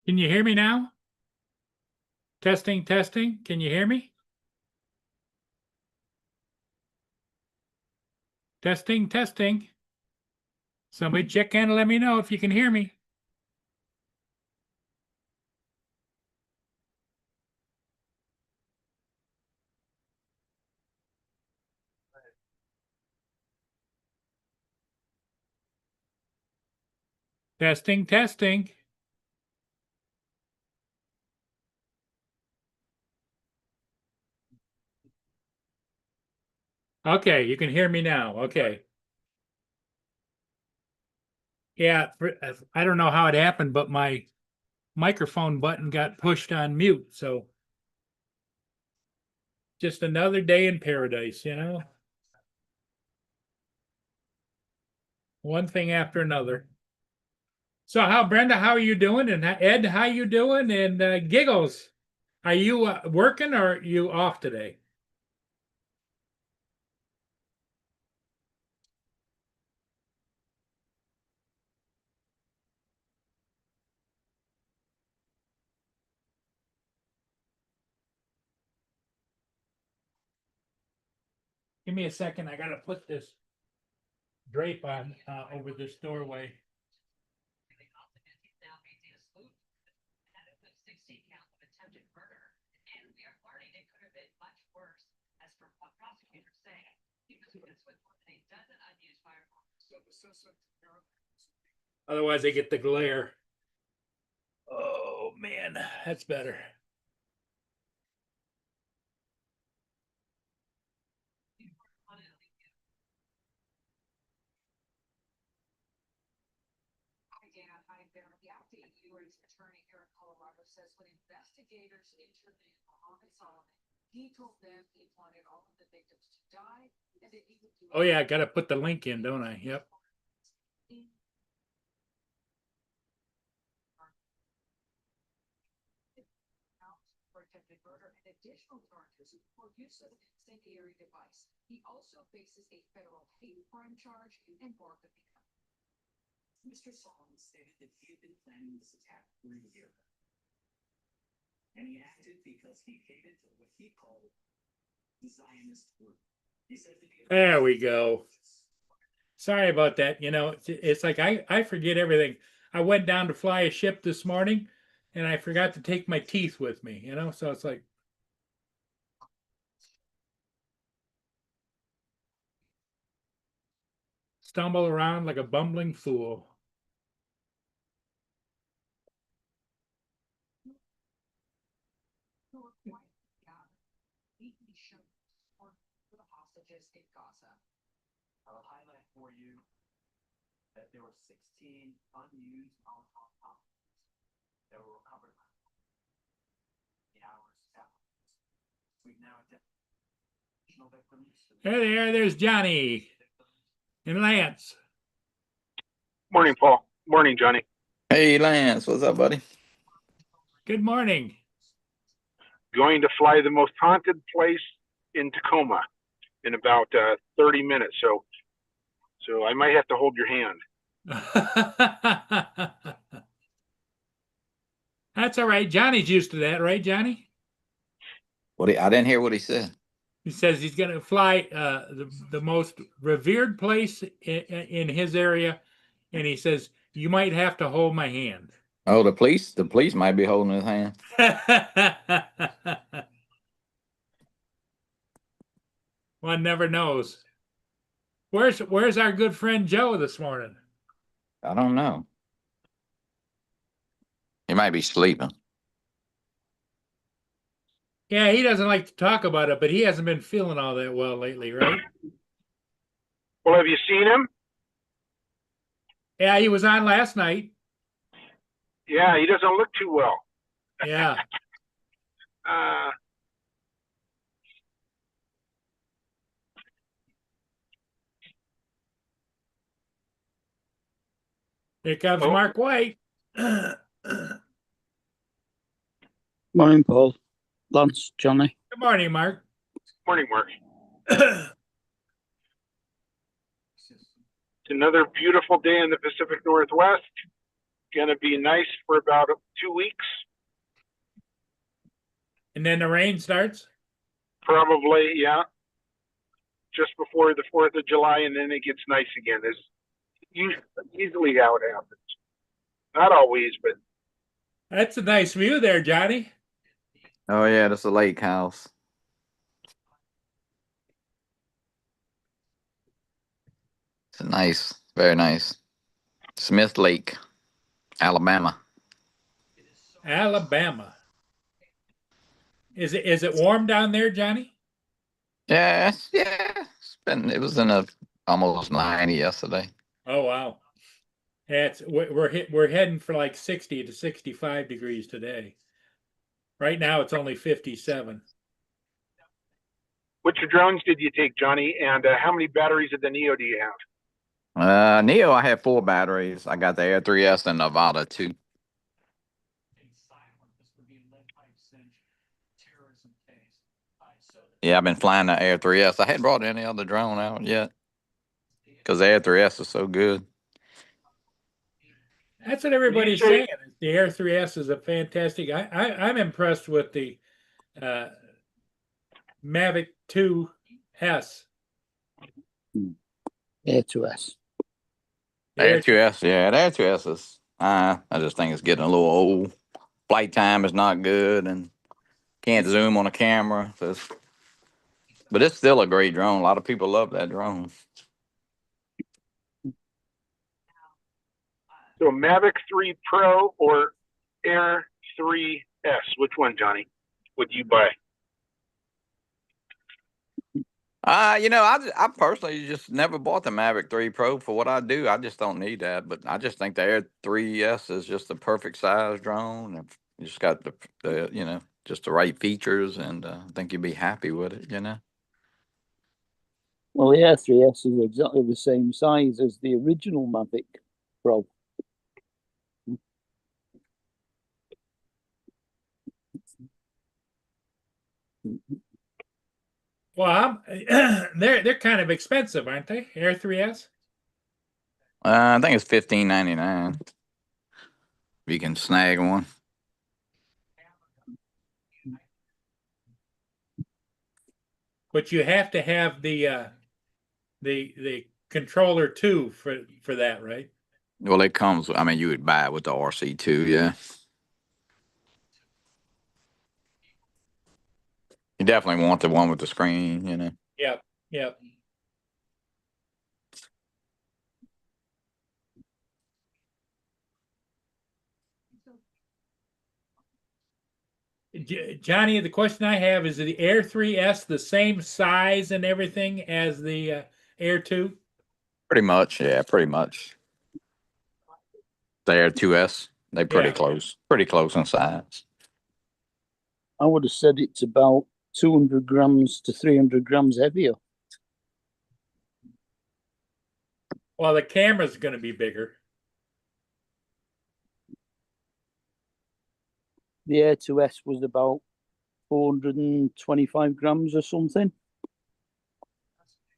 Can you hear me now? Testing, testing. Can you hear me? Testing, testing. Somebody check in and let me know if you can hear me. Testing, testing. Okay, you can hear me now. Okay. Yeah, I don't know how it happened, but my microphone button got pushed on mute. So just another day in paradise, you know? One thing after another. So Brenda, how are you doing? And Ed, how you doing? And Giggles, are you working or are you off today? Give me a second. I gotta put this drape on over this doorway. Otherwise, they get the glare. Oh man, that's better. Oh yeah, I gotta put the link in, don't I? Yep. Mr. Solomon stated that he had been planning this attack for a year. And he acted because he hated what he called the Zionist group. He said that There we go. Sorry about that. You know, it's like I forget everything. I went down to fly a ship this morning and I forgot to take my teeth with me, you know? So it's like stumble around like a bumbling fool. I'll highlight for you that there were 16 unused Molotov cocktails that were recovered in hours after. We've now identified additional victims. There's Johnny and Lance. Morning, Paul. Morning, Johnny. Hey, Lance, what's up, buddy? Good morning. Going to fly the most haunted place in Tacoma in about 30 minutes. So I might have to hold your hand. That's all right. Johnny's used to that, right, Johnny? I didn't hear what he said. He says he's going to fly the most revered place in his area, and he says you might have to hold my hand. Oh, the police might be holding his hand. One never knows. Where's our good friend Joe this morning? I don't know. He might be sleeping. Yeah, he doesn't like to talk about it, but he hasn't been feeling all that well lately, right? Well, have you seen him? Yeah, he was on last night. Yeah, he doesn't look too well. Yeah. Here comes Mark White. Morning, Paul. Lance, Johnny. Good morning, Mark. Morning, Mark. It's another beautiful day in the Pacific Northwest. gonna be nice for about 2 weeks, And then the rain starts? probably. Yeah, just before the 4th of July, and then it gets nice again. Is usually how it happens. Not always, but That's a nice view there, Johnny. Oh yeah, that's a lake house. It's nice, very nice. Smith Lake, Alabama. Alabama. Is it warm down there, Johnny? Yeah, yeah. It was in a almost 90 yesterday. Oh wow. We're heading for like 60 to 65 degrees today. Right now it's only 57. which drones did you take, Johnny? And how many batteries of the Neo do you have? Neo, I have 4 batteries. I got the Air 3S and Nevada 2. Yeah, I've been flying the Air 3S. I hadn't brought any other drone out yet because the Air 3S is so good. That's what everybody's saying. The Air 3S is a fantastic. I'm impressed with the Mavic 2S. Air 2S. Air 2S, yeah, the Air 2S is. I just think it's getting a little old. Flight time is not good, and can't zoom on a camera. But it's still a great drone. A lot of people love that drone. So Mavic 3 Pro or Air 3S? Which one, Johnny, would you buy? I personally just never bought the Mavic 3 Pro for what I do. I just don't need that. But I just think the Air 3S is just the perfect size drone. You just got the just the right features, and I think you'd be happy with it. Well, the Air 3S is exactly the same size as the original Mavic Pro. Well, they're kind of expensive, aren't they? Air 3S. I think it's $15.99. You can snag one. But you have to have the controller too for that, right? Well, it comes. I mean, you would buy it with the RC2, yeah. You definitely want the one with the screen. Yep, yep. Johnny, the question I have is the Air 3S the same size and everything as the Air 2? Pretty much, yeah, pretty much. The Air 2S, they pretty Yeah. close. Pretty close in size. I would have said it's about 200 grams to 300 grams heavier. Well, the camera's going to be bigger. The Air 2S was about 425 grams or something.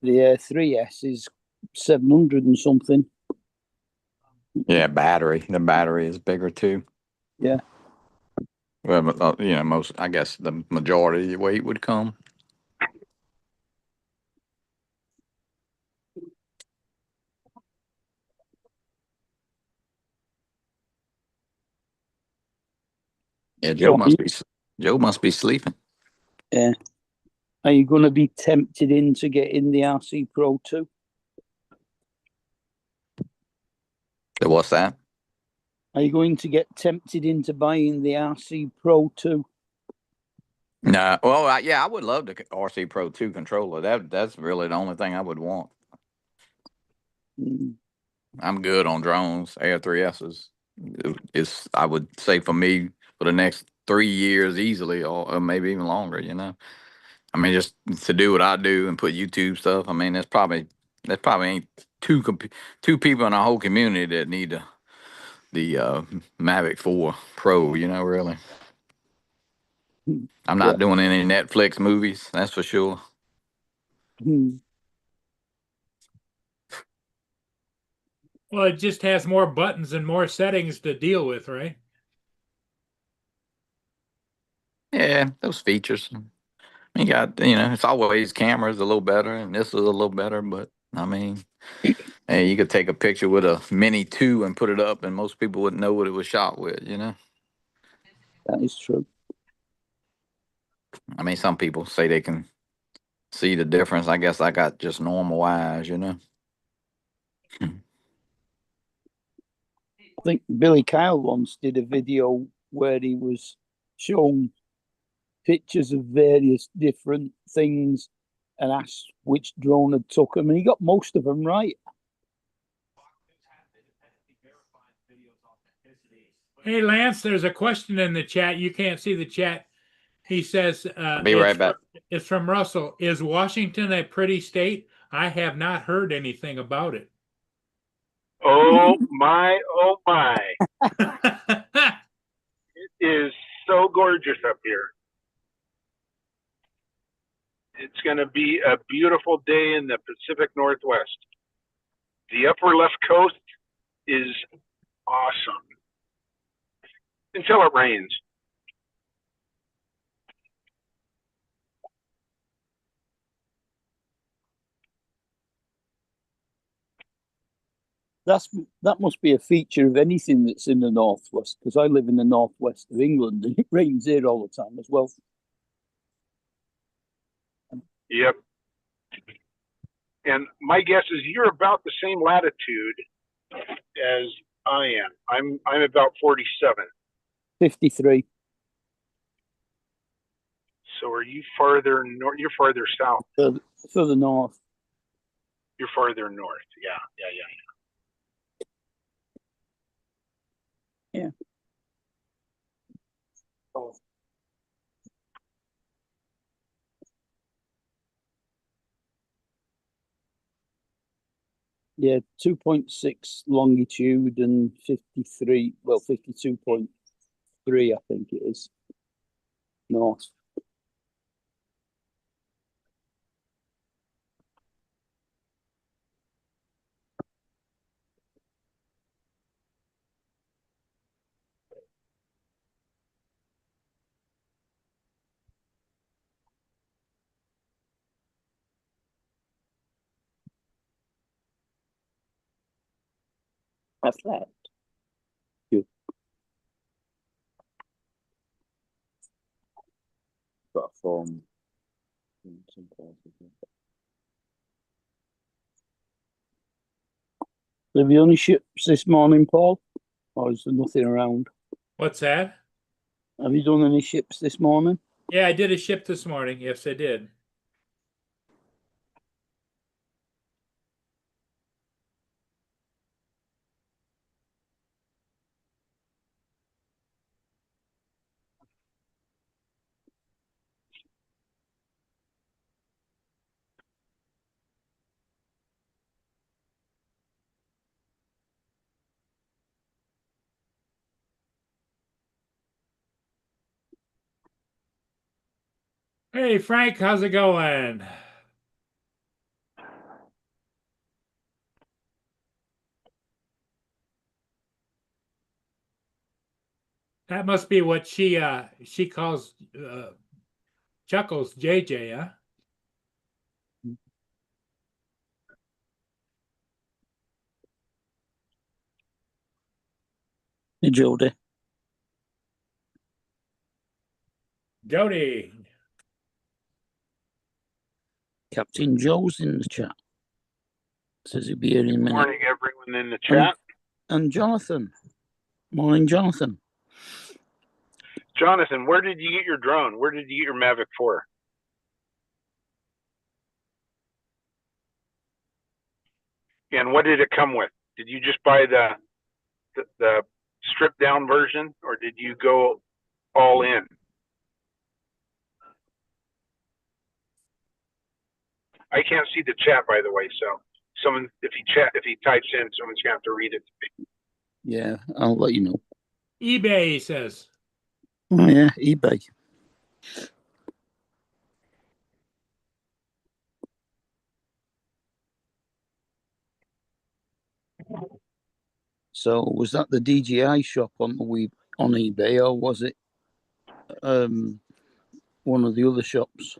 The Air 3S is 700 and something. Yeah, the battery is bigger too. Yeah. Well, I guess the majority of the weight would come. Yeah, Joe must be sleeping. Yeah. Are you going to be tempted into getting the RC Pro 2? So what's that? Are you going to get tempted into buying the RC Pro 2? No. Well, I would love the RC Pro 2 controller. That's really the only thing I would want. Mm. I'm good on drones. Air 3S is I would say for me for the next 3 years easily, or maybe even longer. I mean, just to do what I do and put YouTube stuff. I mean, that's probably ain't two people in our whole community that need the Mavic 4 Pro. Really. I'm not doing any Netflix movies. That's for sure. Mm. Well, it just has more buttons and more settings to deal with, right? Yeah, those features. You got, it's always cameras a little better, and this is a little better, but I mean, hey, you could take a picture with a Mini 2 and put it up, and most people wouldn't know what it was shot with. That is true. I mean, some people say they can see the difference. I guess I got just normal eyes. I think Billy Kyle once did a video where he was shown pictures of various different things and asked which drone had took them, and he got most of them right. Hey, Lance, there's a question in the chat. You can't see the chat. He says, Be right back. It's from Russell. Is Washington a pretty state? I have not heard anything about it. Oh my, oh my. It is so gorgeous up here. It's going to be a beautiful day in the Pacific Northwest. The upper left coast is awesome until it rains. That must be a feature of anything that's in the northwest, because I live in the northwest of England and it rains here all the time as well. Yep. And my guess is you're about the same latitude as I am. I'm about 47. 53. So are you farther north? You're farther south. Further north. You're farther north. Yeah. Yeah. Oh. Yeah, 2.6 longitude and 53, well, 52.3, I think it is, north. That's that. Good. Got a form. Have you only ships this morning, Paul? Or is there nothing around? What's that? Have you done any ships this morning? Yeah, I did a ship this morning. Yes, I did. Hey, Frank, how's it going? That must be what she calls Chuckles JJ, huh? Hey, Jody. Jody. Captain Joe's in the chat. Says he'll be here in a minute. Morning, everyone in the chat. And Jonathan. Morning, Jonathan. Jonathan, where did you get your drone? Where did you get your Mavic 4? And what did it come with? Did you just buy the stripped down version, or did you go all in? I can't see the chat, by the way, so someone, if he types in, someone's gonna have to read it to me. Yeah, I'll let you know. eBay, he says. Oh, yeah, eBay. So was that the DJI shop on eBay, or was it one of the other shops?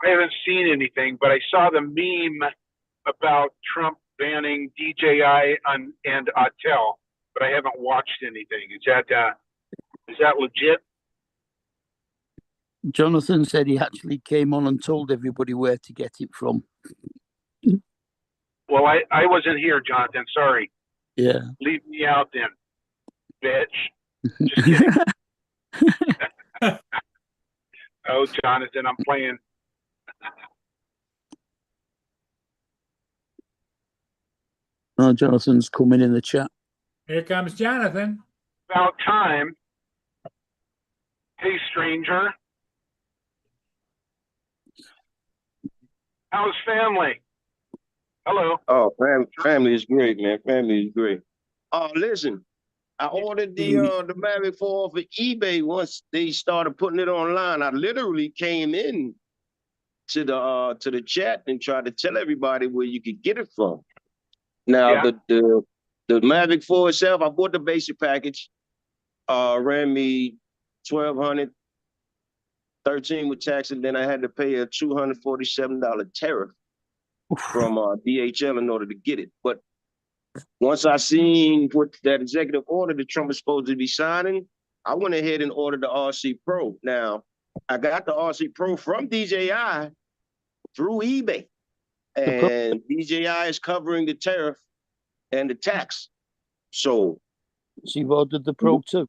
I haven't seen anything, but I saw the meme about Trump banning DJI and Autel, but I haven't watched anything. Is that legit? Jonathan said he actually came on and told everybody where to get it from. Well, I wasn't here, Jonathan. Sorry. Yeah. Leave me out then, bitch. Just kidding. Oh, Jonathan, I'm playing. Oh, Jonathan's coming in the chat. Here comes Jonathan. About time. Hey, stranger. How's family? Hello. Oh, family is great, man. Family is great. Listen, I ordered the Mavic 4 off of eBay once they started putting it online. I literally came in to the chat and tried to tell everybody where you could get it from. Now Yeah. the Mavic 4 itself, I bought the basic package. Ran me $1,200, $13 with tax, and then I had to pay a $247 tariff from DHL in order to get it. But once I seen what that executive order that Trump is supposed to be signing, I went ahead and ordered the RC Pro. Now, I got the RC Pro from DJI through eBay, and DJI is covering the tariff and the tax. So you've ordered the Pro too?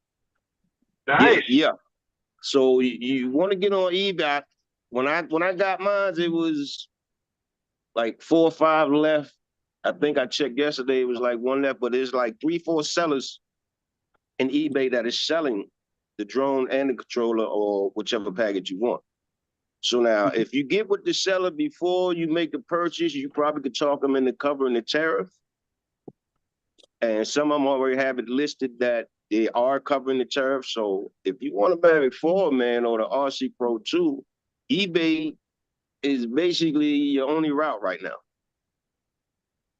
Nice. Yeah. So you want to get on eBay. When I got mine, it was like 4 or 5 left. I think I checked yesterday, it was like 1 left, but there's like 3, 4 sellers in eBay that is selling the drone and the controller or whichever package you want. So now, if you get with the seller before you make the purchase, you probably could talk them into covering the tariff. And some of them already have it listed that they are covering the tariff. So if you want a Mavic 4, man, or the RC Pro 2, eBay is basically your only route right now.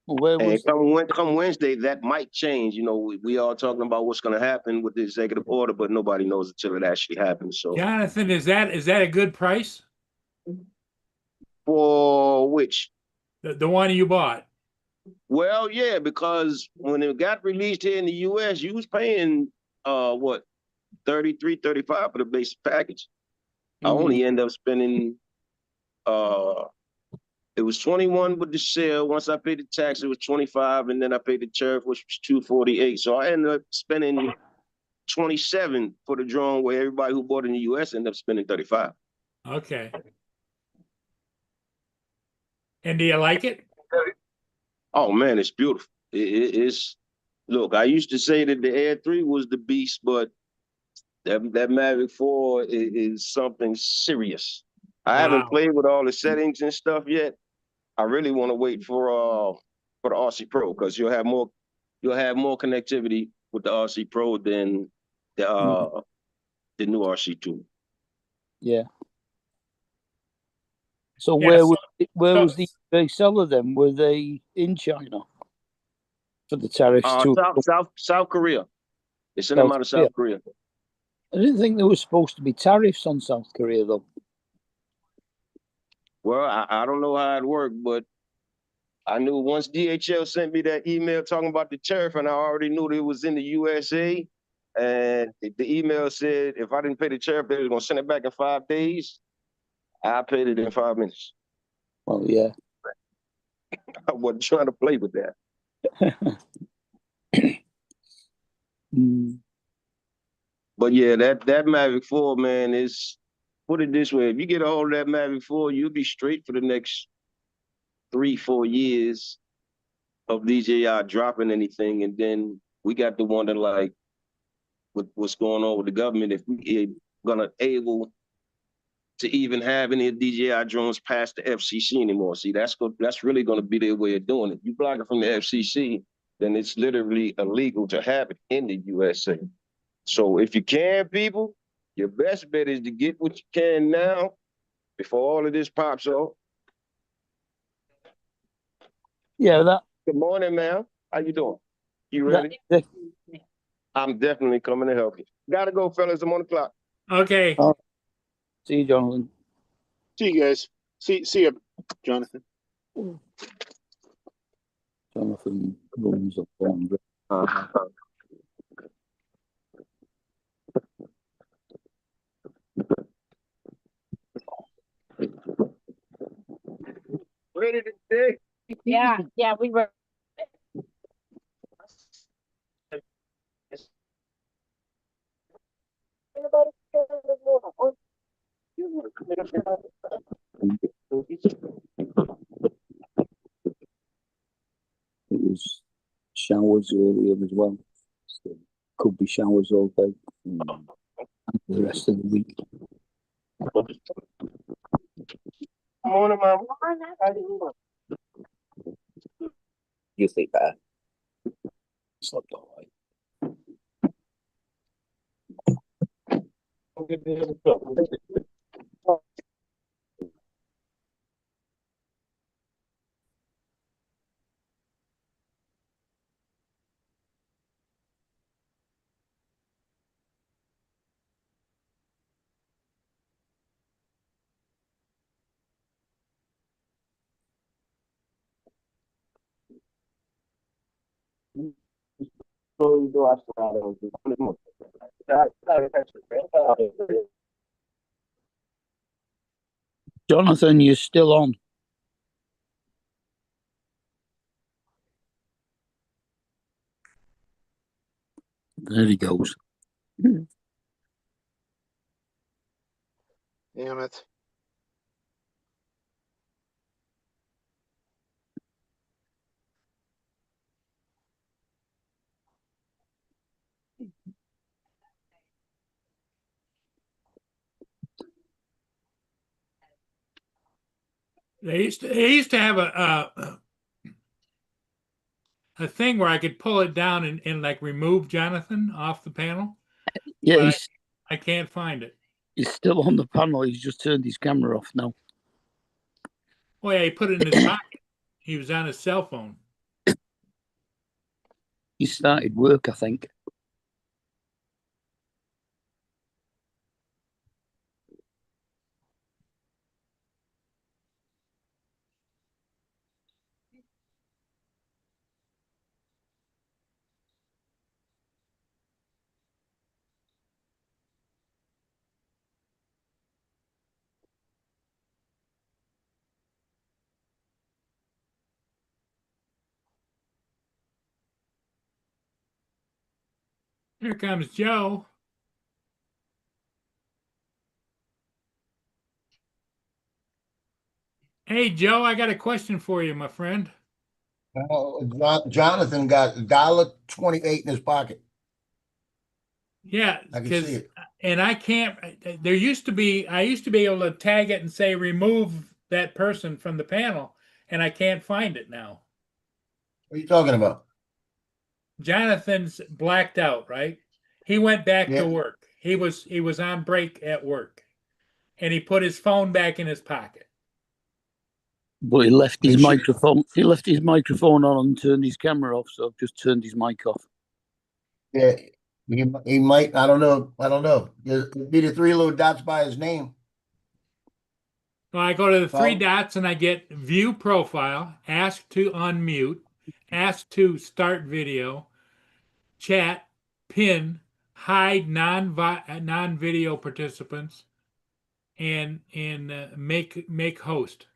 Where was And come Wednesday, that might change. You know, we are talking about what's going to happen with the executive order, but nobody knows until it actually happens. So, Jonathan, is that a good price? for which? The one you bought? Well, yeah, because when it got released here in the U.S., you was paying what, $33, $35 for the basic package. I only end up spending it was 21 with the sale. Once I paid the tax, it was 25, and then I paid the tariff, which was 248. So I ended up spending 27 for the drone, where everybody who bought in the U.S. ended up spending 35. Okay. And do you like it? Oh man, it's beautiful. It's look. I used to say that the Air 3 was the beast, but that Mavic 4 is something serious. I haven't played with all the settings and stuff yet. I really want to wait for the RC Pro, because you'll have more connectivity with the RC Pro than the new RC2. Yeah. So Yes. where was the eBay seller then? Were they in China for the tariffs too? South Korea. They sent them out of South Korea. I didn't think there was supposed to be tariffs on South Korea though. Well, I don't know how it worked, but I knew once DHL sent me that email talking about the tariff, and I already knew that it was in the USA. And the email said if I didn't pay the tariff, they were going to send it back in 5 days. I paid it in 5 minutes. Well, yeah. I wasn't trying to play with that. But yeah, that Mavic 4, man, is, put it this way, if you get a hold of that Mavic 4, you'll be straight for the next 3-4 years of DJI dropping anything. And then we got to wonder, like, what's going on with the government, if we're gonna able to even have any of DJI drones past the FCC anymore. See, that's really gonna be their way of doing it. You block it from the FCC, then it's literally illegal to have it in the USA. So if you can, people, Your best bet is to get what you can now before all of this pops off. Yeah, that, Good morning, ma'am. How you doing? You ready? that I'm definitely coming to help you. Gotta go, fellas. I'm on the clock. Okay. Oh. See you, Jonathan. See you guys. See you, Jonathan. Jonathan runs up on. Ready today? Yeah, we were. It was showers earlier as well. So could be showers all day. And the rest of the week. Morning, ma'am. How you doing? You sleep better. Slept all right. Jonathan, you're still on. There he goes. Damn it. They used to have a thing where I could pull it down and like remove Jonathan off the panel. Yeah, But I can't find it. he's still on the panel. He's just turned his camera off now. Oh yeah, he put it in his pocket. He was on his cell phone. He started work, I think. Here comes Joe. Hey Joe, I got a question for you, my friend. Jonathan got $1.28 in his pocket. Yeah, I can see because it. and I can't. I used to be able to tag it and say remove that person from the panel, and I can't find it now. What are you talking about? Jonathan's blacked out, right? He went back Yeah. to work. He was on break at work, and he put his phone back in his pocket. But he left his Make sure- microphone. He left his microphone on and turned his camera off. So I've just turned his mic off. Yeah, he might. I don't know. It'd be the three little dots by his name. Well, I go to the three Well- dots and I get view profile, ask to unmute, ask to start video, chat, pin, hide non-video participants, and make host.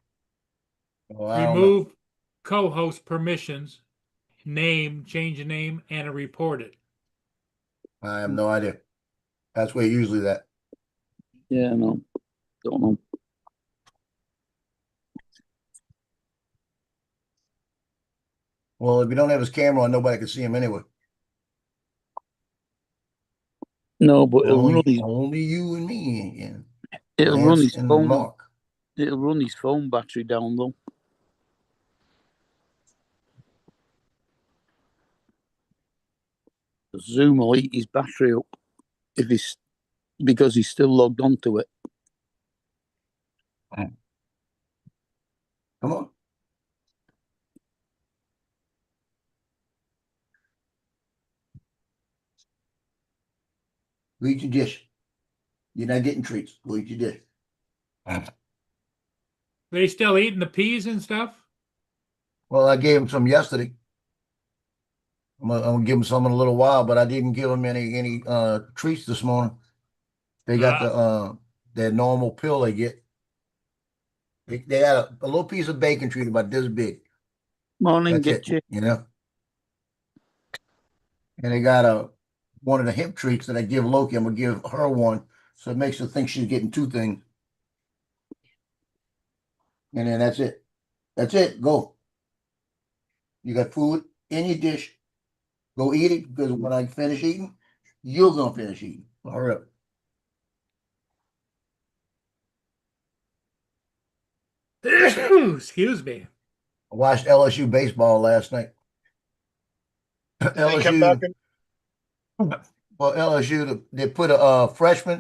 Well, I don't know. Remove co-host permissions, change the name, and report it. I have no idea. That's where usually that. Yeah, no, don't know. Well, if you don't have his camera on, nobody can see him anyway. No, but Only you and me and it'll Lance run his and phone. Mark. It'll run his phone battery down though. Zoom will eat his battery up if he's because he's still logged onto it. Come on. Go eat your dish. You're not getting treats. Go eat your dish. They still eating the peas and stuff? Well, I gave him some yesterday. I'm gonna give him some in a little while, but I didn't give him any treats this morning. They got the their normal pill they get. They had a little piece of bacon treat about this big. Morning, That's get it, you know. And they got one of the hip treats that I give Loki. I'm gonna give her one, so it makes her think she's getting two things. And then that's it. That's it. Go. You got food in your dish. Go eat it, because when I finish eating, you're gonna finish eating. Hurry up. Excuse me. I watched LSU baseball last night. They come back LSU, well, LSU, they put a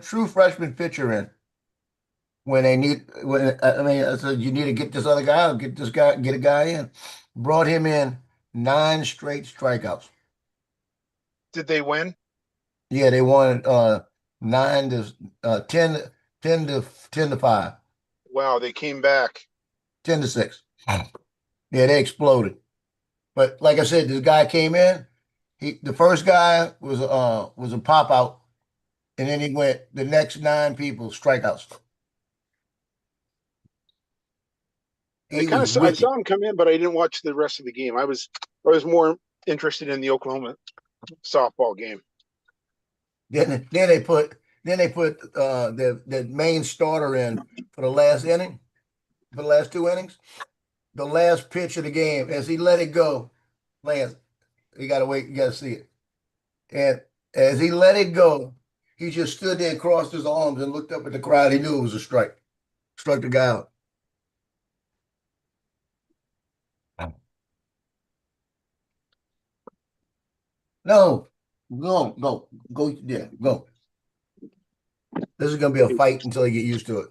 true freshman pitcher in when they need. When I mean, I said you need to get this other guy out, get a guy in. Brought him in, 9 straight strikeouts. did they win? Yeah, they won 9 to 10 to 5, Wow, they came back. 10 to 6. Yeah, they exploded. But like I said, this guy came in. The first guy was a pop out, and then he went the next 9 people strikeouts. He was I wicked. saw him come in, but I didn't watch the rest of the game. I was more interested in the Oklahoma softball game. Then they put the main starter in for the last inning, for the last 2 innings. The last pitch of the game, as he let it go, Lance, you gotta wait, you gotta see it. And as he let it go, he just stood there and crossed his arms and looked up at the crowd. He knew it was a strike. Struck the guy out. No, go, yeah, go. This is gonna be a fight until you get used to it.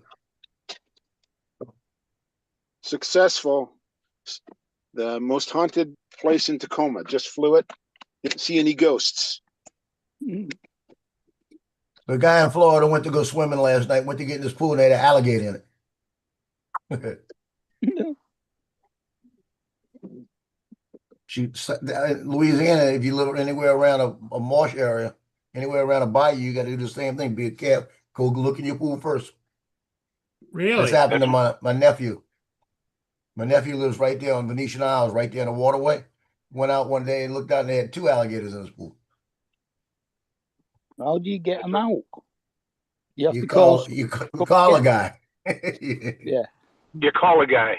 Successful. The most haunted place in Tacoma. Just flew it. Didn't see any ghosts. The guy in Florida went to go swimming last night, went to get in this pool and they had an alligator in it. Louisiana, if you live anywhere around a marsh area, anywhere around a bayou, you got to do the same thing. Be careful. Go look in your pool first. Really? This happened to my nephew. My nephew lives right there on Venetian Isles, right there in the waterway. Went out one day and looked out and they had 2 alligators in his pool. How do you get them out? You have You to call call a guy. Yeah. You call a guy,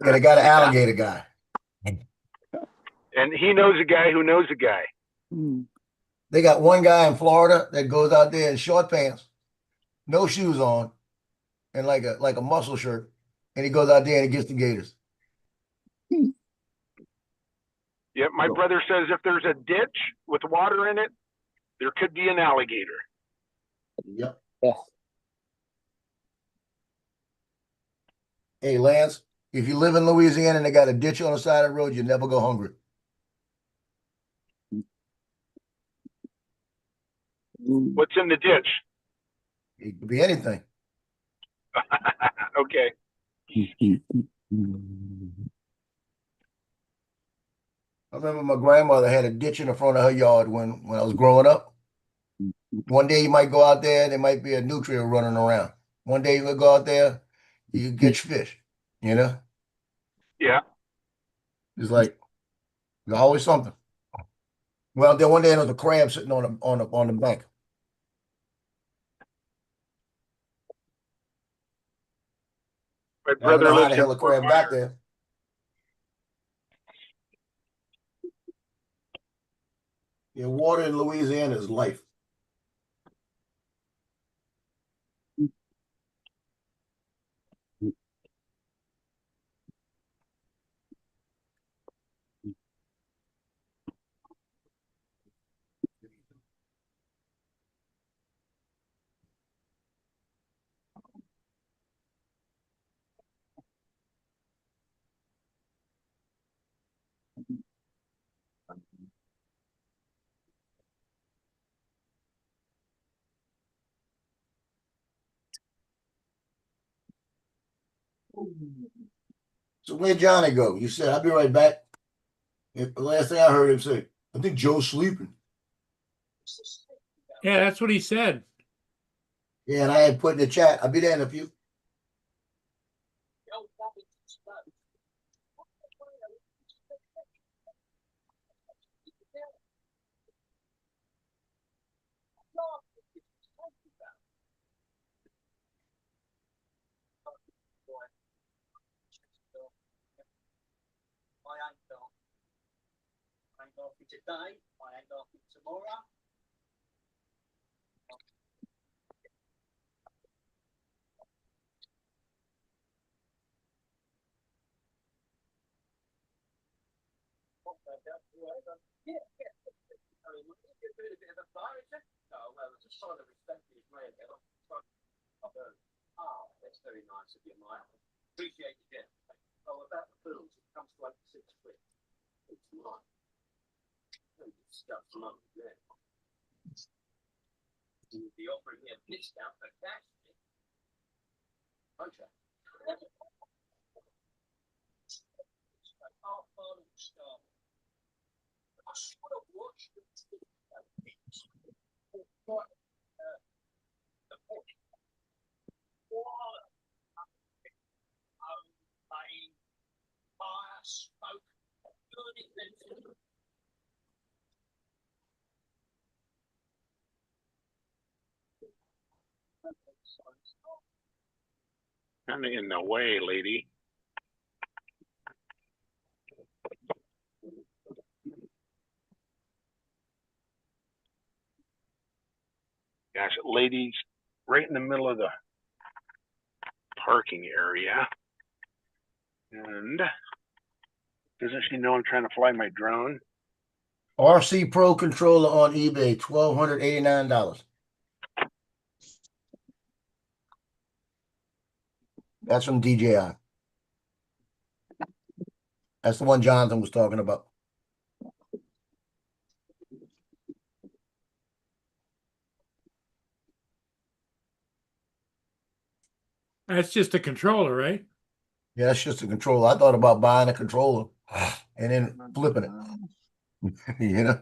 Yeah, they got an alligator guy. and he knows a guy who knows a guy. They got one guy in Florida that goes out there in short pants, no shoes on, and like a muscle shirt, and he goes out there and he gets the gators. Yeah, my brother says if there's a ditch with water in it, there could be an alligator. Yep. Yeah. Hey, Lance, if you live in Louisiana and they got a ditch on the side of the road, you never go hungry. What's in the ditch? It could be anything. Okay. I remember my grandmother had a ditch in the front of her yard when I was growing up. One day you might go out there, there might be a nutria running around. One day you would go out there, you could catch fish, you know? Yeah. It's like there's always something. Well, then one day there was a crab sitting on the bank. My I don't brother know how lives the in hell the Fort crab got Myers. there. Yeah, water in Louisiana is life. So where'd Johnny go? You said, I'll be right back. The last thing I heard him say, I think Joe's sleeping. Yeah, that's what he said. Yeah, and I had put in the chat, I'll be there in a few. I ain't laughing today, I ain't laughing tomorrow. That's very nice of you, Mike. Appreciate it. Oh, about the bills, it comes to 86 quid. It's mine. Stuff's money there. You'll be offering me a discount for cash. Okay. I should have watched it. Fire, smoke, good. Kind of in the way, lady. Gosh, ladies, right in the middle of the parking area. And doesn't she know I'm trying to fly my drone? RC Pro controller on eBay, $1,289. That's from DJI. That's the one Jonathan was talking about. That's just a controller, right? Yeah, that's just a controller. I thought about buying a controller and then flipping it. You know,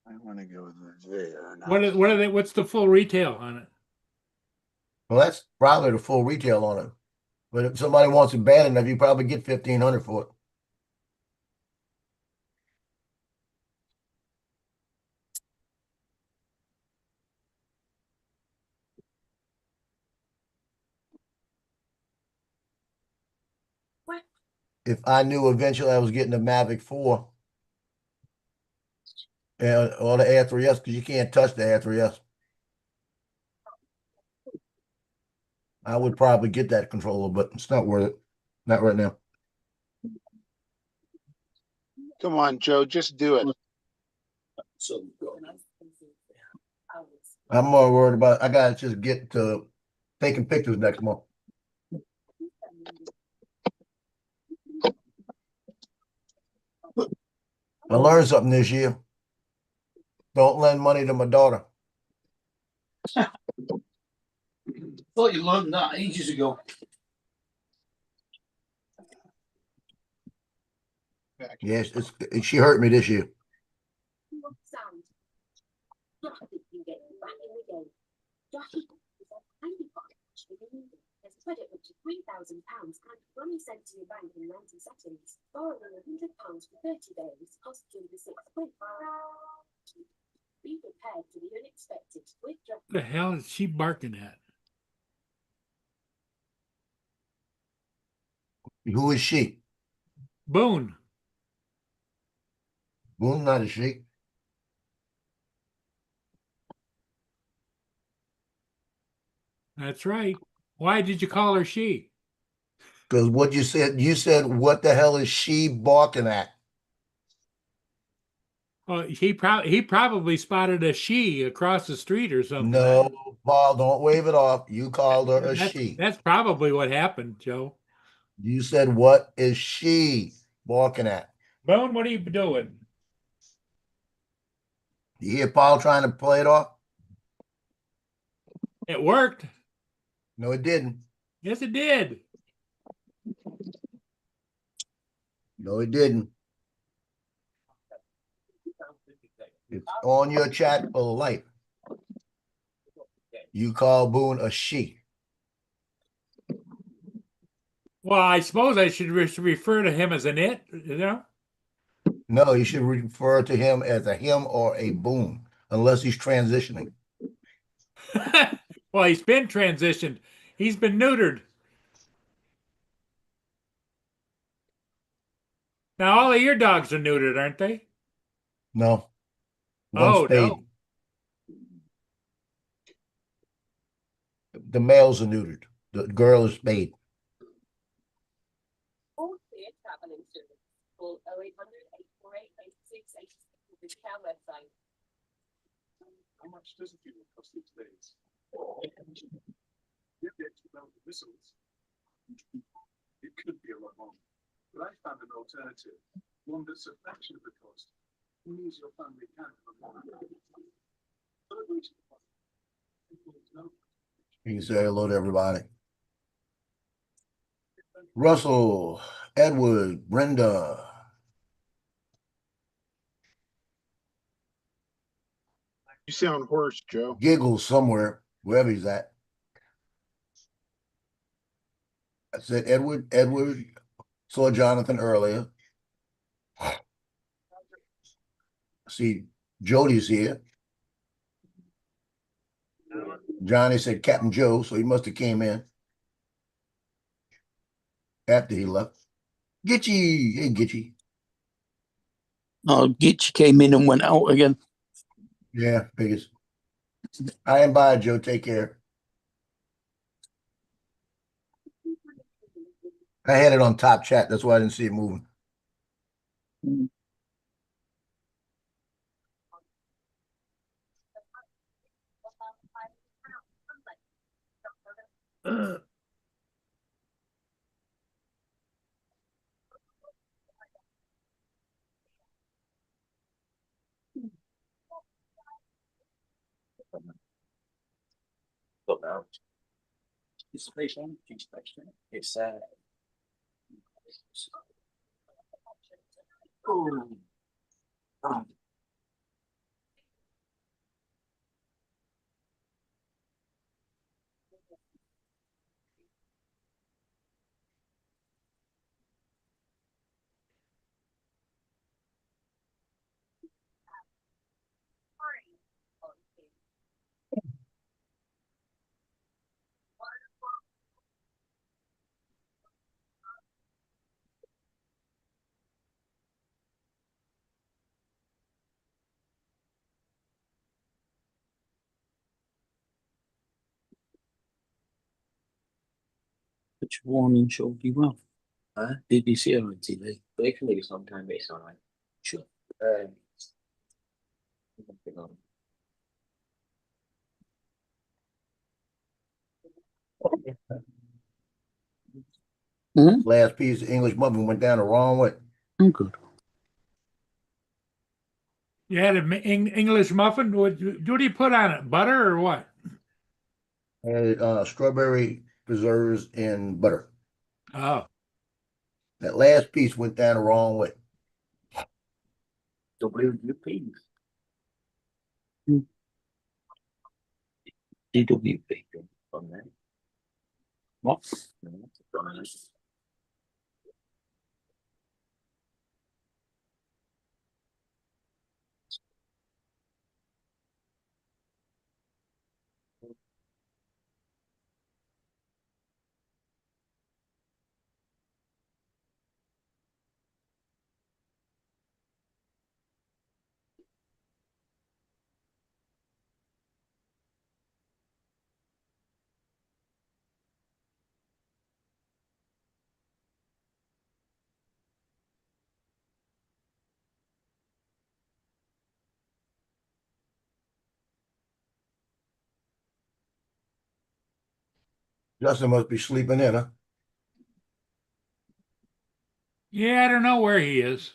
I want to go there. What are they? What's the full retail on it? well, that's probably the full retail on it. But if somebody wants it bad enough, you probably get $1,500 for it. If I knew eventually I was getting a Mavic 4 or the Air 3S, because you can't touch the Air 3S, I would probably get that controller, but it's not worth it. Not right now. Come on, Joe, just do it. I'm more worried about, I gotta just get to taking pictures next month. I learned something this year. Don't lend money to my daughter. Thought you learned that ages ago. Yes, she hurt me this year. Credit up to £3,000 and money sent to your bank in 90 seconds. Borrowing £100 for 30 days costs you the £6. Be prepared for the unexpected. Withdraw. The hell is she barking at? Who is she? Boone. Boone's not a she. That's right. Why did you call her she? Because what you said, what the hell is she barking at? Oh, he probably spotted a she across the street or something. No, Paul, don't wave it off. You called her a That's, she. that's probably what happened, Joe. You said, what is she barking at? Boone, what are you doing? You hear Paul trying to play it off? It worked. No, it didn't. Yes, it did. No, it didn't. It's on your chat for life. You call Boone a she. Well, I suppose I should refer to him as an it, you know? No, you should refer to him as a him or a Boone, unless he's transitioning. Well, he's been transitioned. He's been neutered. Now, all of your dogs are neutered, aren't they? No. One Oh, spayed. no. The males are neutered. The girl is spayed. All clear travel insurance. Call 0800 848 8686 with the care website. How much does a funeral cost these days? You get to know the missiles. It could be a lot more, but I found an alternative, one that's a fraction of the cost. It means your family can have a more celebration. You can say hello to everybody. Russell, Edward, Brenda. You sound hoarse, Joe. Giggles somewhere, wherever he's at. I said Edward. Edward saw Jonathan earlier. See, Jody's here. Johnny said Captain Joe, so he must have came in after he left. Gitchy, hey Gitchy. Oh, Gitch came in and went out again. Yeah, biggest. I am by Joe. Take care. I had it on top chat. That's why I didn't see it moving. It's Which warning showed you well? Huh? Did you see her on TV? They can leave sometime based on like. Sure. Last piece of English muffin went down the wrong way. I'm good. You had an English muffin? What do you put on it? Butter or what? And strawberry preserves and butter. Oh, That last piece went down the wrong way. WUP. DWP. On that. What? Justin must be sleeping in, huh? yeah, I don't know where he is.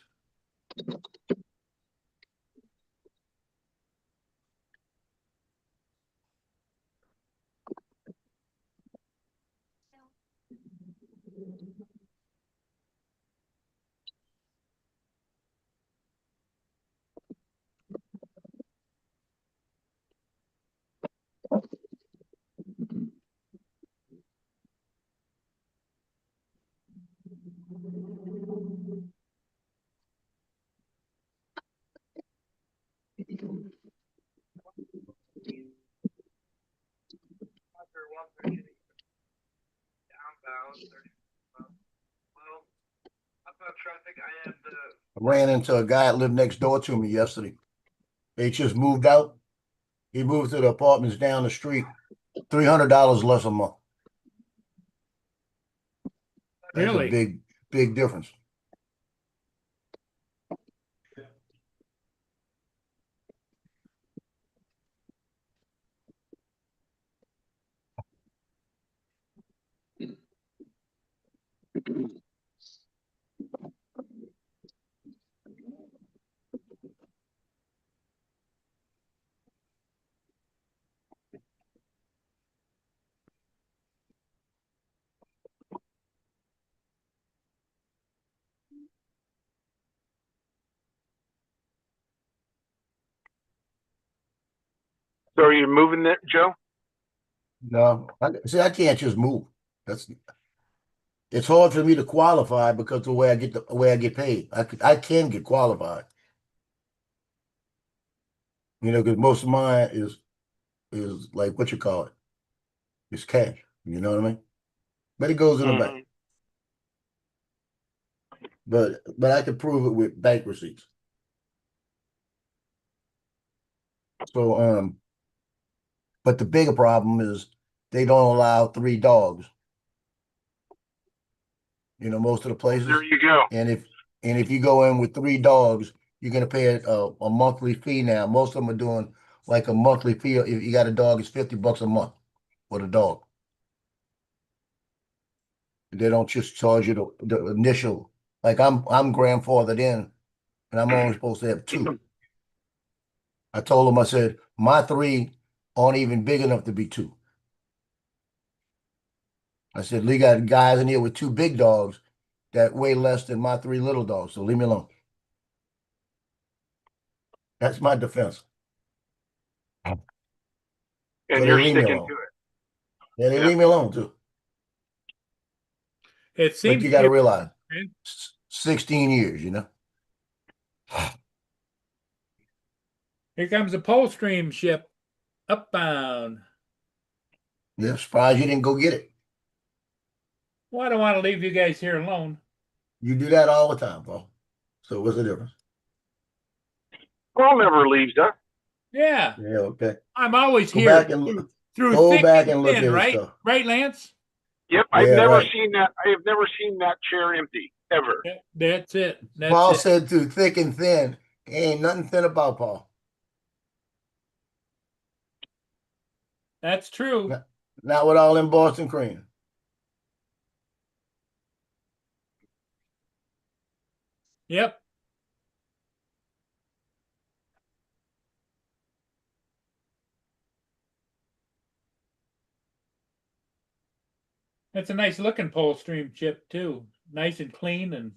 Well, about traffic, I have the. I ran into a guy that lived next door to me yesterday. They just moved out. He moved to the apartments down the street, $300 less a month. That's a Really? big difference. So are you moving it, Joe? No, I can't just move. It's hard for me to qualify because the way I get paid. I can get qualified. Because most of mine is like what you call it. It's cash. You know what I mean? But it goes in the bank. But I can prove it with bank receipts. So but the bigger problem is they don't allow 3 dogs. Most of the places. There you go. And if you go in with 3 dogs, you're gonna pay a monthly fee now. Most of them are doing like a monthly fee. If you got a dog, it's $50 a month for the dog. They don't just charge you the initial. Like I'm grandfathered in, and I'm only supposed to have 2. I told them, I said, my 3 aren't even big enough to be 2. I said, we got guys in here with 2 big dogs that weigh less than my 3 little dogs, so leave me alone. That's my defense. And So you're they leave me sticking alone. to it. Yeah, they leave me alone too. It But seems you got to you- realize, 16 years, Here comes the pole stream ship, upbound. Yeah, surprised you didn't go get it. Well, I don't want to leave you guys here alone. You do that all the time, Paul. So what's the difference? Paul never leaves us. Yeah, Yeah, okay. I'm always Go here back and through go thick back and and look thin, at his right? stuff. Right, Lance? Yep, I've Yeah, never right. seen that. I have never seen that chair empty ever. Yeah, that's it. That's Paul it. said through thick and thin. Ain't nothing thin about Paul. That's true. No. Not with all them Boston cream. Yep. That's a nice looking pole stream chip too. Nice and clean, and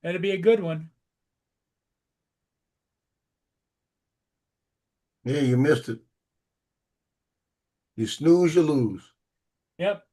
that'd be a good one. Yeah, you missed it. You snooze, you lose. Yep.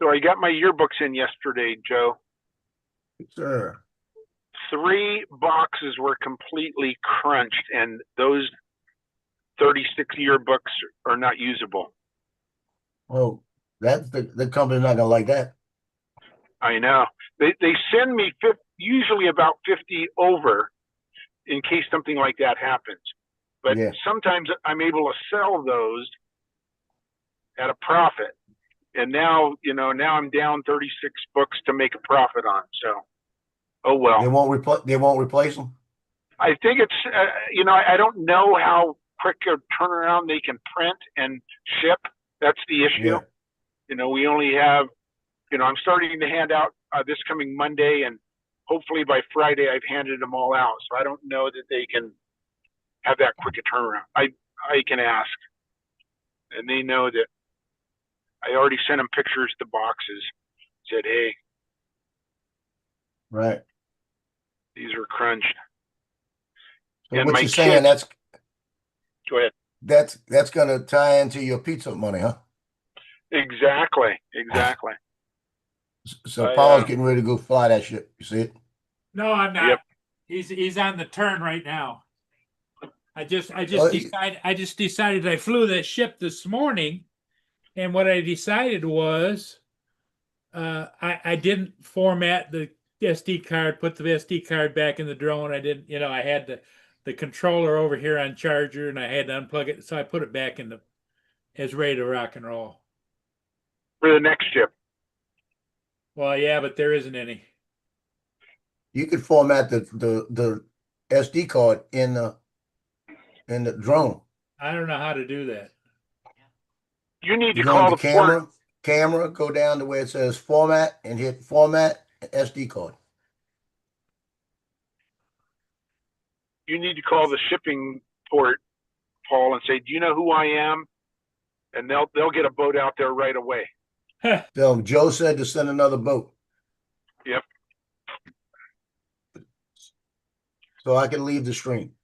So I got my yearbooks in yesterday, Joe. Sure. 3 boxes were completely crunched, and those 36 yearbooks are not usable. Well, that's the company's not gonna like that. I know. They send me usually about 50 over in case something like that happens. But Yeah. sometimes I'm able to sell those at a profit. And now, now I'm down 36 books to make a profit on. So, oh well. They won't replace them. I think it's, I don't know how quick a turnaround they can print and ship. That's the issue. Yeah. We only have, I'm starting to hand out this coming Monday, and hopefully by Friday I've handed them all out. So I don't know that they can have that quick a turnaround. I can ask, and they know that I already sent them pictures to boxes. Said, hey, Right. these are crunched. So And what my you're saying, kids- Go ahead. that's gonna tie into your pizza money, huh? Exactly. So Paul's getting ready to go fly that ship. You see it? No, I'm not. Yep. He's on the turn right now. I just Oh, decided I flew that ship this morning, and what I decided was I didn't format the SD card, put the SD card back in the drone. I didn't, I had the controller over here on charger, and I had to unplug it, so I put it back in the as ready to rock and roll. For the next ship. Well, yeah, but there isn't any. You could format the SD card in the drone. I don't know how to do that. You need to You go call into the port. camera, go down to where it says format and hit format SD card. You need to call the shipping port, Paul, and say, "Do you know who I am?" And they'll get a boat out there right away. So Joe said to send another boat. Yep. So I can leave the stream.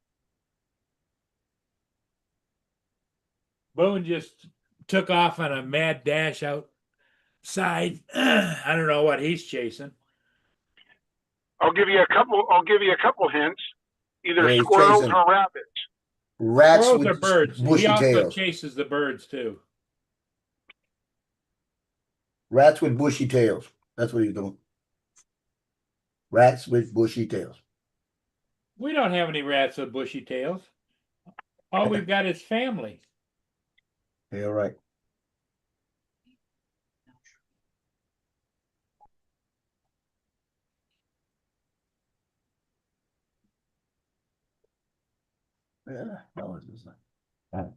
Boone just took off on a mad dash outside. I don't know what he's chasing. I'll give you a couple hints. Either Yeah, he's squirrels chasing or rabbits. Rats Squirrels with are birds. He bushy also tails. chases the birds too. Rats with bushy tails. That's what he's doing. Rats with bushy tails. We don't have any rats with bushy tails. All we've got is family. Yeah, right. Yeah, that was his name.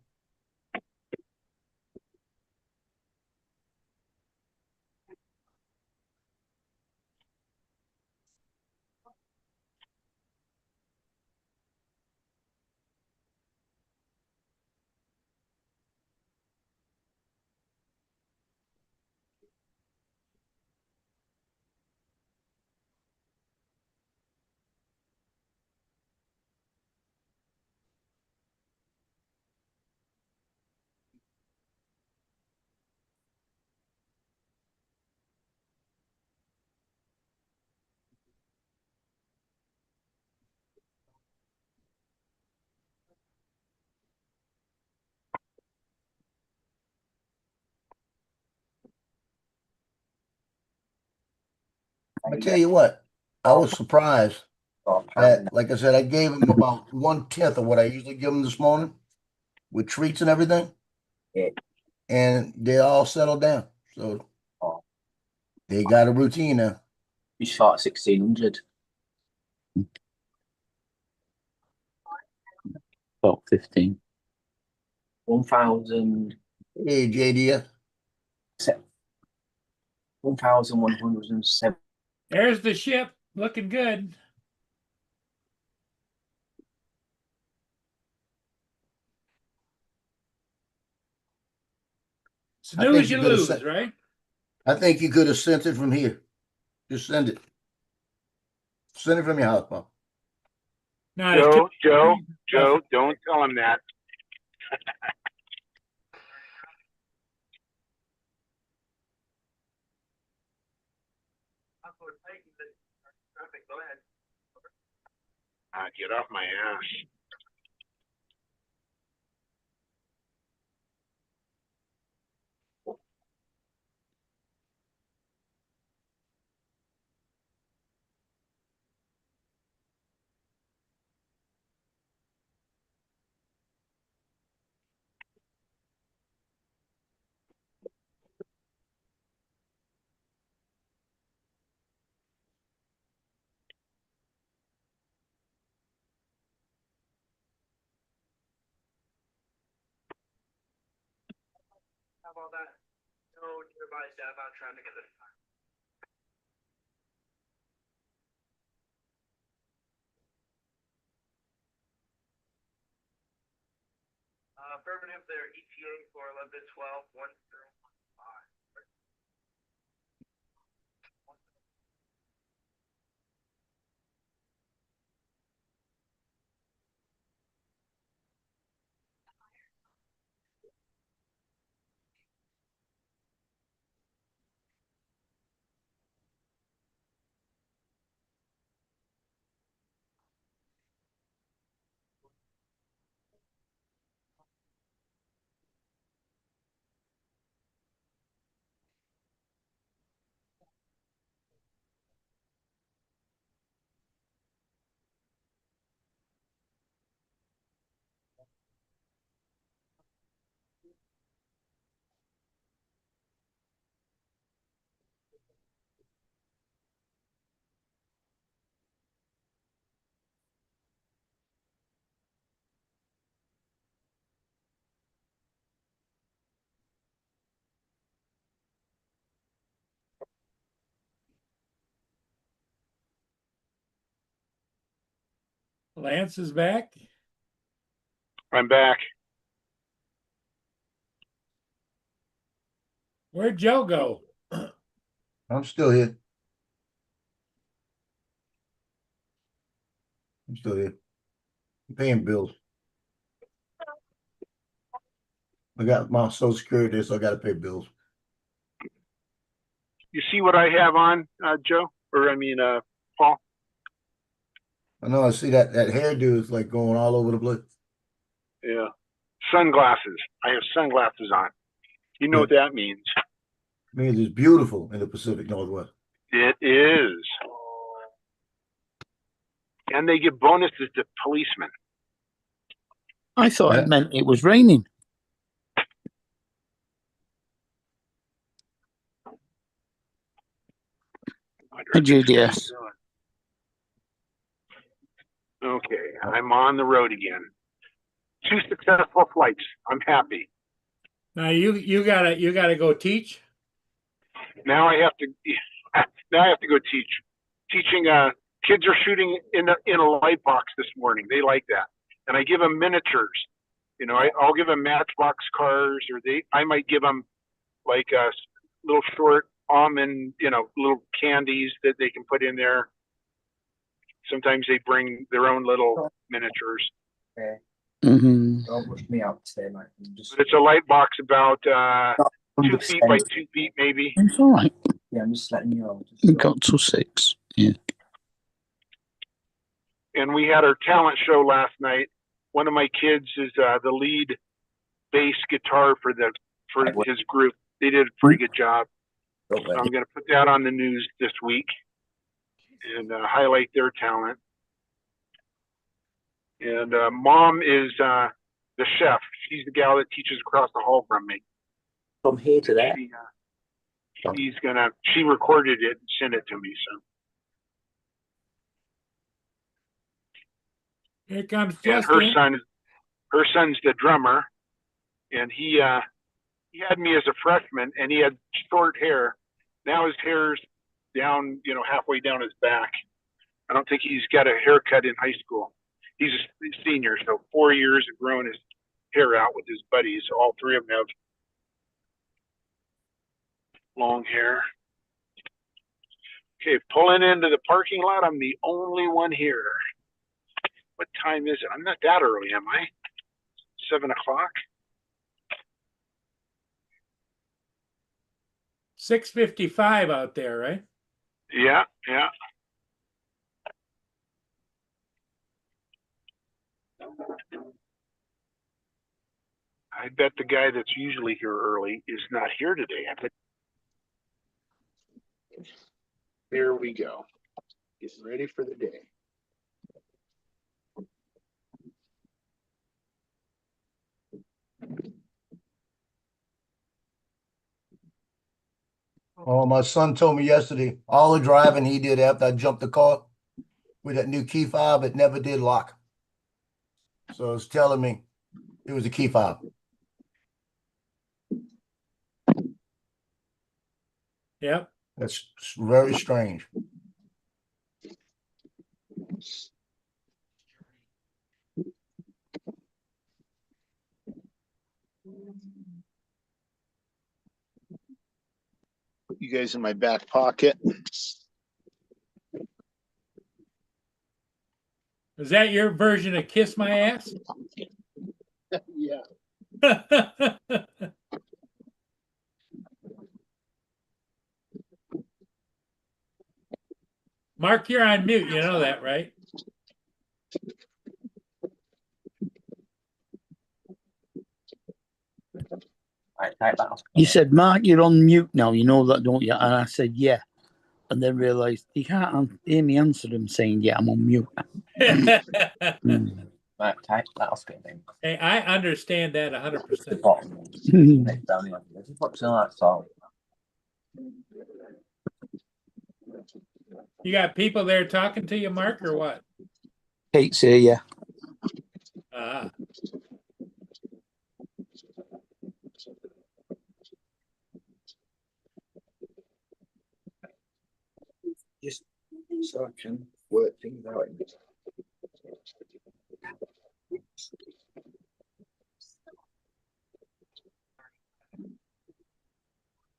I tell you what, I was surprised that, like I said, I gave him about 1/10 of what I usually give him this morning with treats and everything. And they all settled down. So they got a routine now. We shot 1600. About 15. 1,000. Hey, JDF. 1,107. There's the ship, looking good. Snooze, you lose, right? I think you could have sent it from here. Just send it. Send it from your house, Bob. No, Joe, don't tell him that. Get off my ass. all that. No nearby southbound traffic at this time. Affirmative there, ETA for 11-12-1015. Lance is back. I'm back. Where'd Joe go? I'm still here. I'm still here. I'm paying bills. I got my social security, so I gotta pay bills. You see what I have on, Joe? Paul? I know I see that hairdo is like going all over the place. Yeah. Sunglasses. I have sunglasses on. You know what that means. It means it's beautiful in the Pacific Northwest. It is. And they give bonuses to policemen. I thought Yeah. it meant it was raining. Hey, GDS. Okay, I'm on the road again. 2 successful flights. I'm happy. Now you gotta go teach. Now I have to go teach. Teaching kids are shooting in a light box this morning. They like that. And I give them miniatures. You know, I'll give them matchbox cars, or I might give them like a little short almond, little candies that they can put in there. Sometimes they bring their own little miniatures. Okay. Mm-hmm. Don't push me out today, Mike. But it's a light box about 2 feet by 2 feet, maybe. It's all right. Yeah, I'm just letting you know. We got till 6. Yeah. And we had our talent show last night. One of my kids is the lead bass guitar for his group. They did a pretty good job. So I'm going to put that on the news this week and highlight their talent. And Mom is the chef. She's the gal that teaches across the hall from me. From here to there. She recorded it and sent it to me. So. Here comes And Justin. her son's the drummer, and he had me as a freshman, and he had short hair. Now his hair's down, halfway down his back. I don't think he's got a haircut in high school. He's a senior, so 4 years of growing his hair out with his buddies. All three of them have long hair. Okay, pulling into the parking lot. I'm the only one here. What time is it? I'm not that early, am I? 7 o'clock? 6:55 out there, right? Yeah. I bet the guy that's usually here early is not here today. Here we go. Getting ready for the day. Oh, my son told me yesterday, all the driving he did after I jumped the car with that new key fob, it never did lock. So it's telling me it was a key fob. Yep. That's very strange. Put you guys in my back pocket. Is that your version of kiss my ass? Yeah. Mark, you're on mute. You know that, right? Right, type that. You said, Mark, you're on mute now. You know that, don't you? And I said, yeah. And then realised you can't hear me answer him saying, yeah, I'm on mute. Right, type that off it then. Hey, I understand that 100%. Next down here. Just put some of that salt. You got people there talking to you, Mark, or what? Kate's here, yeah. Ah. Just so I can work things out.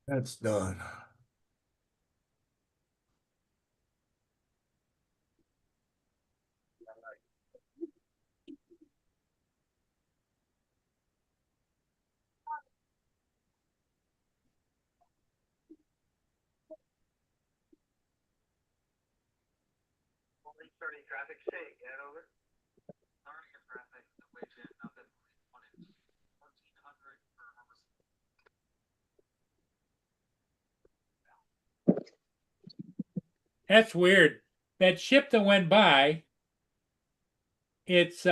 That's done. That's weird. That ship that went by, it's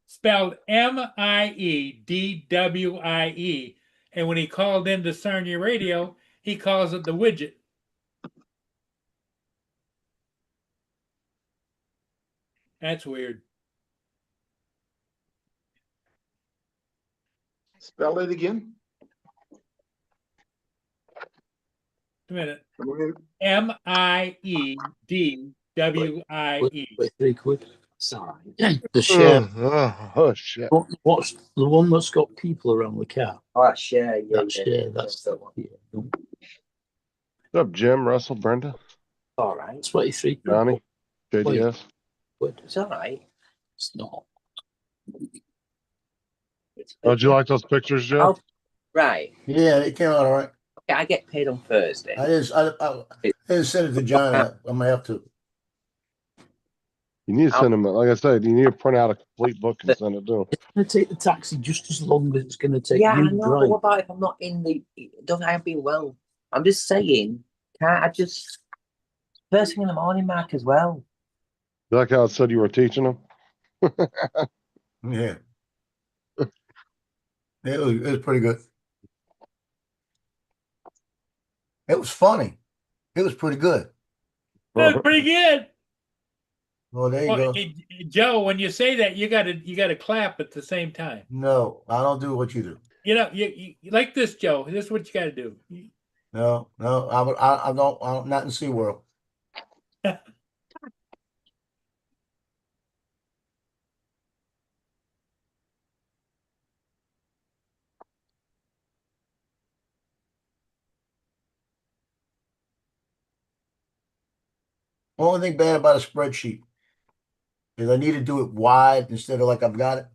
spelled Miedwie. And when he called into Sarnia Radio, he calls it the widget. That's weird. Spell it again. A minute. Miedwie. With 3 quid. Sorry. The share. Oh shit. What's the one that's got people around the car? Oh, that's share. Yeah, That's share. That's the one. Yeah. What's up, Jim, Russell, Brenda, all right. 23 quid. Johnny, JDS? It's all right. It's not. Oh, did you like those pictures, Joe? Oh, right. Yeah, it came out all right. Okay, I get paid on Thursday. I didn't send it to John. I'm gonna have to. You need to send them, like I said, you need to print out a complete book and send it to them. It's going to take the taxi just as long as it's going to take Yeah, you I know. But drive. what about if I'm not in the? Don't I have been well? I'm just saying. Can't I just first thing in the morning, Mark, as well? You like how it said you were teaching them? Yeah. It was pretty good. It was funny. It was pretty good. That's pretty good. Well, there you Well, go. Joe, when you say that, you gotta clap at the same time. No, I don't do what you do. You know, you like this, Joe. This is what you got to do. No, I don't. I'm not in SeaWorld. Only thing bad about a spreadsheet is I need to do it wide instead of like I've got it.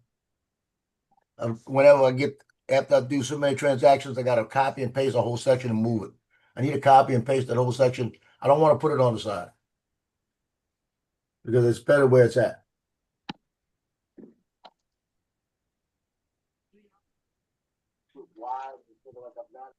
Whenever after I do so many transactions, I got to copy and paste a whole section and move it. I need to copy and paste that whole section. I don't want to put it on the side because it's better where it's at. Wide instead of like I've got it.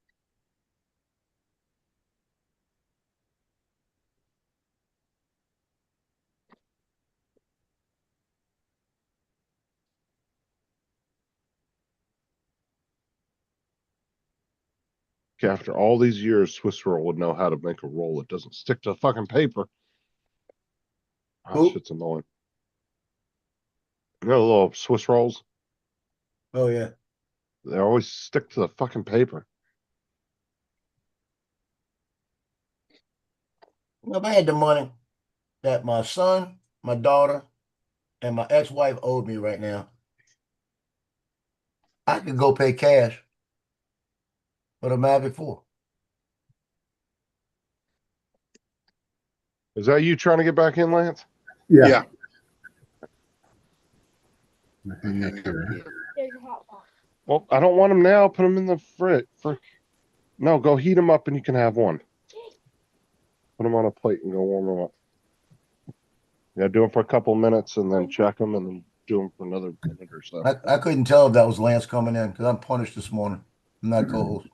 After all these years, Swiss roll would know how to make a roll that doesn't stick to the fucking paper. Oh, Who? shit's annoying. You know, the little Swiss rolls, Oh yeah. they always stick to the fucking paper. If I had the money that my son, my daughter, and my ex-wife owed me right now, I could go pay cash for the Mavic 4. Is that you trying to get back in, Lance? Yeah. Hang up here. Well, I don't want them now. Put them in the fridge. No, go heat them up and you can have one. Put them on a plate and go warm them up. Yeah, do them for a couple minutes and then check them and then do them for another minute or so. I couldn't tell if that was Lance coming in because I'm punished this morning. I'm not co-host.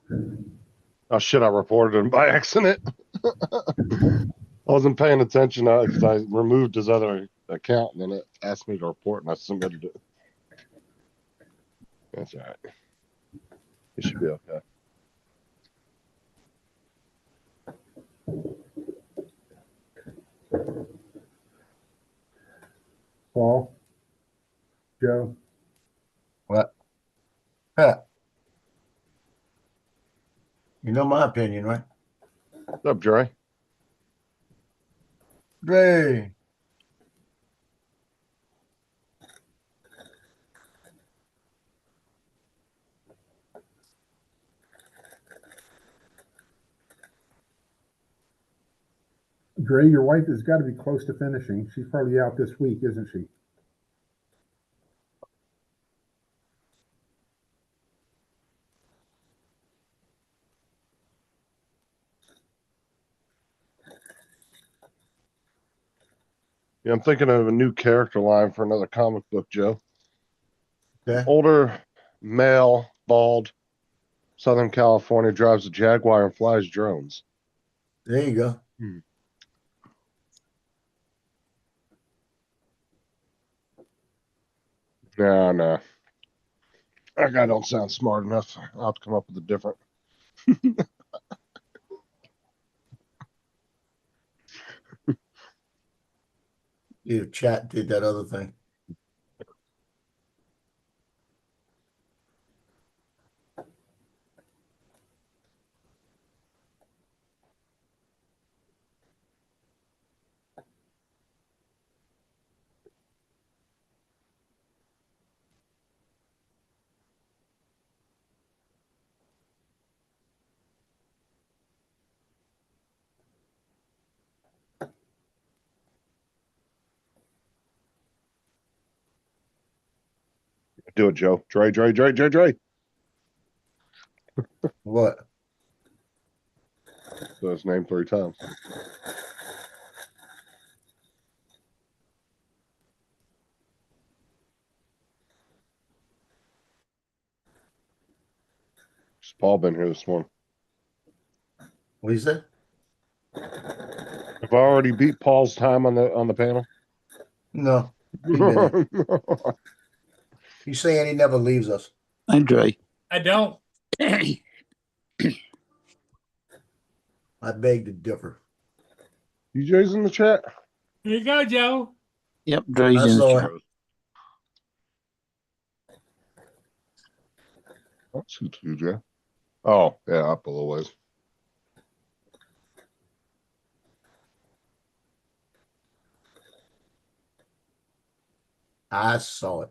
Oh shit! I reported him by accident. I wasn't paying attention because I removed his other account and then it asked me to report and I submitted it. That's all right. It should be okay. Paul, Joe, What? Huh. You know my opinion, right? What's up, Dre? Dre. Dre, your wife has got to be close to finishing. She's probably out this week, isn't she? Yeah, I'm thinking of a new character line for another comic book, Joe. Okay. Older male, bald, Southern California, drives a Jaguar and flies drones. There you go. No. That guy don't sound smart enough. I'll have to come up with a different. Your chat did that other thing. Do it, Joe. Dre. What? So his name 3 times. Has Paul been here this morning? What do you say? Have I already beat Paul's time on the panel? No. He's saying he never leaves us. Andre. I don't. I beg to differ. DJ's in the chat. Here you go, Joe. Yep, Dre's I in the saw chat. it. That's who DJ. Oh, yeah, up a little ways. I saw it.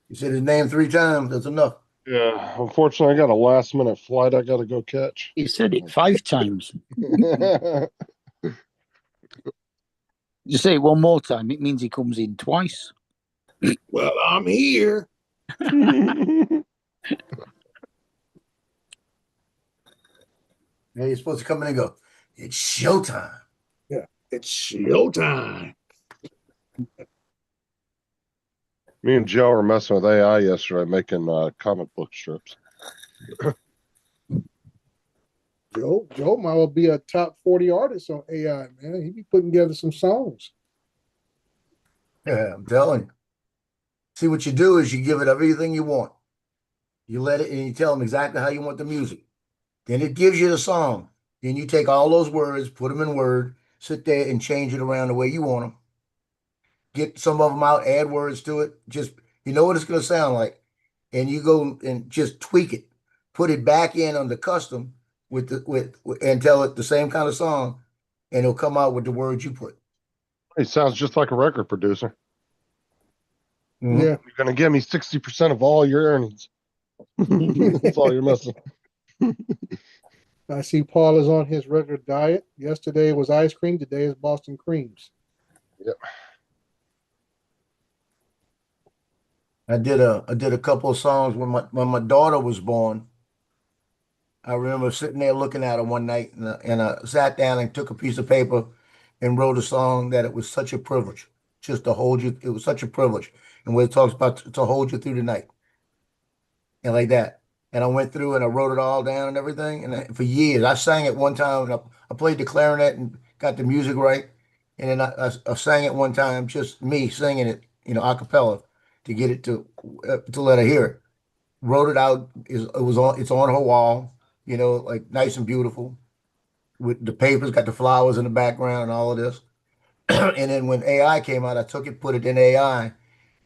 You said his name 3 times. That's enough. Yeah, unfortunately, I got a last minute flight I got to go catch. He said it 5 times. You say it one more time, it means he comes in twice. Well, I'm here. Yeah, you're supposed to come in and go, it's showtime. Yeah, it's showtime. Me and Joe were messing with AI yesterday, making comic book strips. Joe might well be a top 40 artist on AI, man. He be putting together some songs. Yeah, I'm telling you. See, what you do is you give it everything you want. You let it, and you tell them exactly how you want the music. Then it gives you the song. Then you take all those words, put them in Word, sit there and change it around the way you want them. Get some of them out, add words to it. Just, you know what it's going to sound like. And you go and just tweak it, put it back in on the custom and tell it the same kind of song, and it'll come out with the words you put. He sounds just like a record producer. Mhm. Yeah. You're gonna give me 60% of all your earnings. That's all you're missing. I see Paul is on his regular diet. Yesterday was ice cream. Today is Boston creams. Yep. I did a couple of songs when my daughter was born. I remember sitting there looking at her one night, and I sat down and took a piece of paper and wrote a song that it was such a privilege just to hold you. It was such a privilege, and where it talks about to hold you through the night, and like that. And I went through and I wrote it all down and everything. And for years, I sang it one time. And I played the clarinet and got the music right, and then I sang it one time, just me singing it, you know, a cappella, to get it to let her hear it. Wrote it out. It's on her wall, you know, like nice and beautiful, with the papers, got the flowers in the background and all of this. And then when AI came out, I took it, put it in AI,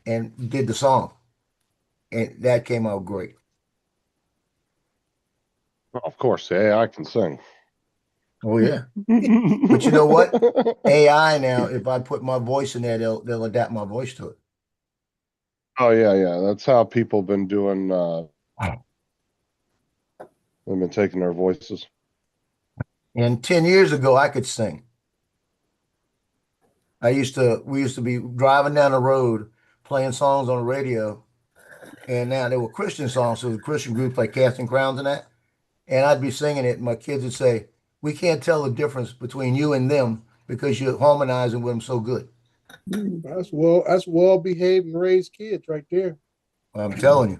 and did the song, and that came out great. Well, of course, AI can sing. Oh yeah, but you know what? AI now, if I put my voice in there, they'll adapt my voice to it. Oh yeah. That's how people been doing. They've been taking their voices. And 10 years ago, I could sing. We used to be driving down the road playing songs on the radio, and now they were Christian songs, so the Christian groups like Casting Crowns and that. And I'd be singing it, and my kids would say, "We can't tell the difference between you and them because you're harmonizing with them so good." That's well behaved and raised kids right there. I'm telling you.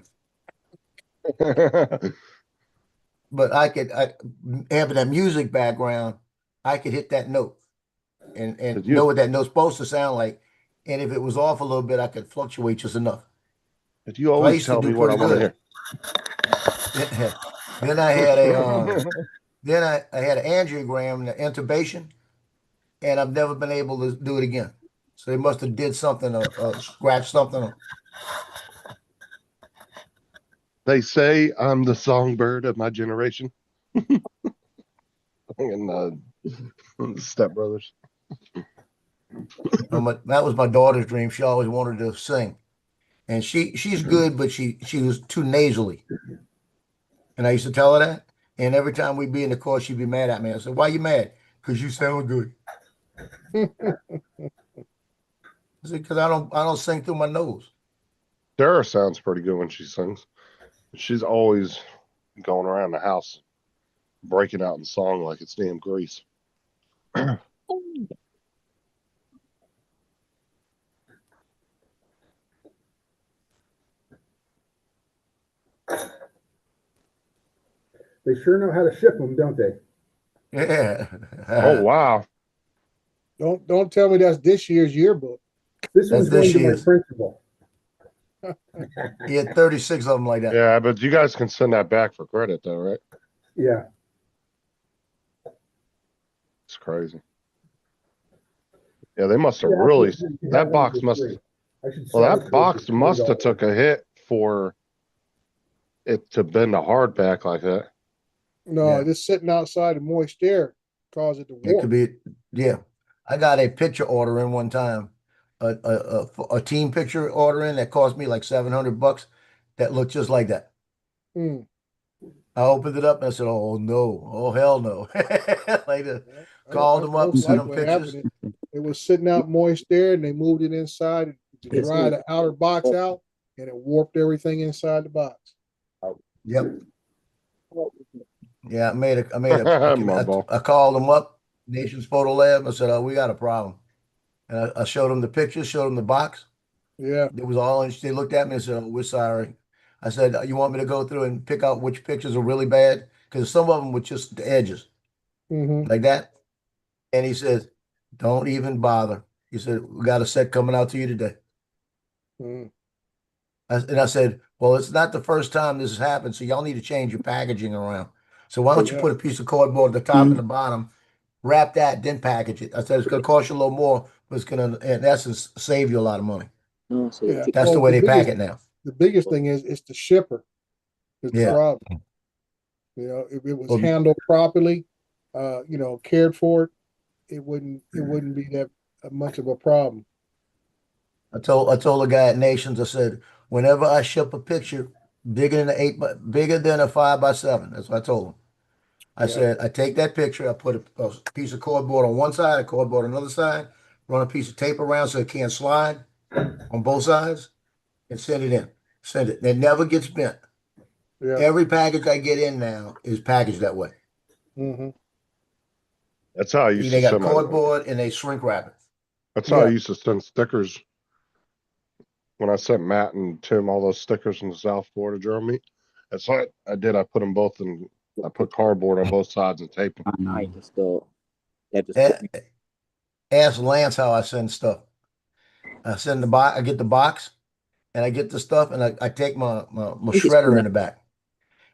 But having that music background, I could hit that note and know what that note's supposed to sound like. And if it was off a little bit, I could fluctuate just enough. But you always tell me what I want to hear. Then I had I had an angiogram, an intubation, and I've never been able to do it again. So they must have did something or scratched something. They say I'm the songbird of my generation. And Step Brothers. That was my daughter's dream. She always wanted to sing, and she's good, but she was too nasally. And I used to tell her that. And every time we'd be in the car, she'd be mad at me. I said, "Why you mad?" "Because you sound good." I said, "Because I don't sing through my nose." Sarah sounds pretty good when she sings. She's always going around the house, breaking out in song like it's damn Grease. They sure know how to ship them, don't they? Yeah. Oh wow! Don't tell me that's this year's yearbook. This one's going to my principal. He had 36 of them like that. Yeah, but you guys can send that back for credit, though, right? Yeah. It's crazy. Yeah, they must have really. That box must. Well, that box must have took a hit for it to bend a hardback like that. No, just sitting outside in moist air caused it to warp. It could be, yeah. I got a picture order in one time, a team picture order in that cost me like $700 that looked just like that. Mm. I opened it up and I said, "Oh no, oh hell no!" Called them up, sent them pictures. It was sitting out moist air, and they moved it inside to dry the outer box out, and it warped everything inside the box. Yep. Yeah, I called them up, Nations Photo Lab. I said, "Oh, we got a problem." And I showed them the pictures, showed them the box. Yeah. It was all interesting. They looked at me and said, "Oh, we're sorry." I said, "You want me to go through and pick out which pictures are really bad? Because some of them were just the edges, like that." And he said, "Don't even bother." He said, "We got a set coming out to you today." Mm. And I said, "Well, it's not the first time this has happened, so y'all need to change your packaging around. So why don't you put a piece of cardboard at the top and the bottom wrap that, then package it. I said it's gonna cost you a little more, but it's gonna, in essence, save you a lot of money. No, so Yeah. That's the Well, way the they pack biggest, it now. the biggest thing is it's the shipper is the Yeah. problem. You know, if it was Well, handled properly, cared for, it wouldn't be that much of a problem. I told the guy at Nations, I said, whenever I ship a picture bigger than bigger than a 5x7, that's what I told him. I Yeah. said, I take that picture, I put a piece of cardboard on one side, a cardboard on another side, run a piece of tape around so it can't slide on both sides, and send it in. Send it. It never gets bent. Yeah. Every package I get in now is packaged that way. Mm-hmm. That's how I used They to got send my, cardboard and they shrink wrap it. that's how I Yeah. used to send stickers when I sent Matt and Tim all those stickers from South Florida Germany. That's what I did. I put them both in. I put cardboard on both sides and tape them. I just don't. They just A- put me. Ask Lance how I send stuff. I send the box, I get the box, and I get the stuff, and I take my think it's shredder in connect- the back,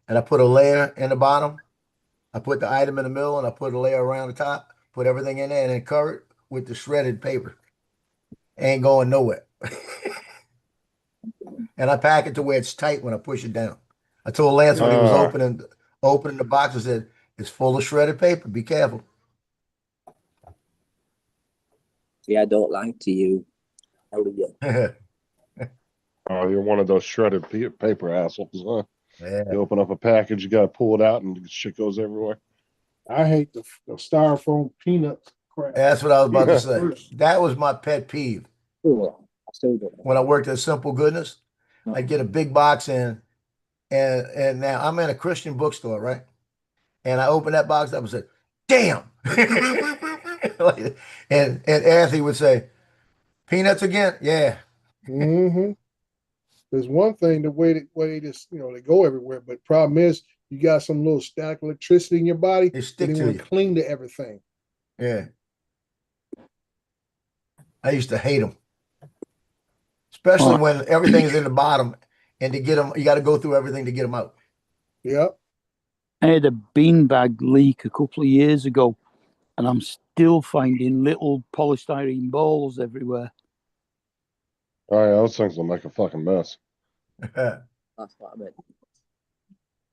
and I put a layer in the bottom. I put the item in the middle, and I put a layer around the top. Put everything in there, and then cover it with the shredded paper. Ain't going nowhere. And I pack it to where it's tight when I push it down. I told Lance when he was opening the box, I said, "It's full of shredded paper. Be careful." See, I don't lie to you. Yeah. Oh, you're one of those shredded paper assholes, huh? You open up a package, you gotta pull it out, and shit goes everywhere. I hate the styrofoam peanuts crap. That's what I was about to say. That was my pet peeve. Oh, I still don't. When I worked at Simple Goodness, I'd get a big box in, and now I'm in a Christian bookstore, right? And I opened that box up and said, "Damn!" and Anthony would say, "Peanuts again?" Yeah. Mm-hmm. There's one thing, the way they just, they go everywhere, but problem is you got some little static electricity in your body. They stick and they to want you. to cling to everything. Yeah. I used to hate them, especially when everything is in the bottom, and to get them, you got to go through everything to get them out. Yep. I had a beanbag leak a couple of years ago, and I'm still finding little polystyrene balls everywhere. Oh yeah, those things will make a fucking mess. That's what I meant.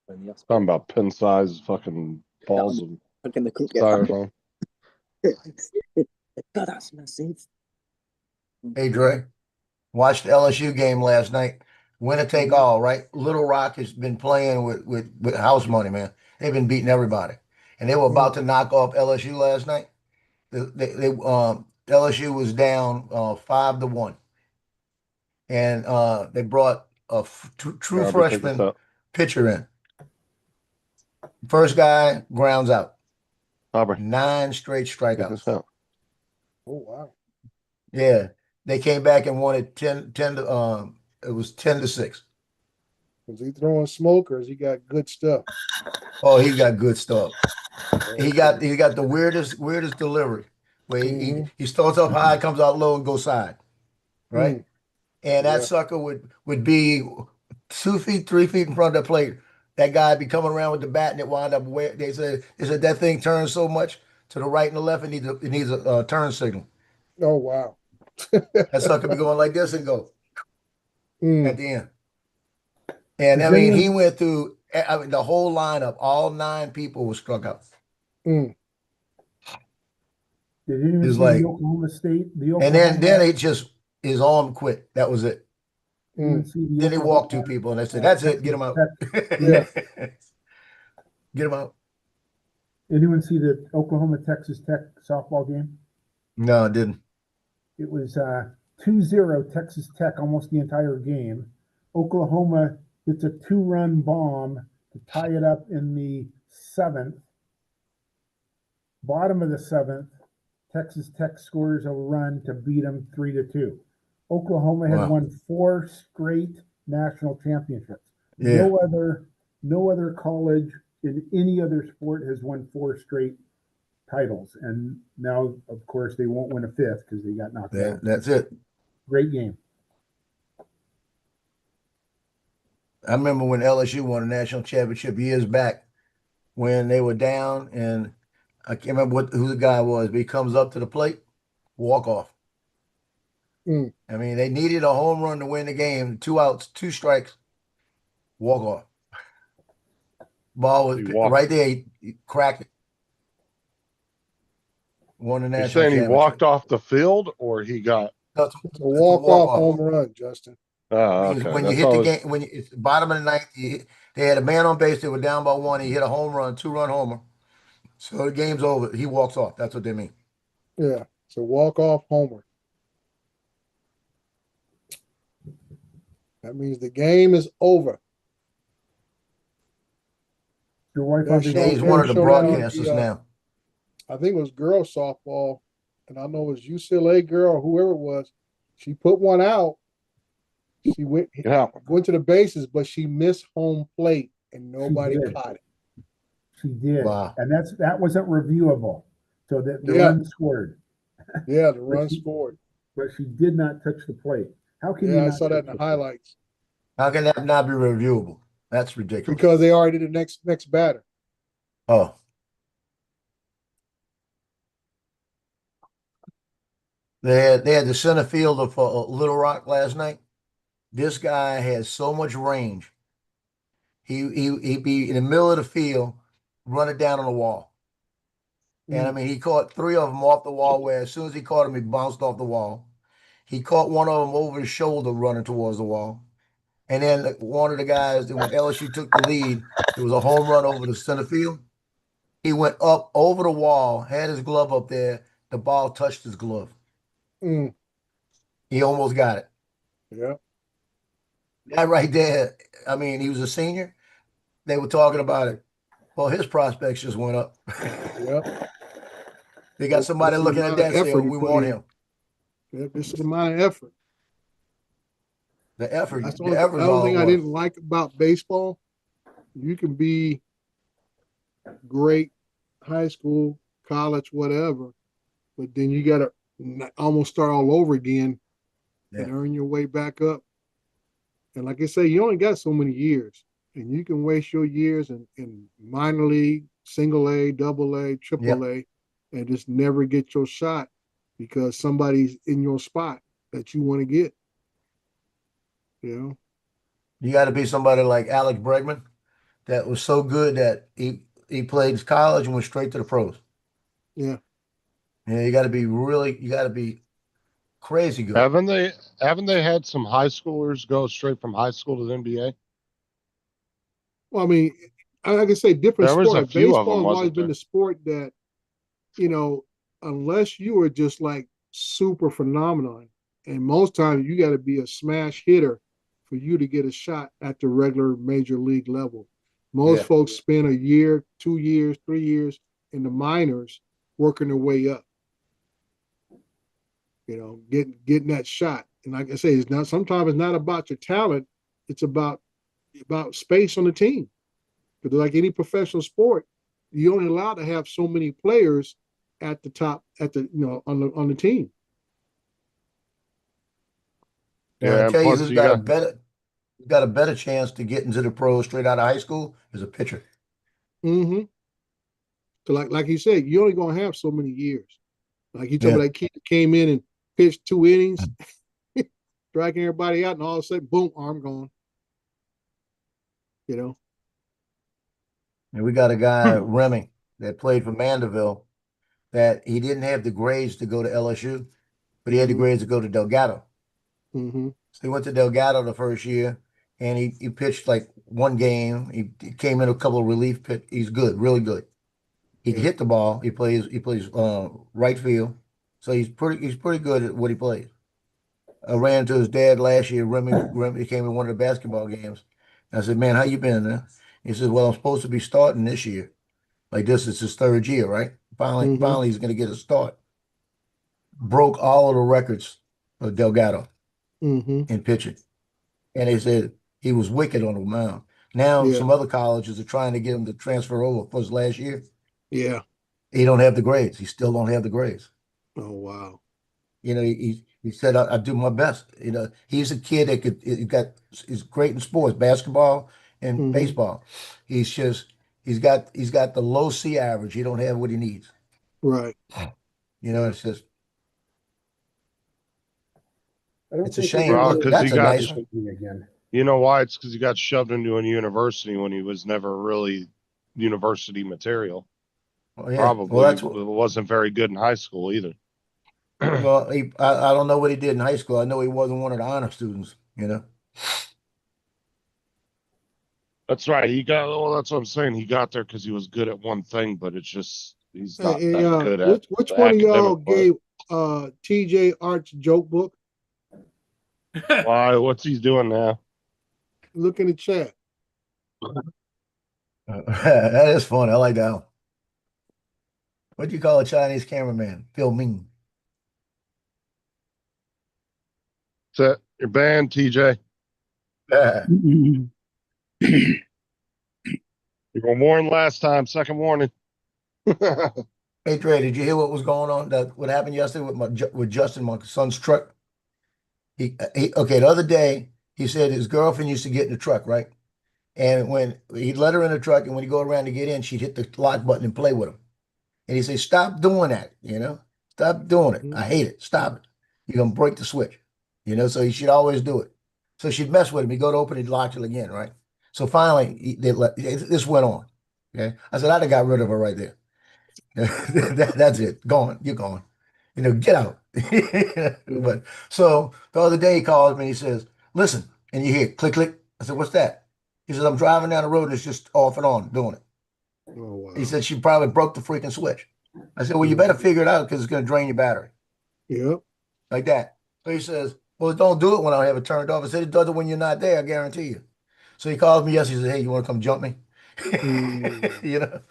When the Talking about pin-sized fucking balls of fucking they couldn't get back. styrofoam. God, that's massive. Hey, Dre, watched the LSU game last night. Winner take all, right? Little Rock has been playing with house money, man. They've been beating everybody, and they were about to knock off LSU last night. LSU was down 5-1, and they brought a true Yeah, because it's freshman pitcher in. First guy grounds out. Aubrey. 9 straight strikeouts. Oh wow. Yeah, they came back and won it 10 to it was 10-6. Is he throwing smoke or has he got good stuff? Oh, he got good stuff. He got the weirdest delivery where he starts up high, comes out low, and goes side. Right? And that sucker would be 2 feet, 3 feet in front of the plate. That guy be coming around with the bat and it wound up where they said that thing turns so much to the right and the left, it needs a turn signal. Oh wow. That sucker be going like this and go at the end. And I mean, he went through the whole lineup. All 9 people were struck out. Mm. Did anyone It's see like, the Oklahoma State? and then he just his arm quit. That was it. Didn't see the Then he Oklahoma- walked 2 people and they said, "That's it. Get him out." Yeah. Get him out. Anyone see the Oklahoma Texas Tech softball game? No, I didn't. It was 2-0 Texas Tech almost the entire game. Oklahoma hits a 2-run bomb to tie it up in the 7th. Bottom of the 7th, Texas Tech scores a run to beat them 3-2. Oklahoma had won 4 straight national championships. Yeah. No other college in any other sport has won 4 straight titles. And now, of course, they won't win a 5th because they got knocked out. That's it. Great game. I remember when LSU won a national championship years back when they were down and I can't remember who the guy was, but he comes up to the plate, walk off. Mm. I mean, they needed a home run to win the game. 2 outs, 2 strikes, walk off. Ball was He walked. right there. He cracked it. Won the You're national saying he championship. walked off the field or he got? No, It's a walk-off home run, Justin. Oh, Because okay. when you That's hit all the I was- game, when it's the bottom of the ninth, they had a man on base. They were down by 1. He hit a home run, 2-run homer. So the game's over. He walks off. That's what they mean. Yeah, it's a walk-off homer. That means the game is over. Your wife They on show- Yeah, he's they one of the show that on broadcasters the, now. I think it was girls softball, and I know it was UCLA girl or whoever it was. She put one out. She went to the bases, but she missed home plate, and nobody did. caught it. She did. Wow. And that wasn't reviewable. So that the Yeah. run scored. Yeah, the run scored. But she did not touch the plate. How can you Yeah, I not saw that in touch the plate? highlights How can that not be reviewable? That's ridiculous. because they already did the next batter. Oh. They had the center fielder for Little Rock last night. This guy has so much range. He'd be in the middle of the field, run it down on the wall. And I mean, he caught 3 of them off the wall where as soon as he caught him, he bounced off the wall. He caught one of them over his shoulder running towards the wall. And then one of the guys, when LSU took the lead, it was a home run over the center field. He went up over the wall, had his glove up there. The ball touched his glove. Mm. He almost got it. Yeah. That right there, I mean, he was a senior. They were talking about it. Well, his prospects just went up. Yep. They got somebody This is looking the at amount that of saying, effort he we put want in. him. Yeah, this is the amount of effort. The effort, That's the the only, effort is other all thing it I was. didn't like about baseball. You can be great, high school, college, whatever, but then you got to almost start all over again and earn your way back up. And like I say, you only got so many years, and you can waste your years in minor league, single A, double A, triple A, and just never get your shot because somebody's in your spot that you want to get. You know? You got to be somebody like Alex Bregman that was so good that he played college and went straight to the pros. Yeah. Yeah, you got to be crazy good. Haven't they had some high schoolers go straight from high school to the NBA? Well, I mean, like I say, different There was a sport. few of Baseball them, has always wasn't been there? the sport that, unless you are just like super phenomenon, and most times you got to be a smash hitter for you to get a shot at the regular major league level. Most folks spend a year, 2 years, 3 years in the minors working their way up. Getting that shot. And like I say, sometimes it's not about your talent, it's about space on the team. Because like any professional sport, you're only allowed to have so many players at the top, on the team. Yeah, I and tell you plus who's you got got a better chance to get into the pros straight out of high school is a pitcher. Mm-hmm. So like you said, you're only gonna have so many years. Like you told me that kid came in and pitched 2 innings, striking everybody out, and all of a sudden, boom, arm gone. And we got a guy, Remy, that played for Mandeville, that he didn't have the grades to go to LSU, but he had the grades to go to Delgado. Mm-hmm. So he went to Delgado the first year, and he pitched like 1 game. He came in a couple of relief pitch. He's good, really good. He can hit the ball. He plays right field, so he's pretty good at what he plays. I ran into his dad last year. Remy came in one of the basketball games. And I said, "Man, how you been?" There? He says, "Well, I'm supposed to be starting this year. Like this is his 3rd year, right? Finally, he's going to get a start." Broke all of the records of Delgado in pitching, and they said he was wicked on the mound. Now some other colleges are trying to get him to transfer over for his last year. Yeah. He don't have the grades. He still don't have the grades. Oh wow. He said, I do my best. He's a kid that is great in sports, basketball and baseball. He's just He's got the low C average. He don't have what he needs. Right. You know, it's just I don't it's a think shame. Well, Look, 'cause that's he a got- nice one. again. You know why? It's because he got shoved into a university when he was never really university material. Well, yeah. Probably Well, that's wasn't very good in high school either. well. I don't know what he did in high school. I know he wasn't one of the honor students. You know. That's right. He got. Well, that's what I'm saying. He got there because he was good at one thing, but it's just he's not Hey, that good at. which the one of y'all academic part. gave TJ Arch joke book? Why? What's he doing now? Look in the chat. That is fun. I like that one. What do you call a Chinese cameraman? Filming. That's it. You're banned, TJ. You were warned last time. Second warning. Hey Trey, did you hear what was going on? What happened yesterday with Justin, my son's truck? Okay. The other day he said his girlfriend used to get in the truck, right? And when he'd let her in the truck, and when he go around to get in, she'd hit the lock button and play with him. And he said, "Stop doing that. You know, stop doing it. I hate it. Stop it. You're gonna break the switch." You know, so he should always do it. So she'd mess with him. He'd go to open it, lock it again, right? So finally, this went on. Okay, I said I'd have got rid of her right there. That's it. Gone. You're gone. You know, get out. But so the other day he calls me and he says, "Listen," and you hear click click. I said, "What's that?" He says, "I'm driving down the road and it's just off and on doing it." Oh, wow. He said she probably broke the freaking switch. I said, "Well, you better figure it out because it's going to drain your battery." Yep. Like that. So he says, "Well, don't do it when I have it turned off." I said, "It does it when you're not there, I guarantee you." So he calls me yesterday. He said, "Hey, you want to come jump me?" You know.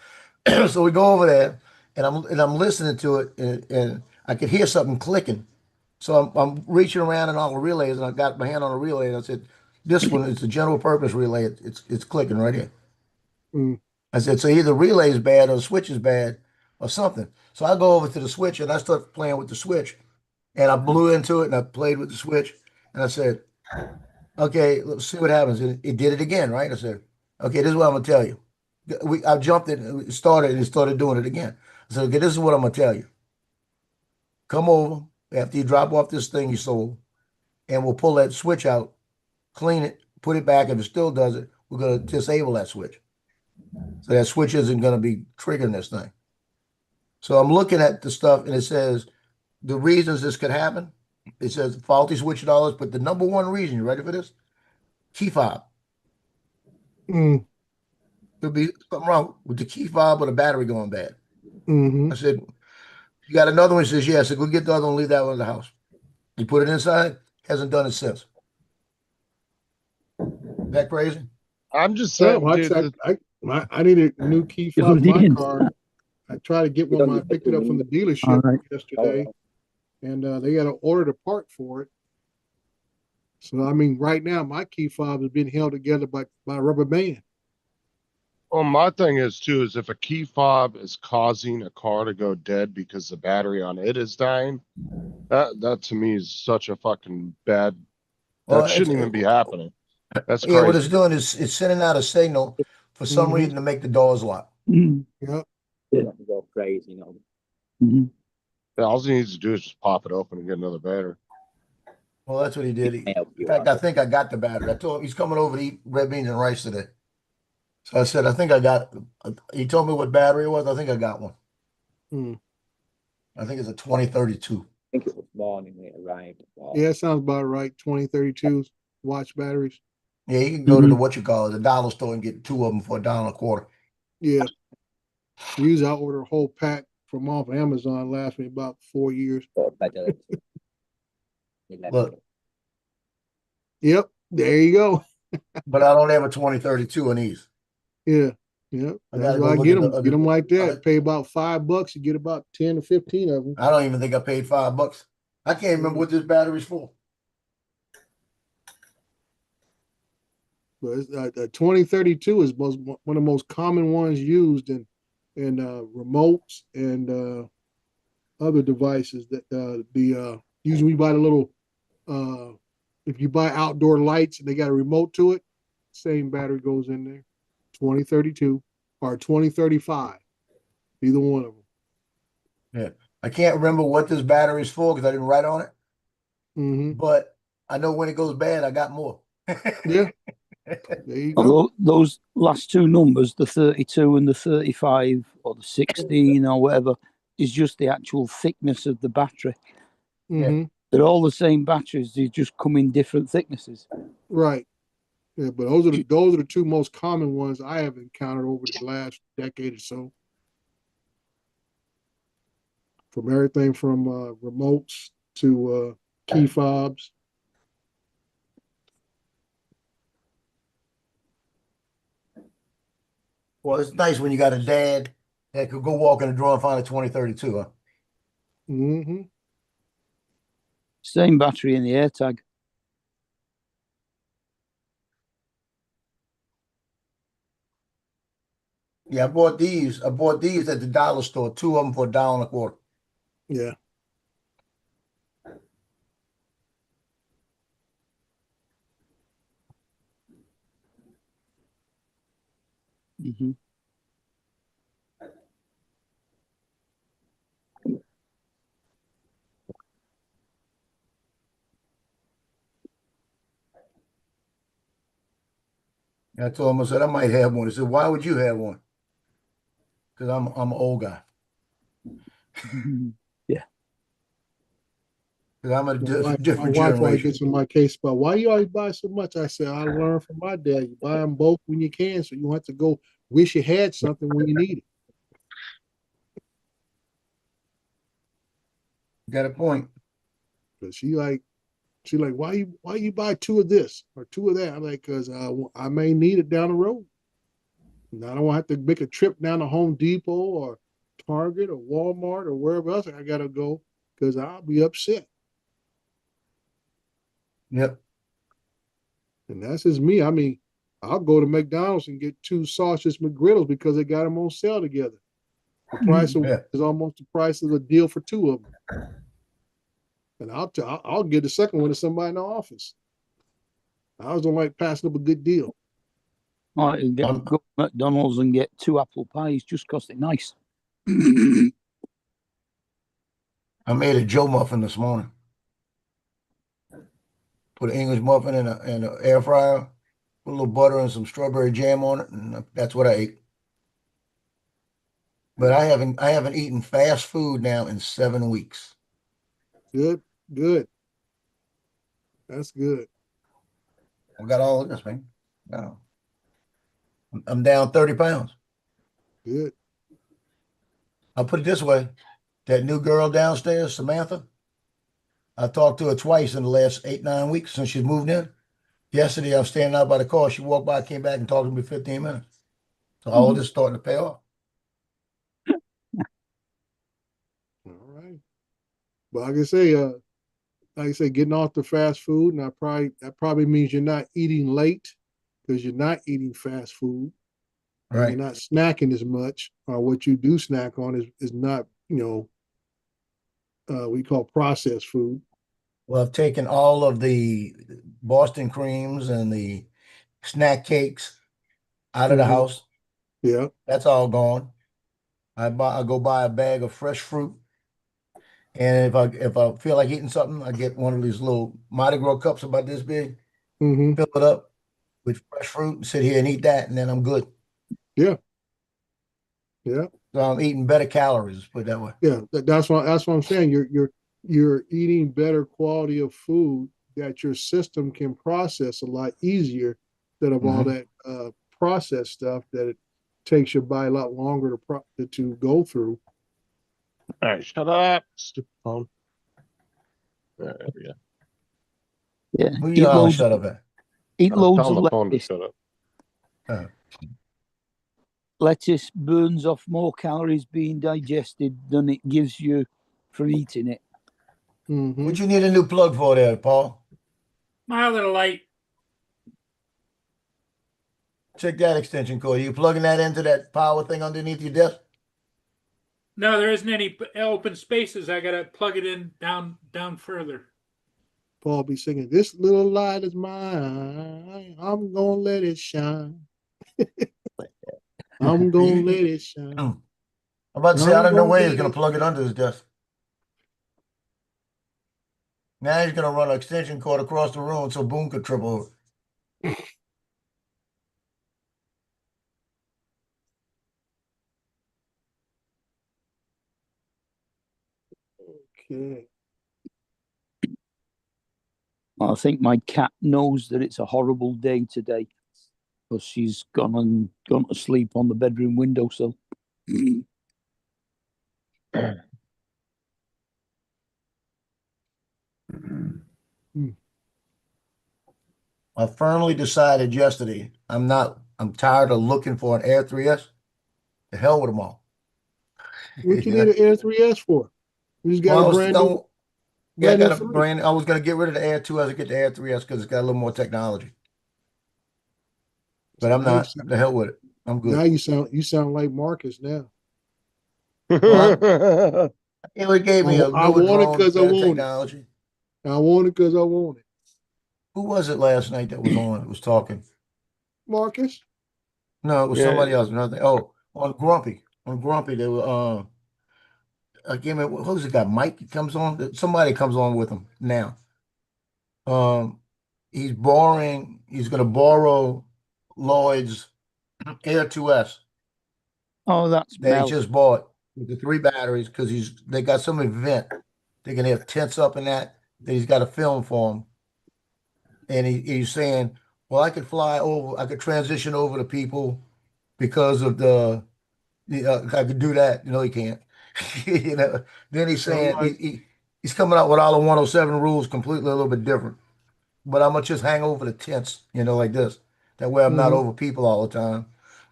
So we go over there, and I'm listening to it, and I could hear something clicking. So I'm reaching around in all the relays, and I got my hand on a relay, and I said, "This one is a general purpose relay. It's clicking right here." I said, "So either the relay is bad or the switch is bad or something." So I go over to the switch and I start playing with the switch, and I blew into it and I played with the switch, and I said, "Okay, let's see what happens." And it did it again, right? I said, "Okay, this is what I'm gonna tell you." I jumped it, and it started doing it again. I said, "Okay, this is what I'm gonna tell you. Come over after you drop off this thing you sold, and we'll pull that switch out, clean it, put it back. If it still does it, we're gonna disable that switch. So that switch isn't gonna be triggering this thing." So I'm looking at the stuff, and it says the reasons this could happen. It says faulty switch dollars, but the number one reason, you ready for this? Key fob. There'll be something wrong with the key fob or the battery going bad. I said, "You got another one?" He says, "Yeah." I said, "Go get the other one, leave that one in the house." He put it inside, hasn't done it since. Is that crazy? I'm just So, saying, dude. I need a new key fob for my car. I tried to get one when I picked it up from the dealership yesterday, and they got to order the part for it. So I mean, right now my key fob is being held together by a rubber band. Well, my thing is too is if a key fob is causing a car to go dead because the battery on it is dying, that to me is such a fucking bad. Well, That shouldn't even be happening. That's crazy. Yeah, what it's doing is it's sending out a signal for some reason to make the doors lock. Yep. Go crazy, you know. Yeah, all he needs to do is just pop it open and get another battery. Well, that's what he did. In fact, I think I got the battery. I told him he's coming over to eat red beans and rice today. So I said, I think I got. He told me what battery it was. I think I got one. I think it's a 2032. I think it was morning when it arrived. Yeah, sounds about right. 2032 watch batteries. Yeah, you can go to the dollar store and get two of them for $1.25. Yeah. Usually I order a whole pack from off Amazon. Lasts me about 4 years. Look. Yep, there you go. But I don't have a 2032 in these. Yeah, yeah. That's why I get them like that. Pay about $5, you get about 10 or 15 of them. I don't even think I paid $5. I can't remember what this battery's for. But 2032 is one of the most common ones used in remotes and other devices that usually we buy the little if you buy outdoor lights and they got a remote to it, same battery goes in there. 2032. or 2035. Either one of them. Yeah. I can't remember what this battery is for because I didn't write on it, Mm-hmm. but I know when it goes bad, I got more. Yeah. There you go. Although those last two numbers, the 32 and the 35 or the 16 or whatever, is just the actual thickness of the battery. Mm-hmm. They're all the same batteries, they just come in different thicknesses. Right. Yeah, but those are the two most common ones I have encountered over the last decade or so. From everything from remotes to key fobs. Well, it's nice when you got a dad that could go walk in the drawer and find a 2032, huh? Mm-hmm. Same battery in the AirTag. Yeah, I bought these. I bought these at the dollar store, two of them for $1.25. Yeah. Mm-hmm. I told him, I said, I might have one. He said, why would you have one? Because I'm an old guy. Yeah. Because I'm a My different wife always generation. gets in my case about why you always buy so much. I said, I learned from my dad. You buy them both when you can, so you don't have to go wish you had something when you need it. Got a point. But she like, why you buy two of this or two of that? I'm like, because I may need it down the road. And I don't want to have to make a trip down to Home Depot or Target or Walmart or wherever else I gotta go because I'll be upset. Yep. And that's just me. I mean, I'll go to McDonald's and get two sausage McGriddles because they got them on sale together. The price of Yeah. is almost the price of the deal for two of them. And I'll give the second one to somebody in the office. I always don't like passing up a good deal. Or you go to McDonald's and get two apple pies just because they're nice. I made a Joe muffin this morning. Put an English muffin in an air fryer, put a little butter and some strawberry jam on it, and that's what I ate. But I haven't eaten fast food now in 7 weeks. Good. That's good. I got all of this, man. Wow. I'm down 30 pounds. Good. I'll put it this way. That new girl downstairs, Samantha, I talked to her twice in the last 8-9 weeks since she's moved in. Yesterday, I was standing out by the car. She walked by, came back and talked to me 15 minutes. So all this is starting to pay off. All right. But like I say, getting off the fast food, and that probably means you're not eating late because you're not eating fast food. Right. You're not snacking as much, or what you do snack on is not, we call processed food. Well, I've taken all of the Boston creams and the snack cakes out of the house. Yeah. That's all gone. I go buy a bag of fresh fruit. And if I feel like eating something, I get one of these little Mardi Gras cups about this big, Mm-hmm. fill it up with fresh fruit and sit here and eat that, and then I'm good. Yeah. Yeah. So I'm eating better calories, let's put it that way. Yeah. That's what I'm saying. You're eating better quality of food that your system can process a lot easier than of all that processed stuff that it takes your body a lot longer to go through. All right, shut up, stupid phone. There we go. Yeah. Who you all shut up at? Eat I was loads telling of the phone to lettuce. shut up. Lettuce burns off more calories being digested than it gives you for eating it. Mm-hmm. What you need a new plug for there, Paul? Mild and light. Check that extension cord. Are you plugging that into that power thing underneath your desk? No, there isn't any open spaces. I gotta plug it in down further. Paul be singing, "This little light is mine. I'm gonna let it shine." I'm gonna let it shine. I'm about to say, I I'm don't know gonna where he's let gonna it plug it under his desk. Now he's gonna run an extension cord across the room so Boone could trip over. Okay. I think my cat knows that it's a horrible day today because she's gone to sleep on the bedroom windowsill. I firmly decided yesterday, I'm tired of looking for an Air 3S. The hell with them all. What you need an Air 3S for? You just got Well, I a was brand gonna- new. Yeah, I brand new got a three. brand. I was gonna get rid of the Air 2S and get the Air 3S because it's got a little more technology. But I'm Now you not. sound- The hell with it. I'm Now good. you sound like Marcus now. Well, it gave me a I newer want it drone, because I better want technology. it. I want it because I want it. Who was it last night that was on? That was talking. Marcus. No, it was Yeah. somebody else. Another. Oh, on Grumpy. On Grumpy, they were. Again, who's the guy? Mike comes on. Somebody comes on with him now. He's borrowing. He's going to borrow Lloyd's Air 2S Oh, that's that he Mel. just bought with the 3 batteries because they got some event. They're gonna have tents up in that he's got a film for him. And he's saying, well, I could fly over, I could transition over to people because of I could do that. You know, he can't. You know, then he's saying he's coming out with all the 107 rules completely a little bit different. But I'm gonna just hang over the tents, you know, like this. That way I'm not over people all the time.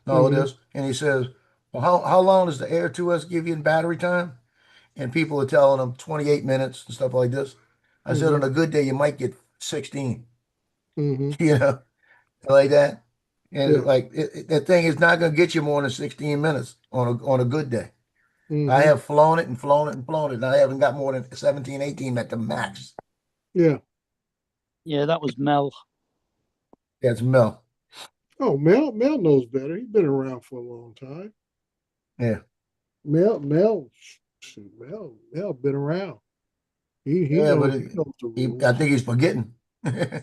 And all of this. And he says, well, how long does the Air 2S give you in battery time? And people are telling him 28 minutes and stuff like this. I said, on a good day, you might get 16, you know, like that. And Yeah. like that thing is not going to get you more than 16 minutes on a good day. I have flown it and flown it and flown it, and I haven't got more than 17, 18 at the max. Yeah. Yeah, that was Mel. That's Mel. Oh, Mel knows better. He's been around for a long time. Yeah. Mel been around. He Yeah, knows, but he knows the rules. I think he's forgetting. Yeah.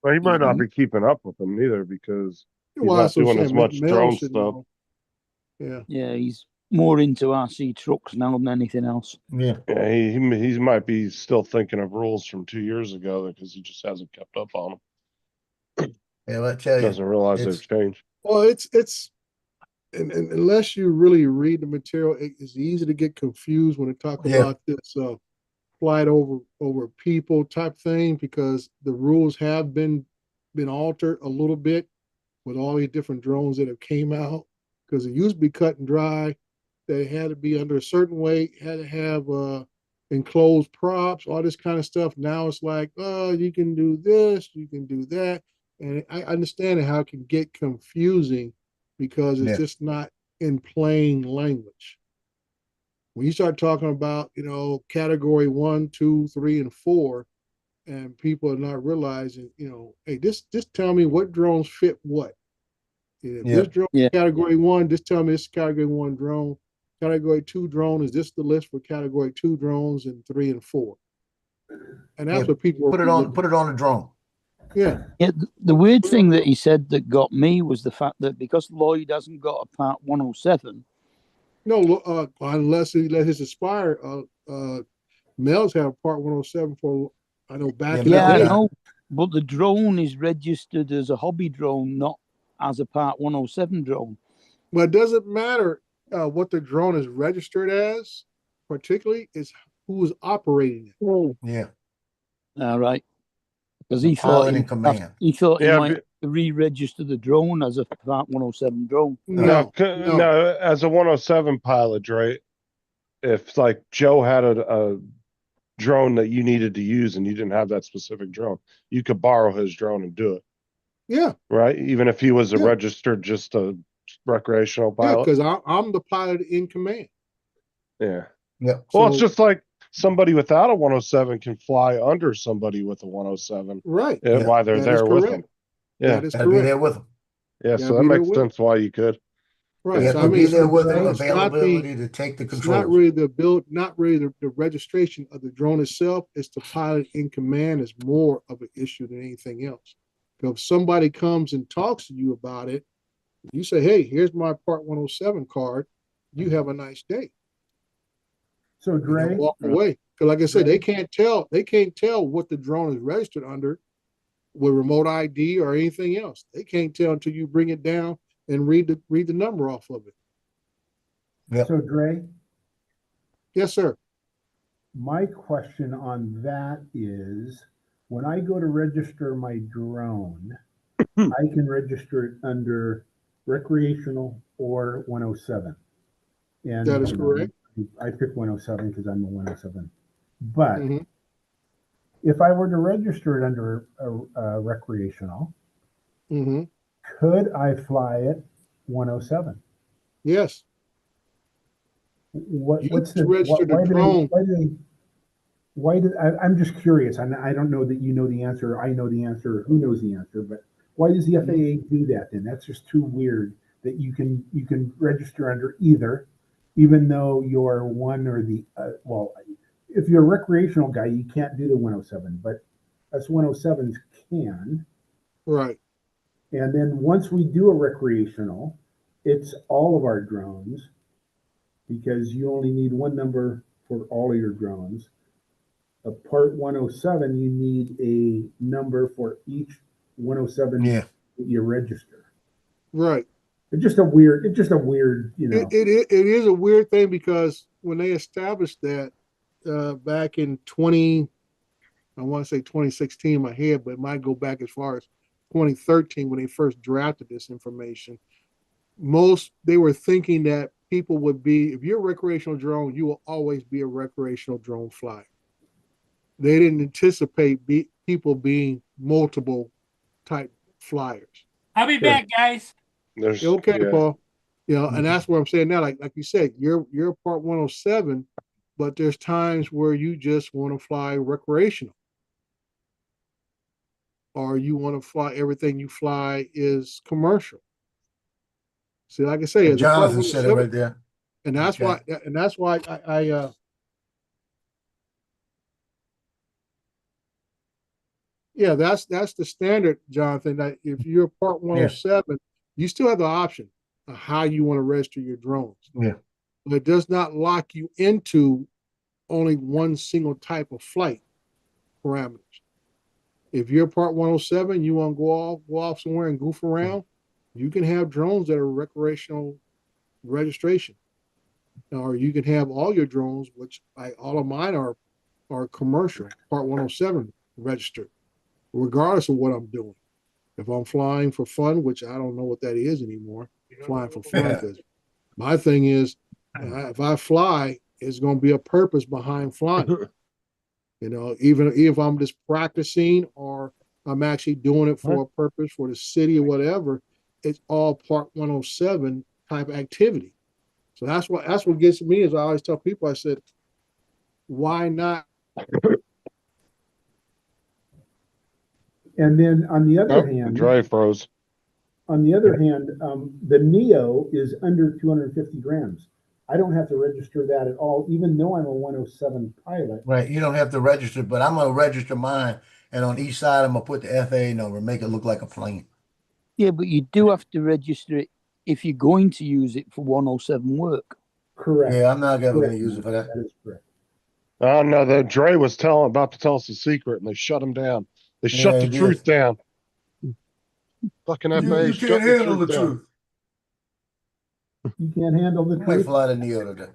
Well, he might not be keeping up with them either because he's Well, not that's what I'm doing as saying. much Mel drone should stuff. know. Yeah. Yeah, he's more into RC trucks now than anything else. Yeah. Yeah, he might be still thinking of rules from 2 years ago because he just hasn't kept up on them. Yeah, I tell you, Doesn't realize they've changed. Well, it's and unless you really read the material, it's easy to get confused when they talk about this flight over people type thing because the rules have been altered a little bit with all these different drones that have came out because it used to be cut and dry. They had to be under a certain weight, had to have enclosed props, all this kind of stuff. Now it's like, oh, you can do this, you can do that. And I understand how it can get confusing because it's just not in plain language. When you start talking about, category 1, 2, 3, and 4, and people are not realizing, hey, just tell me what drones fit what. If this drone is category 1, just tell me it's category 1 drone. Category 2 drone, is this the list for category 2 drones and 3 and 4? And that's what people put it on a drone. Yeah. The weird thing that he said that got me was the fact that because Lloyd hasn't got a Part 107. No, unless he let his Aspire. Mel's had a Part 107 for, I know, back in the day. I know, but the drone is registered as a hobby drone, not as a Part 107 drone. But it doesn't matter what the drone is registered as, particularly, is who's operating it. Yeah. All right. Because he thought he might re-register the drone as a Part 107 drone. No, as a 107 pilot, right? If like Joe had a drone that you needed to use and you didn't have that specific drone, you could borrow his drone and do it. Yeah. Right? Even if he was a registered, just a recreational pilot. Yeah, because I'm the pilot in command. Yeah. Yeah. Well, it's just like somebody without a 107 can fly under somebody with a 107. Right. While they're there with them. Yeah. That is Gotta be correct. there with them. Yeah, Gotta so that be there makes with- sense why you could. Right. You have So to I be mean, there with them, it's not the- availability to take the it's not controls. really the registration of the drone itself. It's the pilot in command is more of an issue than anything else. Because if somebody comes and talks to you about it, you say, "Hey, here's my Part 107 card. You have a nice day." So And Dre, they'll walk away. Because like I said, they can't tell what the drone is registered under with remote ID or anything else. They can't tell until you bring it down and read the number off of it. so Dre, Yes, sir. my question on that is, when I go to register my drone, I can register it under recreational or 107. And That is correct. I picked 107 because I'm a 107. But Mhm. if I were to register it under a recreational, Mhm. could I fly it 107? Yes. What's the registered a drone. I'm just curious, and I don't know that you know the answer, I know the answer, who knows the answer, but why does the FAA do that then? That's just too weird that you can register under either, even though you're one or the well, if you're a recreational guy, you can't do the 107, but us 107s can. Right. And then once we do a recreational, it's all of our drones, because you only need one number for all of your drones. A Part 107, you need a number for each 107 that you register. Right. It's just a weird, you know. It is a weird thing because when they established that back in I want to say 2016 in my head, but it might go back as far as 2013 when they first drafted this information. They were thinking that people would be, if you're a recreational drone, you will always be a recreational drone flyer. They didn't anticipate people being multiple type flyers. I'll be back, guys. Okay, Paul. You know, and that's what I'm saying now. Like you said, you're Part 107, but there's times where you just want to fly recreational, or you want to fly everything you fly is commercial. See, like I say, as a Part Jonathan said it 107 right there. and that's why I yeah, that's the standard, Jonathan. That if you're Part 107, you still have the option of how you want to register your drones. Yeah. But it does not lock you into only one single type of flight parameters. If you're Part 107, you want to go off somewhere and goof around, you can have drones that are recreational registration. Or you can have all your drones, which all of mine are commercial, Part 107 registered, regardless of what I'm doing. If I'm flying for fun, which I don't know what that is anymore, flying for fun, because my thing is, if I fly, it's going to be a purpose behind flying. You know, even if I'm just practicing or I'm actually doing it for a purpose for the city or whatever, it's all Part 107 type activity. So that's what gets me is I always tell people, I said, why not? And then on the other The hand, drive froze. on the other hand, the Neo is under 250 grams. I don't have to register that at all, even though I'm a 107 pilot. Right. You don't have to register, but I'm gonna register mine, and on each side I'm gonna put the FAA number, make it look like a plane. Yeah, but you do have to register it if you're going to use it for 107 work. Correct. Yeah, I'm not ever gonna use it for that. That is correct. Oh no, the Dre was about to tell us a secret, and they shut him down. They shut the truth down. Fucking FAA. You can't handle the truth. You can't handle the I might truth. fly the Neo today.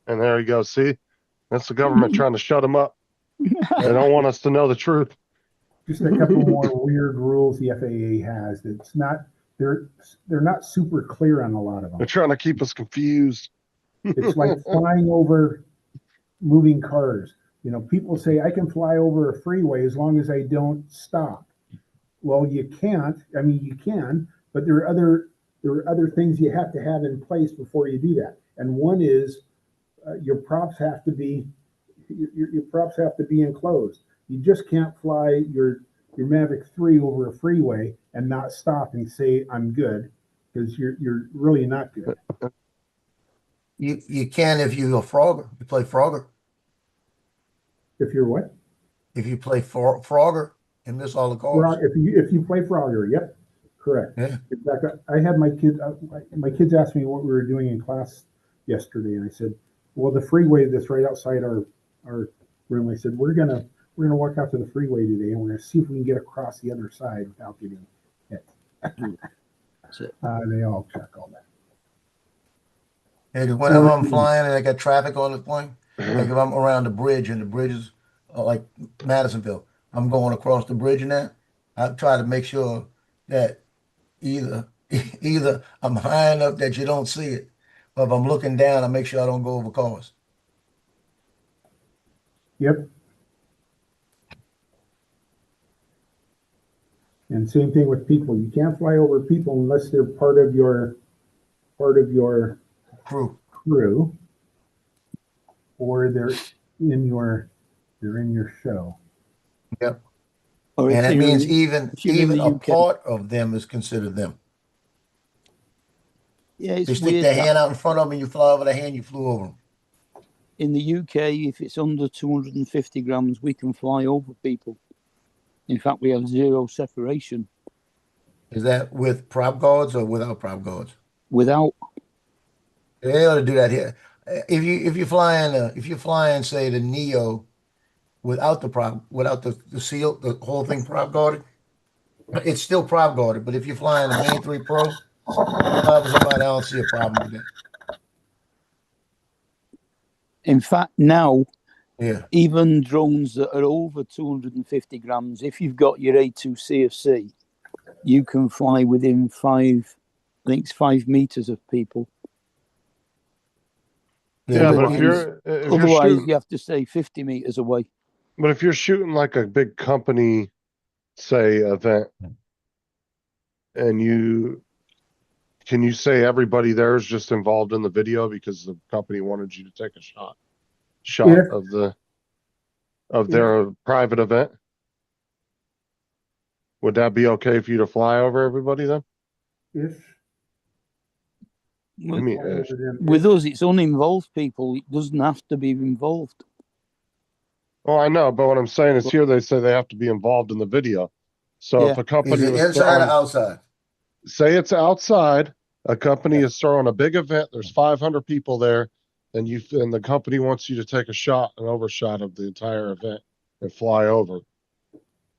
And there you go. See, that's the government trying to shut him up. They don't want us to know the truth. Just a couple more weird rules the FAA has. It's not they're not super clear on a lot of them. They're trying to keep us confused. It's like flying over moving cars. You know, people say I can fly over a freeway as long as I don't stop. Well, you can't. I mean, you can, but there are other things you have to have in place before you do that. And one is your props have to be enclosed. You just can't fly your Mavic 3 over a freeway and not stop and say I'm good, because you're really not good. You can if you're a Frogger. You play Frogger. If you're what? If you play Frogger and miss all the calls. If you play Frogger, yep, correct. Yeah. In fact, I had my kids asked me what we were doing in class yesterday, and I said, well, the freeway that's right outside our room. I said, we're gonna walk out to the freeway today, and we're gonna see if we can get across the other side without getting hit. That's it. They all check all that. Yeah, 'cause whenever I'm flying and I got traffic on the plane, like if I'm around the bridge and the bridges like Madisonville, I'm going across the bridge and that, I try to make sure that either I'm high enough that you don't see it, or if I'm looking down, I make sure I don't go over cars. Yep. And same thing with people. You can't fly over people unless they're part of your Crew. or they're in your show. Yep. Or if And that you're means in- even if you're in the a UK. part of them is considered them. Yeah, it's They stick weird their that hand out in front of them, and you fly over the hand, you flew over them. in the UK, if it's under 250 grams, we can fly over people. In fact, we have zero separation. Is that with prop guards or without prop guards? Without, They ought to do that here. If you're flying, say the Neo, without the seal, the whole thing prop guarded, it's still prop guarded. But if you're flying the Main 3 Pro, I don't see a problem with it. in fact, now, Yeah. even drones that are over 250 grams, if you've got your A2 CFC, you can fly within 5 meters of people. Yeah, but Otherwise, if you're otherwise shooting, you have to stay 50 meters away. but if you're shooting like a big company, say event, and can you say everybody there is just involved in the video because the company wanted you to take a shot Yeah. of their private event? Would that be okay for you to fly over everybody then? Yes. I mean, With us, it's uninvolved people. It doesn't have to be involved. oh, I know, but what I'm saying is here they say they have to be involved in the video. So if Yeah. a company Is it was inside or throwing, outside? say it's outside, a company is throwing a big event, there's 500 people there, and the company wants you to take an overshot of the entire event and fly over.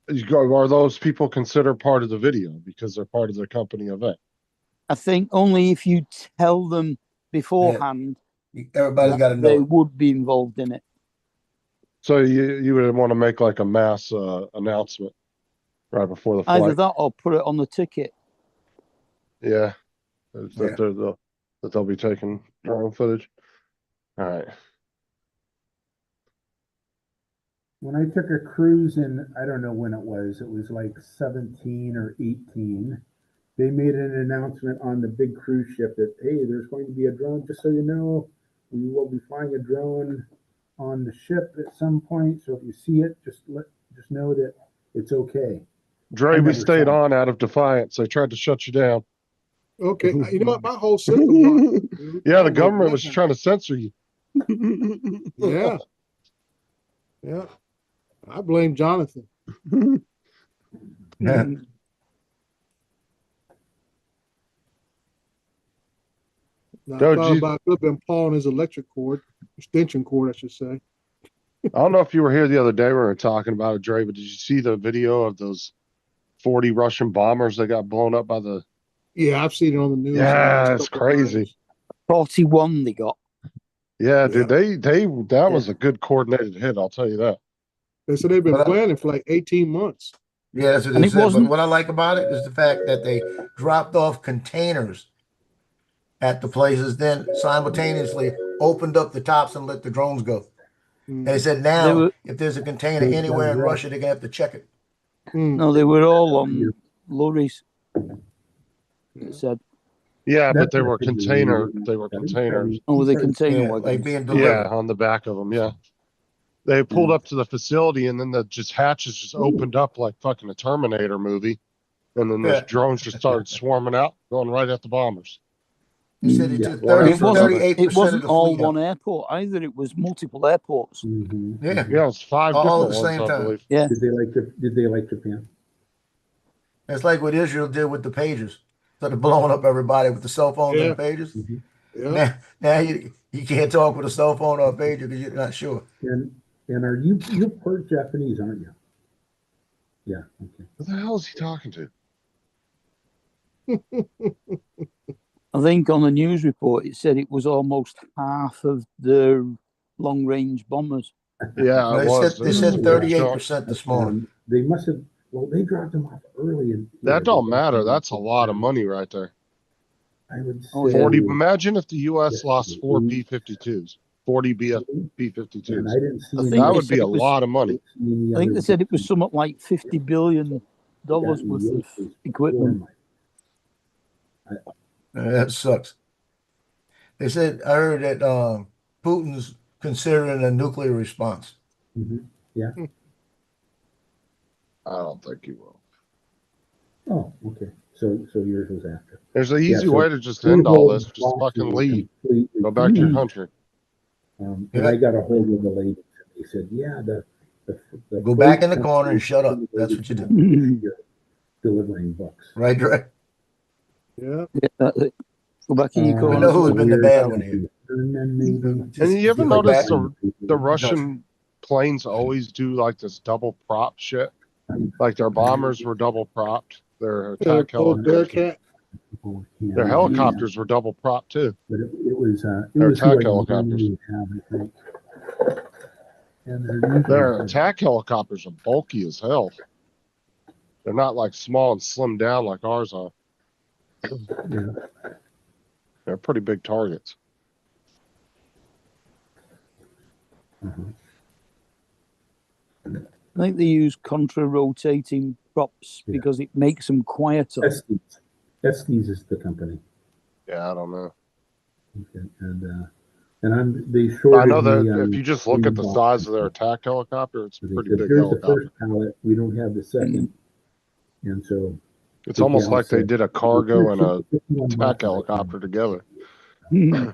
Are those people considered part of the video because they're part of the company event? I think only if you tell them beforehand, Everybody's got to they know. would be involved in it. So you would want to make like a mass announcement right before the flight. Either that or put it on the ticket. Yeah, that they'll be taking drone footage. All right. When I took a cruise in, I don't know when it was like 17 or 18, they made an announcement on the big cruise ship that, hey, there's going to be a drone, just so you know, we will be flying a drone on the ship at some point. So if you see it, just know that it's okay. Dre, we stayed on out of defiance. They tried to shut you down. Okay, you know what? My whole system. Yeah, the government was trying to censor you. Yeah. Yeah. I blame Jonathan. Yeah. Now, Oh, I thought geez. about could have been Paul and his electric cord, extension cord, I should say. I don't know if you were here the other day when we were talking about it, Dre, but did you see the video of those 40 Russian bombers that got blown up by the... Yeah, I've seen it on the news. Yeah, it's crazy. 41 they got. Yeah, dude, that was a good coordinated hit, I'll tell you that. They said they've been But, planning for like 18 months. Yeah, that's what And they it said. But wasn't- what I like about it is the fact that they dropped off containers at the places, then simultaneously opened up the tops and let the drones go. They said now, if there's a container anywhere in Russia, they're gonna have to check it. No, they were all on lorries. It said. Yeah, but they were containers. Oh, were they container Yeah, wagons? like being delivered. Yeah, on the back of them, yeah. They pulled up to the facility, and then the hatches just opened up like fucking a Terminator movie, and then the drones just started swarming out, going right at the bombers. He said it took One after another. 38% It wasn't of the all fleet out. one airport either. It was multiple airports. Yeah. Yeah, it was 5 All at different the ones, same I time. believe. Yeah. Did they like Japan? It's like what Israel did with the pagers. Started blowing up everybody with the cell phones and the pagers. Yeah. Now you can't talk with a cell phone or a pager because you're not sure. And are you're part Japanese, aren't you? Yeah. Okay. Who the hell is he talking to? I think on the news report it said it was almost half of the long range bombers. Yeah, No, it was. they said 38% this morning. They must have. Well, they dropped them off early. And That don't matter. That's a lot of money right there. I would say 40. Imagine if the U.S. lost 4 B-52s, 40 B-52s. And I didn't see any. That would be a lot of money. I think they said it was something like $50 billion worth of equipment. That sucks. They said, I heard that Putin's considering a nuclear response. Yeah. I don't think he will. Oh, okay. So yours was after. There's an easy so way to just end all this. Just fucking leave. Go back to your country. And I got a hold of the lady. They said, yeah, the Go back in the corner and shut up. That's what you do. Delivering books. Right, right. Yeah. Go back in your We corner. know who's been the bad one here. And you ever go notice back. the Russian planes always do like this double prop shit? Like their bombers were double propped. Their attack helicopters. Their helicopters were double propped too. But it was Their was attack who I helicopters. normally have, I think. And Their attack helicopters are bulky as hell. They're not like small and slimmed down like ours are. Yeah. They're pretty big targets. I think they use contra-rotating props because it makes them quieter. Estes is the company. Yeah, I don't know. Okay. And they shorted I know that me, if you just look at the green size of their attack helicopter, it's a They pretty said, big here's helicopter. the first pallet. We don't have the second. And so It's almost like they said, did a cargo and a 51 attack boxes helicopter together. 3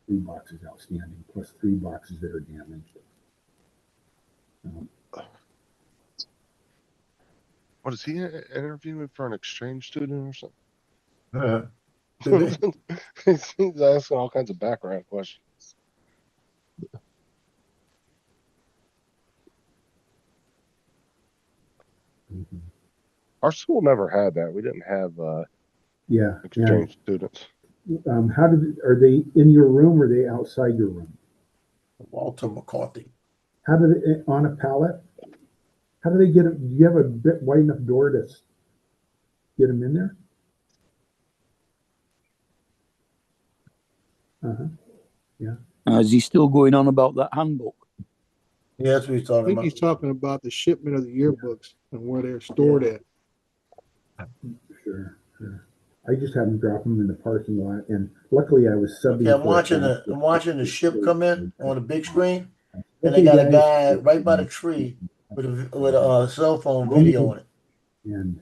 boxes outstanding, plus 3 boxes that are damaged. What is he interviewing for, an exchange student or something? He's asking all kinds of background questions. Our school never had that. We didn't have Yeah. exchange students. Are they in your room or are they outside your room? Walter McCarthy. How do they, on a pallet? How do they get them? Do you have a bit wide enough door to get them in there? Yeah. Is he still going on about that handbook? Yeah, that's what he's I talking think about. he's talking about the shipment of the yearbooks and where they're stored at. Sure. I just had them drop them in the parking lot, and luckily I was subbing. Yeah, I'm watching the ship come in on the big screen, and they got a guy right by the tree with a cell phone video on it. And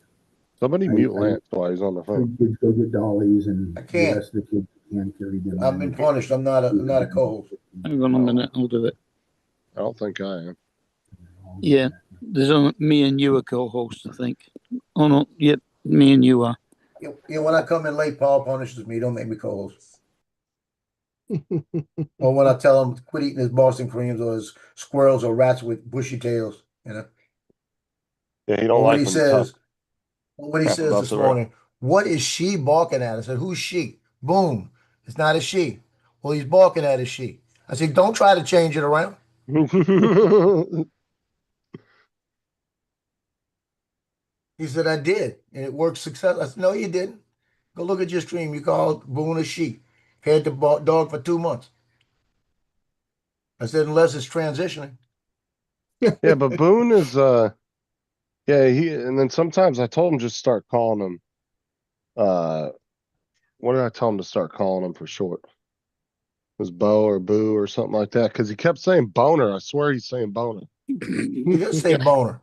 somebody mute Lance while he's on the phone. Kids go get dollies, and I can't. the rest of the kids can't carry them. I've been punished. I'm not a co-host. Hang on a minute, I'll do it. I don't think I am. Yeah, there's only me and you are co-hosts, I think. Oh no, yep, me and you are. Yeah, when I come in late, Paul punishes me. Don't make me co-host. Or when I tell him to quit eating his Boston creams or his squirrels or rats with bushy tails, you know. Yeah, he don't Or like when he when says, this about morning, what is she barking at? I said, who's she? Boom. It's not a she. Well, he's barking at a she. I said, don't try to change it around. He said, I did, and it worked successfully. I said, no, you didn't. Go look at your stream. You called Boone a she. Had the dog for 2 months. I said, unless it's transitioning. Yeah, but Boone is and then sometimes I told him just start calling him what did I tell him to start calling him for short? was Bo or Boo or something like that because he kept saying boner. I swear he's saying boner. He did say boner.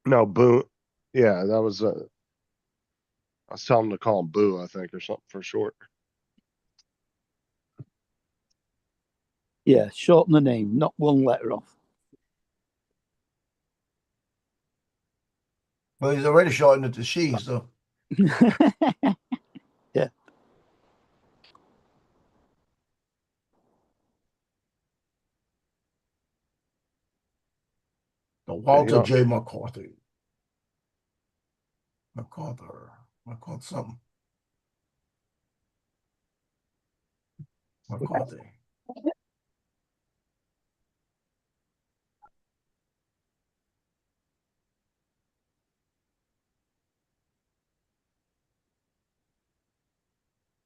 No, Boo. Yeah, that was. I was telling him to call him Boo, I think, or something for short. Yeah, shorten the name, not one letter off. Well, he's already shortened it to she, so. Yeah. Walter J. McCarthy. McCarthy something. McCarthy.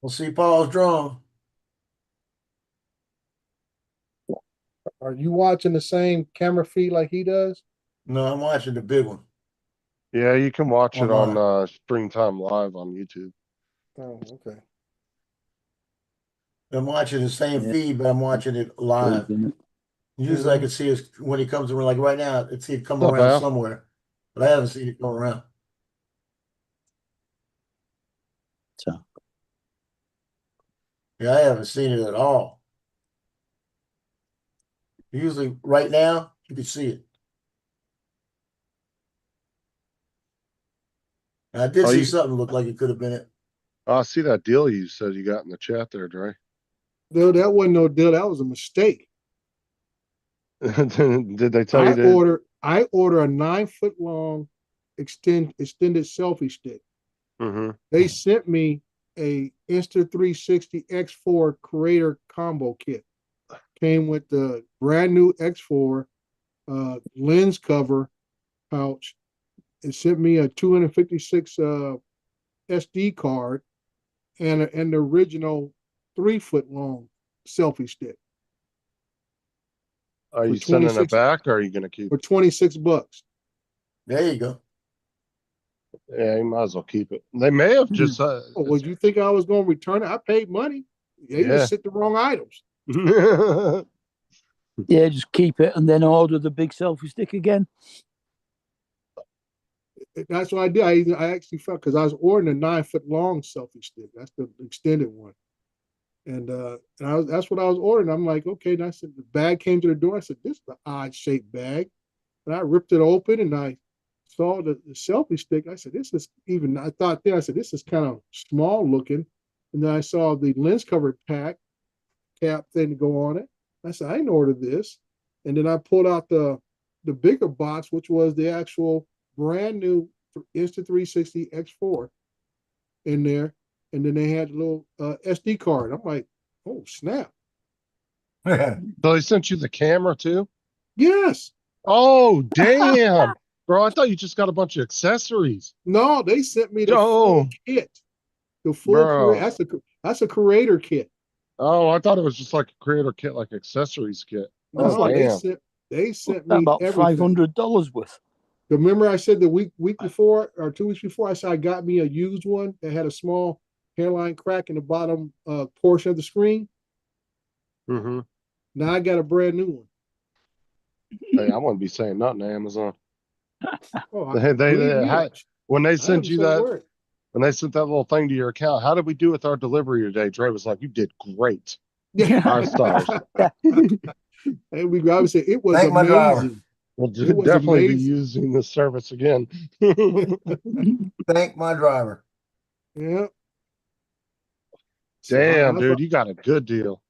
We'll see Paul's drum. Are you watching the same camera feed like he does? No, I'm watching the big one. Yeah, you can watch it Online. on Springtime Live on YouTube. Oh, okay. I'm watching the same feed, but I'm watching it live. Usually I can see it when he comes around, like right now, I see it come What's up, around Al? somewhere, but I haven't seen it go around. So. Yeah, I haven't seen it at all. Usually right now, you can see it. And I did see something look like it could have been it. Oh, I see that deal you said you got in the chat there, Dre. No, that wasn't no deal. That was a mistake. Did they tell you to? I order a 9-foot long extended selfie stick. Mm-hmm. They sent me a Insta360 X4 Creator combo kit. Came with the brand new X4 lens cover pouch. It sent me a 256 SD card and the original 3-foot long selfie stick. Are you sending it back, or are you going to keep for $26? There you go. Yeah, you might as well keep it. They may have just. Well, you think I was going to return it? I paid money. They just sent the wrong items. Yeah, just keep it and then order the big selfie stick again. That's what I did. I actually felt because I was ordering a 9-foot long selfie stick. That's the extended one. And that's what I was ordering. I'm like, okay. And I said, the bag came to the door. I said, this is an odd shaped bag. And I ripped it open and I saw the selfie stick. I said, this is even, I thought there, I said, this is kind of small looking. And then I saw the lens cover cap thing to go on it. I said, I didn't order this. And then I pulled out the bigger box, which was the actual brand new Insta360 X4 in there. And then they had a little SD card. I'm like, oh, snap. So they sent you the camera too? Yes. Oh, damn. Bro, I thought you just got a bunch of accessories. No, they sent me the full kit. The full that's a creator kit. Oh, I thought it was just like a creator kit, like accessories kit. No, they sent me about $500 worth. Remember I said the week before or 2 weeks before, I said I got me a used one that had a small hairline crack in the bottom portion of the screen. Mm-hmm. Now I got a brand new one. Hey, I wouldn't be saying nothing to Amazon. Oh, when they sent you that, when they sent that little thing to your account, how did we do with our delivery today? Dre was like, "You did great." Yeah. 5 stars. And we obviously it was Thank amazing. my driver. We'll definitely be using the service again. Thank my driver. Yeah. Damn, dude, you got a good deal.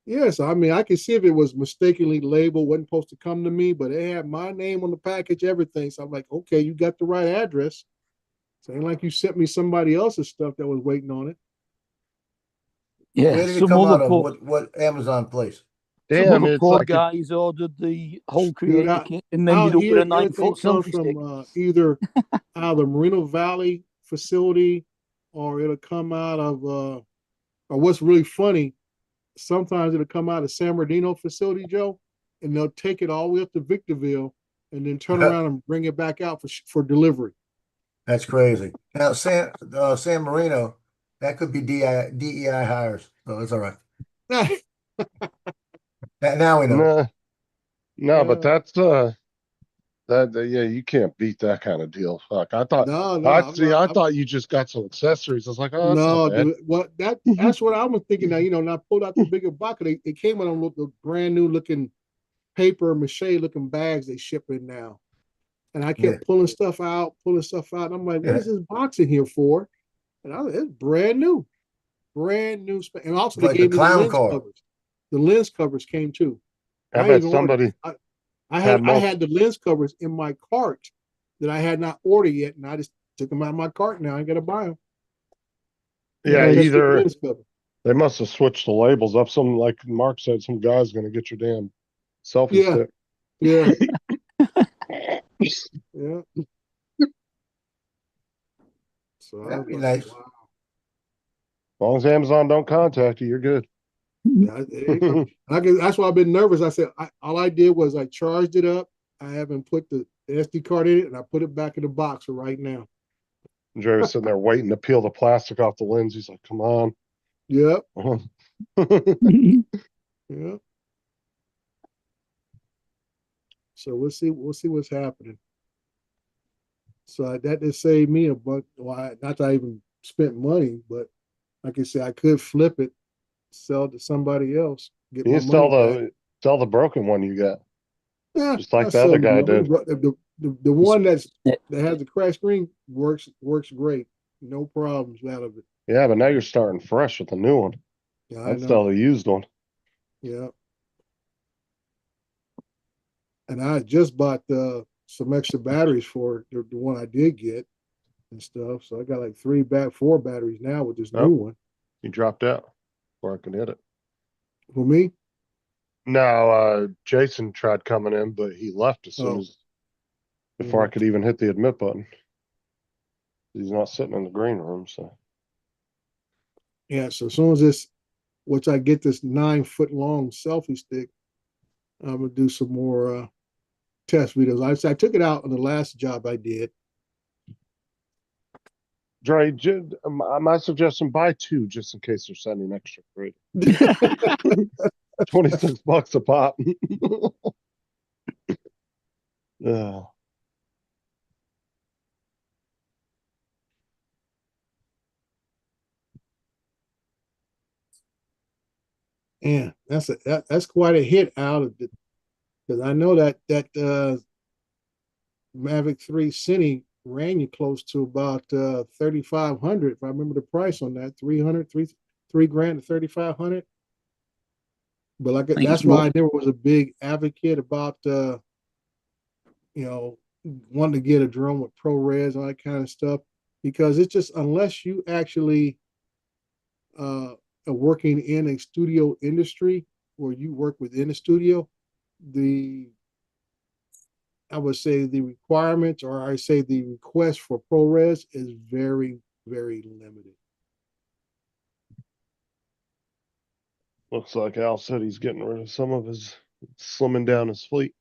Yes, I mean, I can see if it was mistakenly labeled, wasn't supposed to come to me, but it had my name on the package, everything. So I'm like, okay, you got the right address. So it ain't like you sent me somebody else's stuff that was waiting on it. Yeah, Where did it come out of? What Amazon place? Damn, it's like guys ordered the whole creator kit and ended up with a 9-foot selfie stick. Either out of the Moreno Valley facility, or it'll come out of or what's really funny, sometimes it'll come out of San Bernardino facility, Joe, and they'll take it all the way up to Victorville and then turn around and bring it back out for delivery. That's crazy. Now, San Marino, that could be DEI hires. So it's all right. Now we know. No, but that's yeah, you can't beat that kind of deal. Fuck, I thought I thought you just got some accessories. I was like, oh, that's No, not bad. dude, that's what I was thinking now. And I pulled out the bigger bucket. It came on the brand new looking paper mache looking bags they ship in now. And I kept pulling stuff out. And I'm like, what is this box in here for? And it's brand new. And also they gave me the lens covers. The lens covers came too. I bet somebody I had the lens covers in my cart that I had not ordered yet, and I just took them out of my cart now. I got to buy them. Yeah, either they must have switched the labels up. Some, like Mark said, some guy's going to get your damn selfie stick. Yeah. Yeah. So that'd be nice. Wow. As long as Amazon don't contact you, you're good. Yeah, that's why I've been nervous. I said all I did was I charged it up. I haven't put the SD card in it, and I put it back in the box for right now. Jerry was sitting there waiting to peel the plastic off the lens. He's like, "Come on." Yep. Yeah. So we'll see what's happening. So that just saved me a bunch. Well, not that I even spent money, but like I said, I could flip it, sell to somebody else, get you my money back. sell the broken one you got. Yeah, just like the other guy did. The one that has the crash screen works great. No problems out of it. Yeah, but now you're starting fresh with the new one. Yeah, I know. Instead of the used one. Yeah. And I just bought some extra batteries for the one I did get and stuff. So I got like 4 batteries now with this new one. You dropped out before I could hit it. For me? No, Jason tried coming in, but he left as soon as before I could even hit the admit button. He's not sitting in the green room, so yeah. So as soon as once I get this 9-foot long selfie stick, I'm gonna do some more test videos. I took it out on the last job I did. Dre, my suggestion: buy 2 just in case they're sending extra free. $26 a pop. Yeah. Yeah, that's quite a hit out of it, because I know that Mavic 3 Cine ran you close to about 3,500 if I remember the price on that. $3,000 to 3,500. But that's why I never was a big advocate about wanting to get a drone with ProRes and all that kind of stuff, because it's just, unless you actually working in a studio industry where you work within a studio, I would say the requirements, or I say the request for ProRes is very, very limited. Looks like Al said he's getting rid of some of his, slimming down his fleet.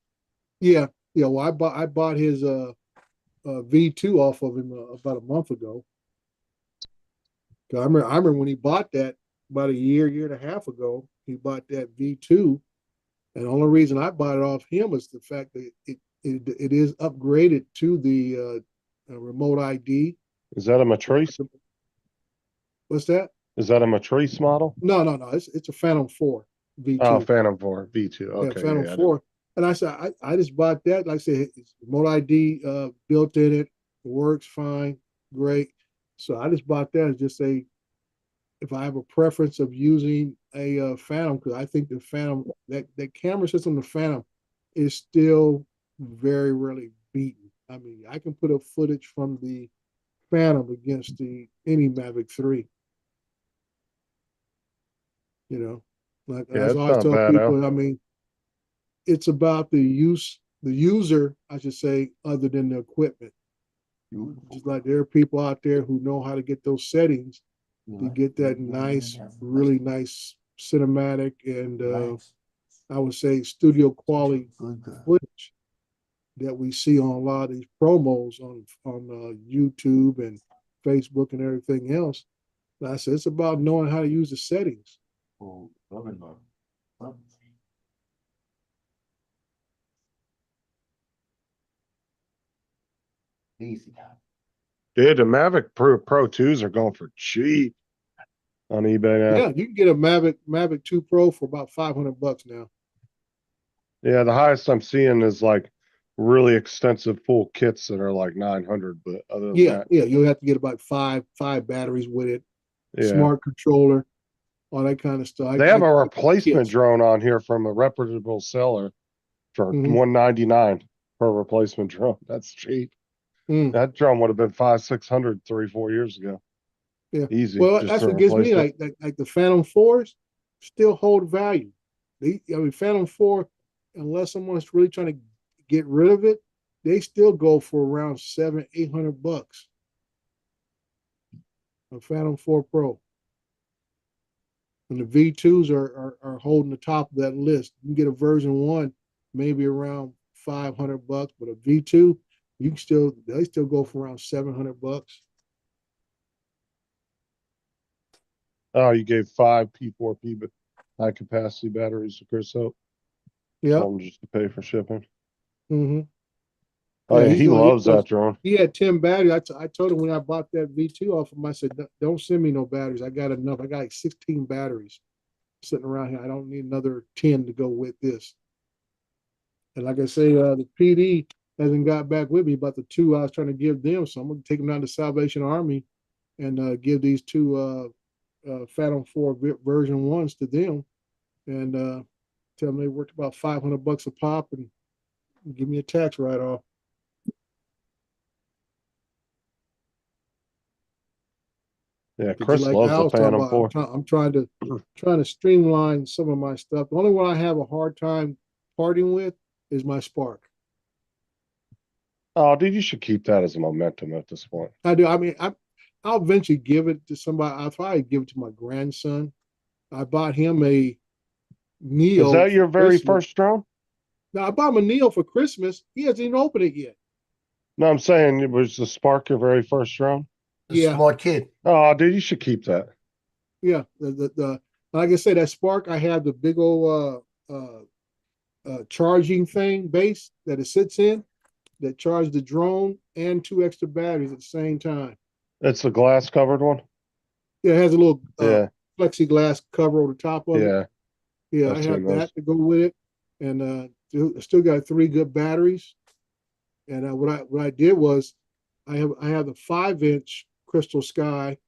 Yeah. Well, I bought his V2 off of him about a month ago. I remember when he bought that about a year and a half ago. He bought that V2, and the only reason I bought it off him is the fact that it is upgraded to the remote ID. Is that a Matrice? What's that? Is that a Matrice model? No. It's a Phantom 4 V2. Oh, Phantom 4 V2. Okay, yeah, Phantom 4. And I said, I just bought that. Like I said, it's remote ID built in it. It works fine, great. So I just bought that. Just say, if I have a preference of using a Phantom, because I think the Phantom, that camera system, the Phantom, is still very rarely beaten. I mean, I can put up footage from the Phantom against any Mavic 3. Like as I always tell people, I mean, it's about the user, I should say, other than the equipment. Just like there are people out there who know how to get those settings to get that nice, really nice cinematic and I would say studio quality footage. that we see on a lot of these promos on YouTube and Facebook and everything else. Like I said, it's about knowing how to use the settings. Easy. Dude, the Mavic Pro 2s are going for cheap on eBay now. Yeah, you can get a Mavic 2 Pro for about $500 now. Yeah, the highest I'm seeing is like really extensive full kits that are like 900. But other than Yeah, that, yeah, you'll have to get about five batteries with it, yeah. smart controller, all that kind of stuff. They have a replacement drone on here from a reputable seller for $199 per replacement drone. That's cheap. That drone would have been 500-600 3-4 years ago. Yeah, Easy. well, just that's to what gives me replace it. like the Phantom 4s still hold value. Phantom 4, unless someone's really trying to get rid of it, they still go for around $700-800. A Phantom 4 Pro. And the V2s are holding the top of that list. You can get a version 1, maybe around $500, but a V2, they still go for around $700. Oh, you gave 5 P4P but high capacity batteries to Chris Hope. Yeah. Told him just to pay for shipping. Mm-hmm. Oh yeah, he loves that drone. He had 10 batteries. I told him when I bought that V2 off him, I said, don't send me no batteries. I got enough. I got like 16 batteries sitting around here. I don't need another 10 to go with this. And like I say, the PD hasn't got back with me about the 2 I was trying to give them. So I'm going to take them down to Salvation Army and give these 2 Phantom 4 version 1s to them and tell them they worked about $500 a pop and give me a tax write-off. Yeah, Chris loves the Phantom 4. I'm trying to streamline some of my stuff. The only one I have a hard time parting with is my Spark. Oh, dude, you should keep that as a momentum at this point. I do. I mean, I'll eventually give it to somebody. I'll probably give it to my grandson. I bought him a Neo. Is that your very first drone? No, I bought him a Neo for Christmas. He hasn't even opened it yet. No, I'm saying it was the Spark your very first drone? Yeah. Smart kid. Oh, dude, you should keep that. Yeah. The like I said, that Spark, I have the big old charging thing base that it sits in that charges the drone and 2 extra batteries at the same time. It's the glass covered one? Yeah, it has a little plexiglass cover over the top of it. Yeah, I've I have seen those. that to go with it. And still got 3 good batteries. And what I did was I have the 5-inch Crystal Sky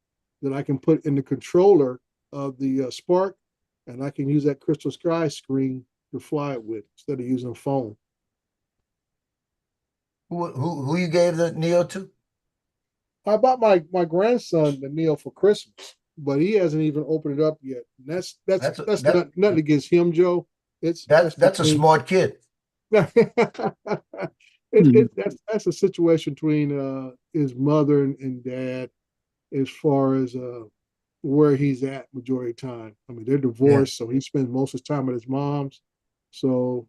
that I can put in the controller of the Spark, and I can use that Crystal Sky screen to fly it with instead of using a phone. Who you gave the Neo to? I bought my grandson the Neo for Christmas, but he hasn't even opened it up yet. And that's nothing against him, Joe. That's a smart kid. That's a situation between his mother and dad as far as where he's at majority of the time. I mean, they're divorced, so he spends most of his time at his mom's. So,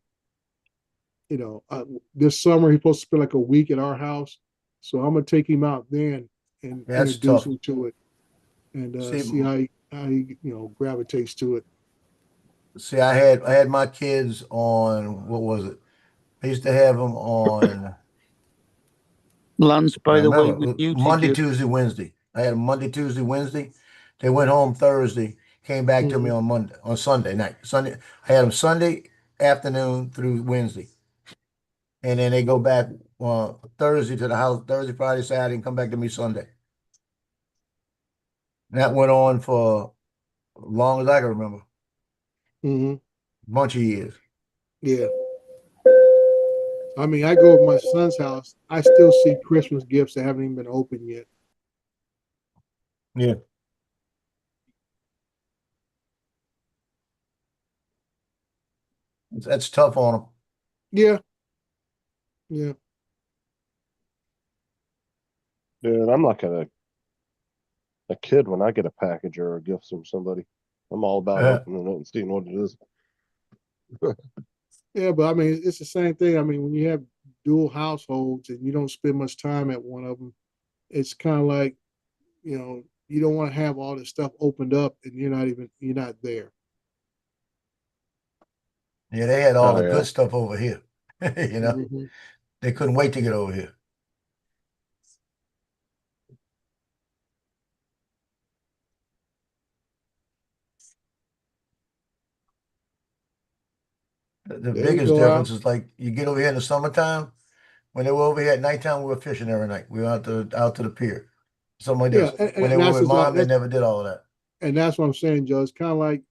this summer he's supposed to spend like a week at our house. So I'm gonna take him out then and introduce him to it and see how he gravitates to it. See, I had my kids on, what was it? I used to have them on Lance, by the way, with you Monday, Tuesday, Wednesday. I had them Monday, Tuesday, Wednesday. They went home Thursday, came back to me on Sunday night. I had them Sunday afternoon through Wednesday. And then they go back Thursday to the house, Thursday, Friday, Saturday, and come back to me Sunday. And that went on for as long as I can remember. Bunch of years. Yeah. I mean, I go to my son's house. I still see Christmas gifts that haven't even been opened yet. Yeah. That's tough on them. Yeah. Yeah. Dude, I'm like a kid when I get a package or a gift from somebody. I'm all about opening it and seeing what it is. Yeah, but I mean, it's the same thing. I mean, when you have dual households and you don't spend much time at one of them, it's kind of like, you know, you don't want to have all this stuff opened up and you're not there. Yeah, they had all Oh, the yeah. good stuff over here. You know, Mhm. they couldn't wait to get over here. The Yeah, we biggest go difference out. is like you get over here in the summertime. When they were over here at nighttime, we were fishing every night. We were out to the pier, something like Yeah, this. When they and were that's with just mom, they that's never did all of that. and that's what I'm saying, Joe. It's kind of like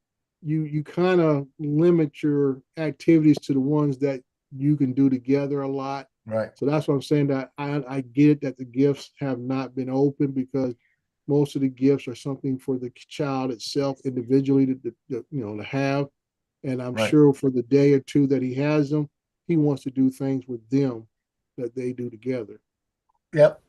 you kind of limit your activities to the ones that you can do together a lot. Right. So that's what I'm saying, that I get it that the gifts have not been open because most of the gifts are something for the child itself individually to have. And I'm Right. sure for the day or two that he has them, he wants to do things with them that they do together. Yep.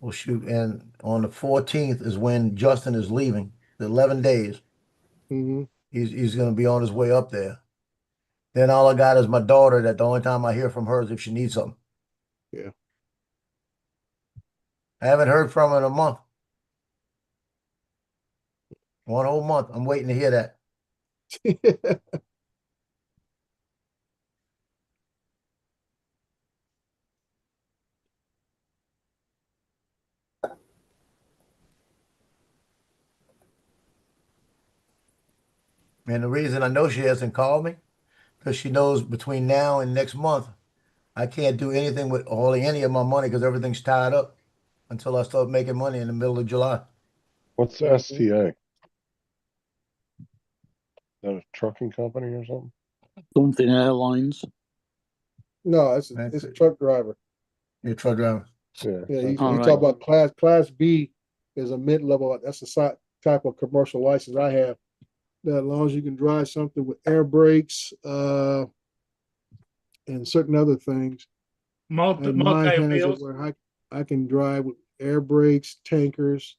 Well, shoot, and on the 14th is when Justin is leaving. The 11 days. Mm-hmm. He's going to be on his way up there. Then all I got is my daughter. That the only time I hear from her is if she needs something. Yeah. I haven't heard from her in a month. 1 whole month. I'm waiting to hear that. And the reason I know she hasn't called me, because she knows between now and next month, I can't do anything with hardly any of my money because everything's tied up until I start making money in the middle of July. What's the STA? Is that a trucking company or something? Something Airlines. No, it's That's a it. truck driver. You're a truck driver. Yeah. Yeah, you All right. talk about class B is a mid-level. That's the type of commercial license I have. That as long as you can drive something with air brakes, and certain other things. Multi Mine has it wheels. where I can drive with air brakes, tankers,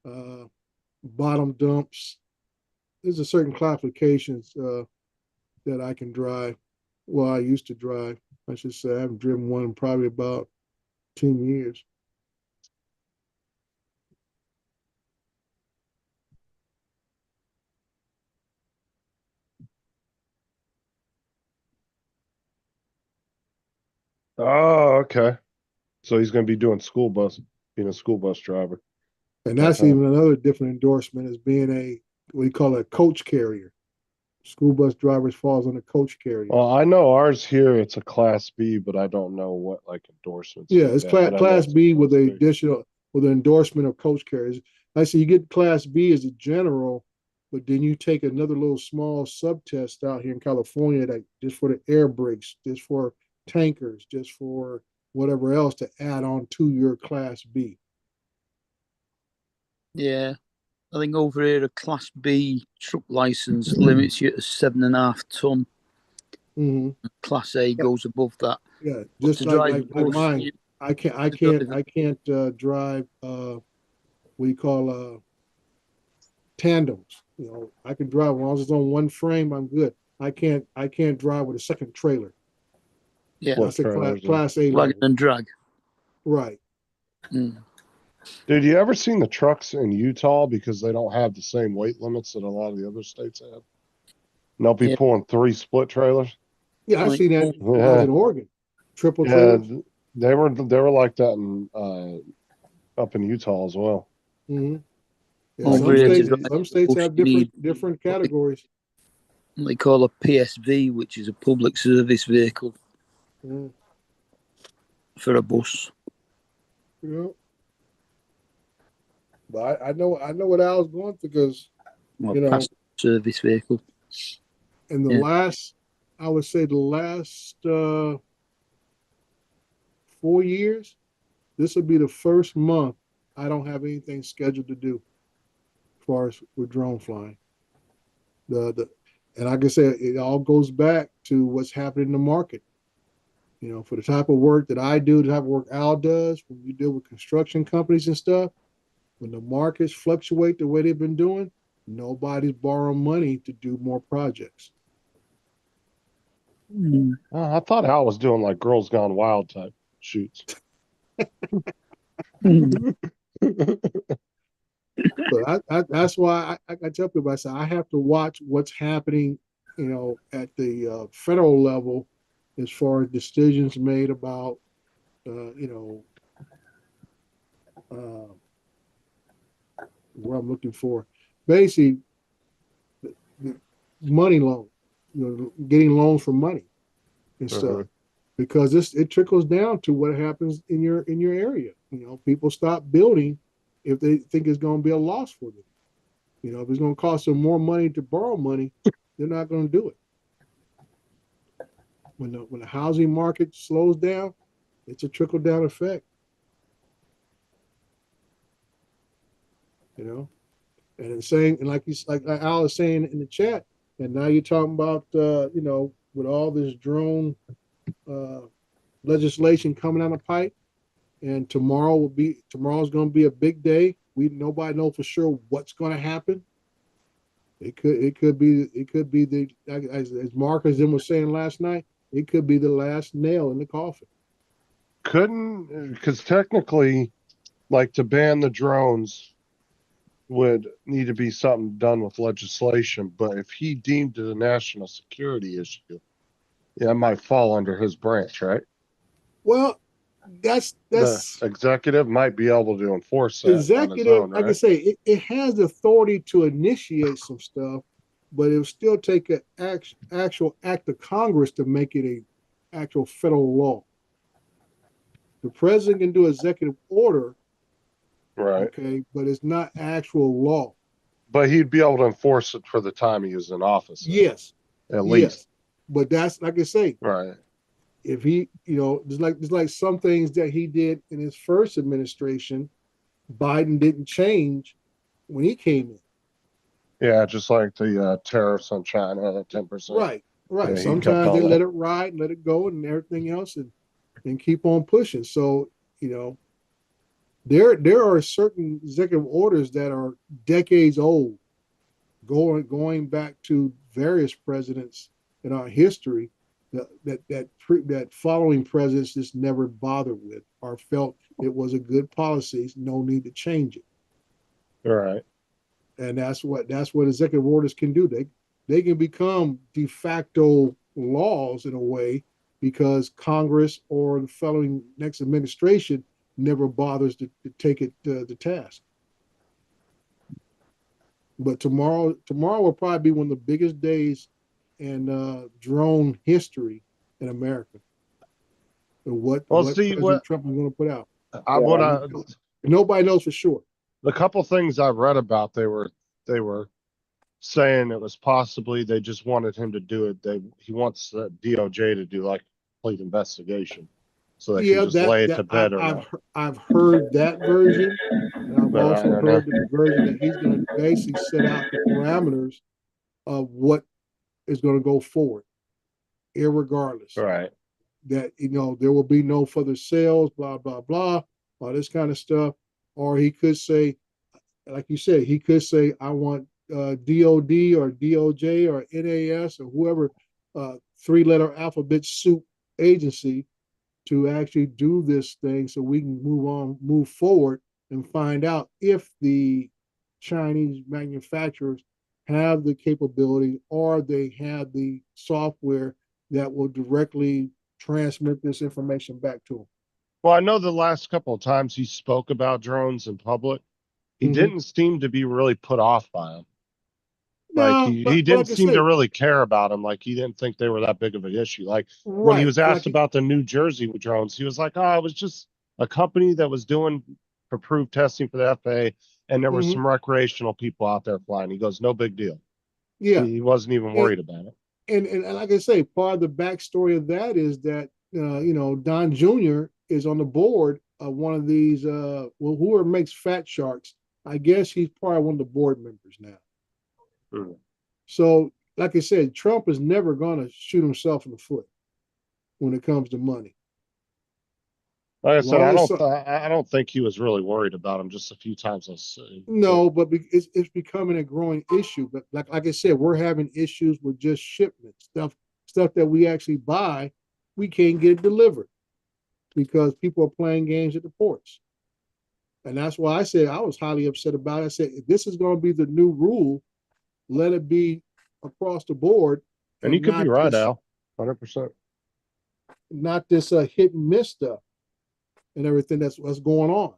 bottom dumps. There's a certain classifications that I can drive. Well, I used to drive. I should say I haven't driven one in probably about 10 years. Oh, okay. So he's going to be doing being a school bus driver. And that's even another different endorsement as being what do you call it, a coach carrier. School bus drivers falls on a coach carrier. Well, I know ours here, it's a class B, but I don't know what like endorsements. Yeah, you it's get, but I know class it's B with class the B. additional with the endorsement of coach carriers. I say you get class B as a general, but then you take another little small sub-test out here in California that just for the air brakes, just for tankers, just for whatever else to add on to your class B. Yeah. I think over here a class B truck license limits you to 7.5 ton. Mm-hmm. Class A goes above that. Yeah, But just to drive like bus, mine. I can't drive what do you call tandems. You know, I can drive as long as it's on one frame, I'm good. I can't drive with a second trailer. Yeah. That's a class A Wagon level. and drag. Right. Mm. Dude, you ever seen the trucks in Utah because they don't have the same weight limits that a lot of the other states have? And they'll be pulling 3 split trailers. Yeah, I see that when I was in Oregon. Triple Yeah, trailers. they were like that in up in Utah as well. Mm-hmm. Yeah, Over here to drive some states bus, have you need different categories. what they call a PSV, which is a public service vehicle for a bus. Yeah. But I know what I was going through because Passenger service vehicle. in the last, I would say the last 4 years, this will be the first month I don't have anything scheduled to do as far as with drone flying. And like I said, it all goes back to what's happening in the market. You know, for the type of work that I do, the type of work Al does, when you deal with construction companies and stuff, when the markets fluctuate the way they've been doing, nobody's borrowing money to do more projects. I thought Al was doing like Girls Gone Wild type shoots. So that's why I tell people, I say, I have to watch what's happening, you know, at the federal level as far as decisions made about, you know, what I'm looking for. Basically, the money loan, you know, getting loans for money and stuff, because it trickles down to what happens in your area. You know, people stop building if they think it's going to be a loss for them. You know, if it's going to cost them more money to borrow money, they're not going to do it. When the housing market slows down, it's a trickle down effect. You know, and it's saying, and like Al is saying in the chat, and now you're talking about you know, with all this drone legislation coming down the pipe, and tomorrow's going to be a big day. Nobody knows for sure what's going to happen. It could be the, as Marcus then was saying last night, it could be the last nail in the coffin. Because technically, like, to ban the drones would need to be something done with legislation, but if he deemed it a national security issue, yeah, it might fall under his branch, right? Well, that's the executive might be able to enforce that executive, on his own, right? like I say, it has the authority to initiate some stuff, but it will still take an actual act of Congress to make it a actual federal law. The president can do executive order, right? Okay, but it's not actual law. But he'd be able to enforce it for the time he was in office. Yes, at least. But that's like I say, right? If he, you know, there's like some things that he did in his first administration, Biden didn't change when he came in. Yeah, just like the tariffs on China, that 10%. Right. Yeah, Sometimes they let it ride and let it go and everything else, and keep on pushing. So, you know, there are certain executive orders that are decades old, going back to various presidents in our history that following presidents just never bothered with or felt it was a good policy, no need to change it. All right. And that's what executive orders can do. They can become de facto laws in a way because Congress or the following next administration never bothers to take it to task. But tomorrow will probably be one of the biggest days in drone history in America. And what President Trump is going to put out. Nobody knows for sure. The couple things I've read about, they were saying it was possibly they just wanted him to do it. He wants the DOJ to do like a complete investigation, so they can just lay it to bed. I've heard that version, and I've also heard the version that he's going to basically set out the parameters of what is going to go forward, irregardless. Right. That, you know, there will be no further sales, blah blah blah, all this kind of stuff. Or he could say, like you said, he could say, I want DOD or DOJ or NAS or whoever, three-letter alphabet soup agency to actually do this thing so we can move forward and find out if the Chinese manufacturers have the capability or they have the software that will directly transmit this information back to them. Well, I know the last couple of times he spoke about drones in public, he didn't seem to be really put off by them. Like he didn't seem to really care about them. Like he didn't think they were that big of an issue. Like when he was asked about the New Jersey drones, he was like, "Oh, it was just a company that was doing approved testing for the FAA, and there were some recreational people out there flying." He goes, "No big deal." Yeah, he wasn't even worried about it. And like I say, part of the backstory of that is that you know, Don Jr. is on the board of one of these. Whoever makes Fat Sharks, I guess he's probably one of the board members now. So, like I said, Trump is never going to shoot himself in the foot when it comes to money. Like I said, long as so- I don't think he was really worried about him. Just a few times I see. No, but it's becoming a growing issue. But like I said, we're having issues with just shipment stuff that we actually buy, we can't get it delivered because people are playing games at the ports. And that's why I said I was highly upset about it. I said, if this is going to be the new rule, let it be across the board. And you could be right, this, Al, 100%. Not this hit and miss stuff and everything that's what's going on.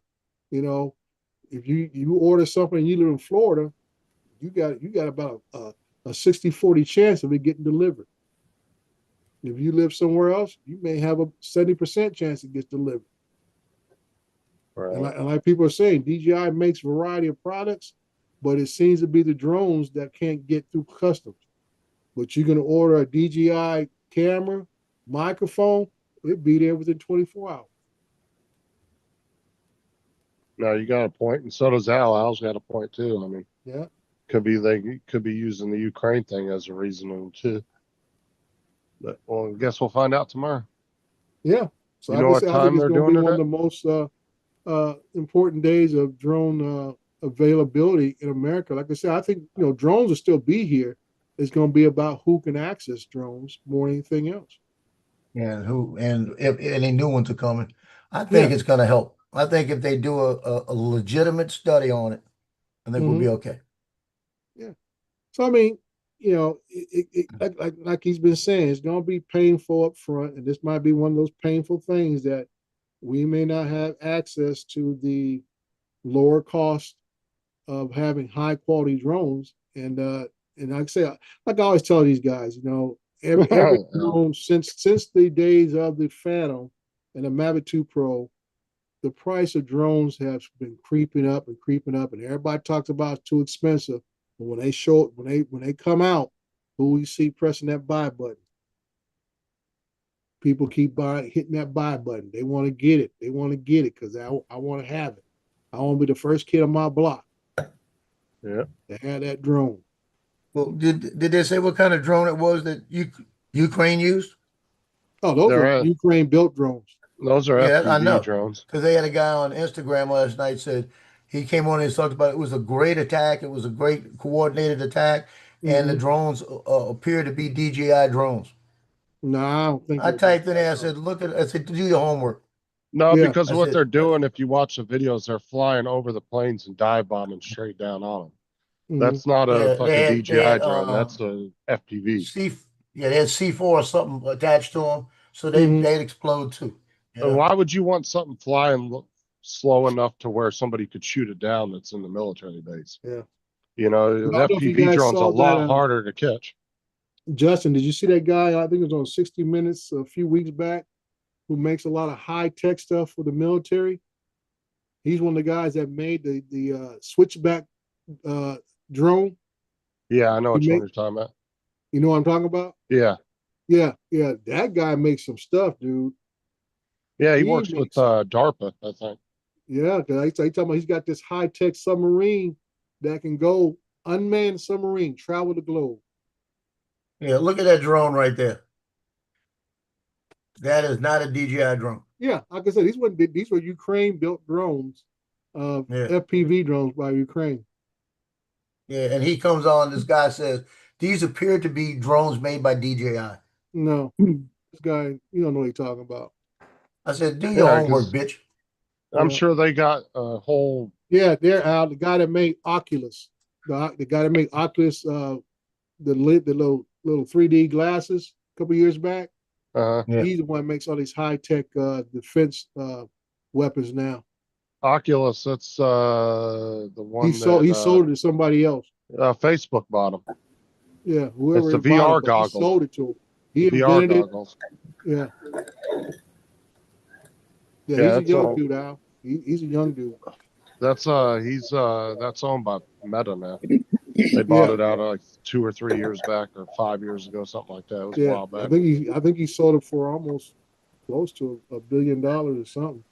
You know, if you order something and you live in Florida, you got about a 60-40 chance of it getting delivered. If you live somewhere else, you may have a 70% chance it gets delivered. Right. And like people are saying, DJI makes a variety of products, but it seems to be the drones that can't get through customs. But you're going to order a DJI camera, microphone, it'll be there within 24 hours. No, you got a point, and so does Al. Al's got a point too. I mean, yeah, they could be using the Ukraine thing as a reason too. But well, I guess we'll find out tomorrow. Yeah. So you know what time they're doing it? One of the most important days of drone availability in America. Like I said, I think drones will still be here. It's going to be about who can access drones more than anything else. And if any new ones are coming, I think it's going to help. I think if they do a legitimate study on it, I think we'll be okay. Yeah. So I mean, like he's been saying, it's going to be painful up front, and this might be one of those painful things that we may not have access to the lower cost of having high quality drones. And like I say, like I always tell these guys, every drone since the days of the Phantom and the Mavic 2 Pro, the price of drones has been creeping up, and everybody talks about it's too expensive. But when they come out, who we see pressing that buy button? People keep hitting that buy button. They want to get it. They want to get it because I want to have it. I want to be the first kid on my block. Yeah. To have that drone. Well, did they say what kind of drone it was that Ukraine used? Oh, those are Ukraine built drones. Those are FPV drones. Because they had a guy on Instagram last night said he came on and talked about it was a great attack. It was a great coordinated attack, and the drones appear to be DJI drones. No, I don't think. I typed in there. I said, I said, do your homework. No, because what they're doing, if you watch the videos, they're flying over the planes and dive bombing straight down on them. That's not a fucking DJI drone. That's a FPV. They had C4 or something attached to them, so they'd explode too. And why would you want something flying slow enough to where somebody could shoot it down that's in the military base? Yeah. The FPV drone's a lot harder to catch. Justin, did you see that guy? I think it was on 60 Minutes a few weeks back, who makes a lot of high-tech stuff for the military. He's one of the guys that made the switchback drone. Yeah, I know what you're talking about. You know what I'm talking about? Yeah. Yeah. That guy makes some stuff, dude. Yeah, he works with DARPA, I think. Yeah, because he's talking about he's got this high-tech submarine that can go unmanned submarine, travel the globe. Yeah, look at that drone right there. That is not a DJI drone. Yeah, like I said, these were Ukraine-built drones, FPV drones by Ukraine. Yeah, and he comes on. This guy says these appear to be drones made by DJI. No, this guy, you don't know what he's talking about. I said, do your homework, bitch. I'm sure they got a whole. Yeah, they're out. The guy that made Oculus, the guy that made Oculus, the little 3D glasses a couple years back. He's the one that makes all these high-tech defense weapons now. Oculus, that's the one he sold it to somebody else. Facebook bought them. Yeah, whoever it's the VR goggles. He sold it to him. He VR invented goggles. it. Yeah, he's a young dude, Al. He's a young dude. That's that's owned by Meta now. They bought it out like 2 or 3 years back, or 5 years ago, something like that. It was a while back. I think he sold it for almost close to $1 billion or something.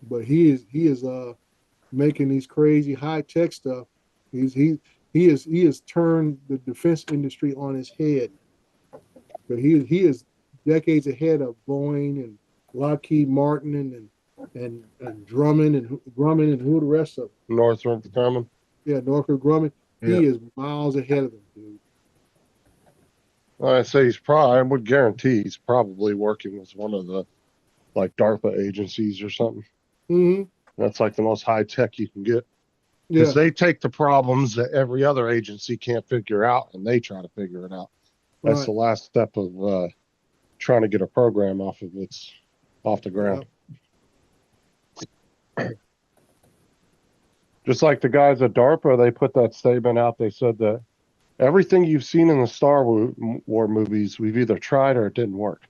But he is making these crazy high tech stuff. He has turned the defense industry on its head. But he is decades ahead of Boeing and Lockheed Martin and Drummond and who the rest of them. Northrop Grumman. Yeah, Northrop Grumman. Yeah. He is miles ahead of them, dude. I say I would guarantee he's probably working with one of the like DARPA agencies or something. Mm-hmm. That's like the most high tech you can get. Yeah. Because they take the problems that every other agency can't figure out and they try to figure it out. That's Right. the last step of trying to get a program off the ground. Just like the guys at DARPA, they put that statement out. They said that everything you've seen in the Star War movies, we've either tried or it didn't work.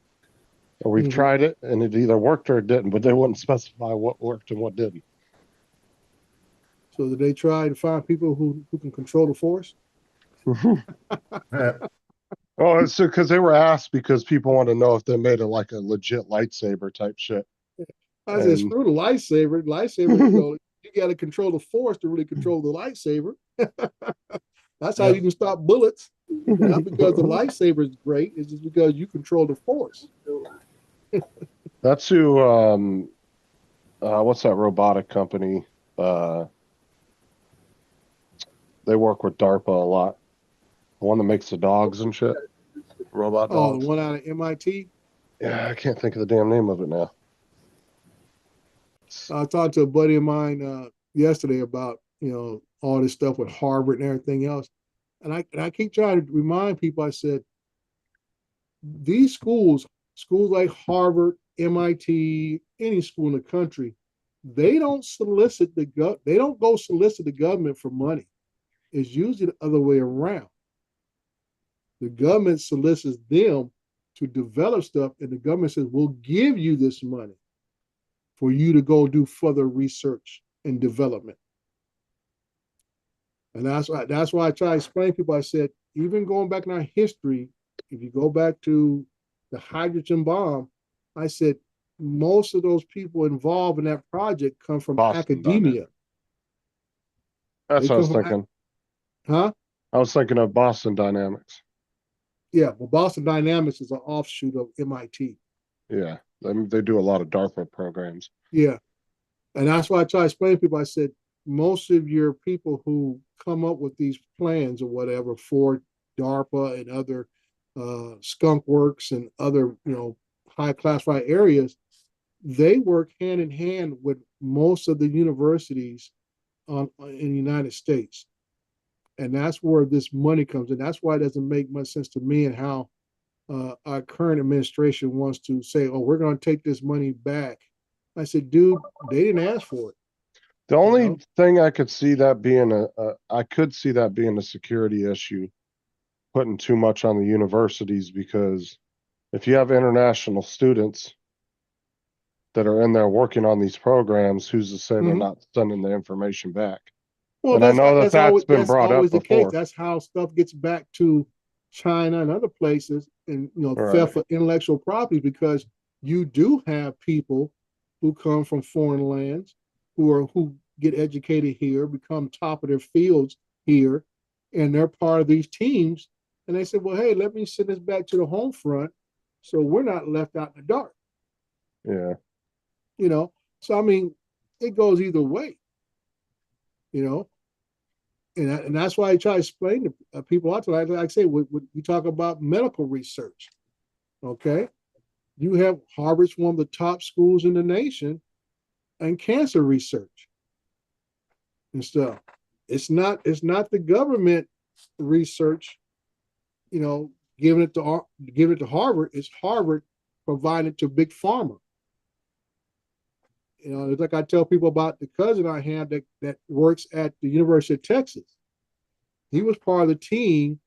Or we've tried it and it either worked or it didn't, but they wouldn't specify what worked and what didn't. So did they try to find people who can control the force? Oh, it's because they were asked because people want to know if they made it like a legit lightsaber type shit. I said, screw the lightsaber. Lightsaber, you got to control the force to really control the lightsaber. That's how you can stop bullets. Not because the lightsaber is great, it's just because you control the force. That's who, what's that robotic company? They work with DARPA a lot. The one that makes the dogs and shit. Robot dogs. Oh, the one out of MIT? Yeah, I can't think of the damn name of it now. I talked to a buddy of mine yesterday about, all this stuff with Harvard and everything else. And I keep trying to remind people, I said, these schools like Harvard, MIT, any school in the country, they don't solicit they don't go solicit the government for money. It's usually the other way around. The government solicits them to develop stuff, and the government says, we'll give you this money for you to go do further research and development. And that's why I try to explain to people, I said, even going back in our history, if you go back to the hydrogen bomb, I said, most of those people involved in that project come from academia. That's what I was thinking. Huh? I was thinking of Boston Dynamics. Yeah, well, Boston Dynamics is an offshoot of MIT. Yeah, they do a lot of DARPA programs. Yeah, and that's why I try to explain to people, I said, most of your people who come up with these plans or whatever for DARPA and other skunk works and other, high classified areas, they work hand in hand with most of the universities in the United States. And that's where this money comes in. That's why it doesn't make much sense to me and how our current administration wants to say, oh, we're going to take this money back. I said, dude, they didn't ask for it. The only thing I could see that being a security issue, putting too much on the universities, because if you have international students that are in there working on these programs, who's to say they're not sending the information back? Well, and I know that's been brought up the before. case. That's how stuff gets back to China and other places, and theft of intellectual property, because you do have people who come from foreign lands who get educated here, become top of their fields here, and they're part of these teams. And they said, well, hey, let me send this back to the home front so we're not left out in the dark. Yeah. So I mean, it goes either way, and that's why I try to explain to people out there, like I say, we talk about medical research. Okay. You have Harvard's one of the top schools in the nation and cancer research and stuff. It's not the government research, giving it to Harvard. It's Harvard providing it to Big Pharma. It's like I tell people about the cousin I have that works at the University of Texas. He was part of the team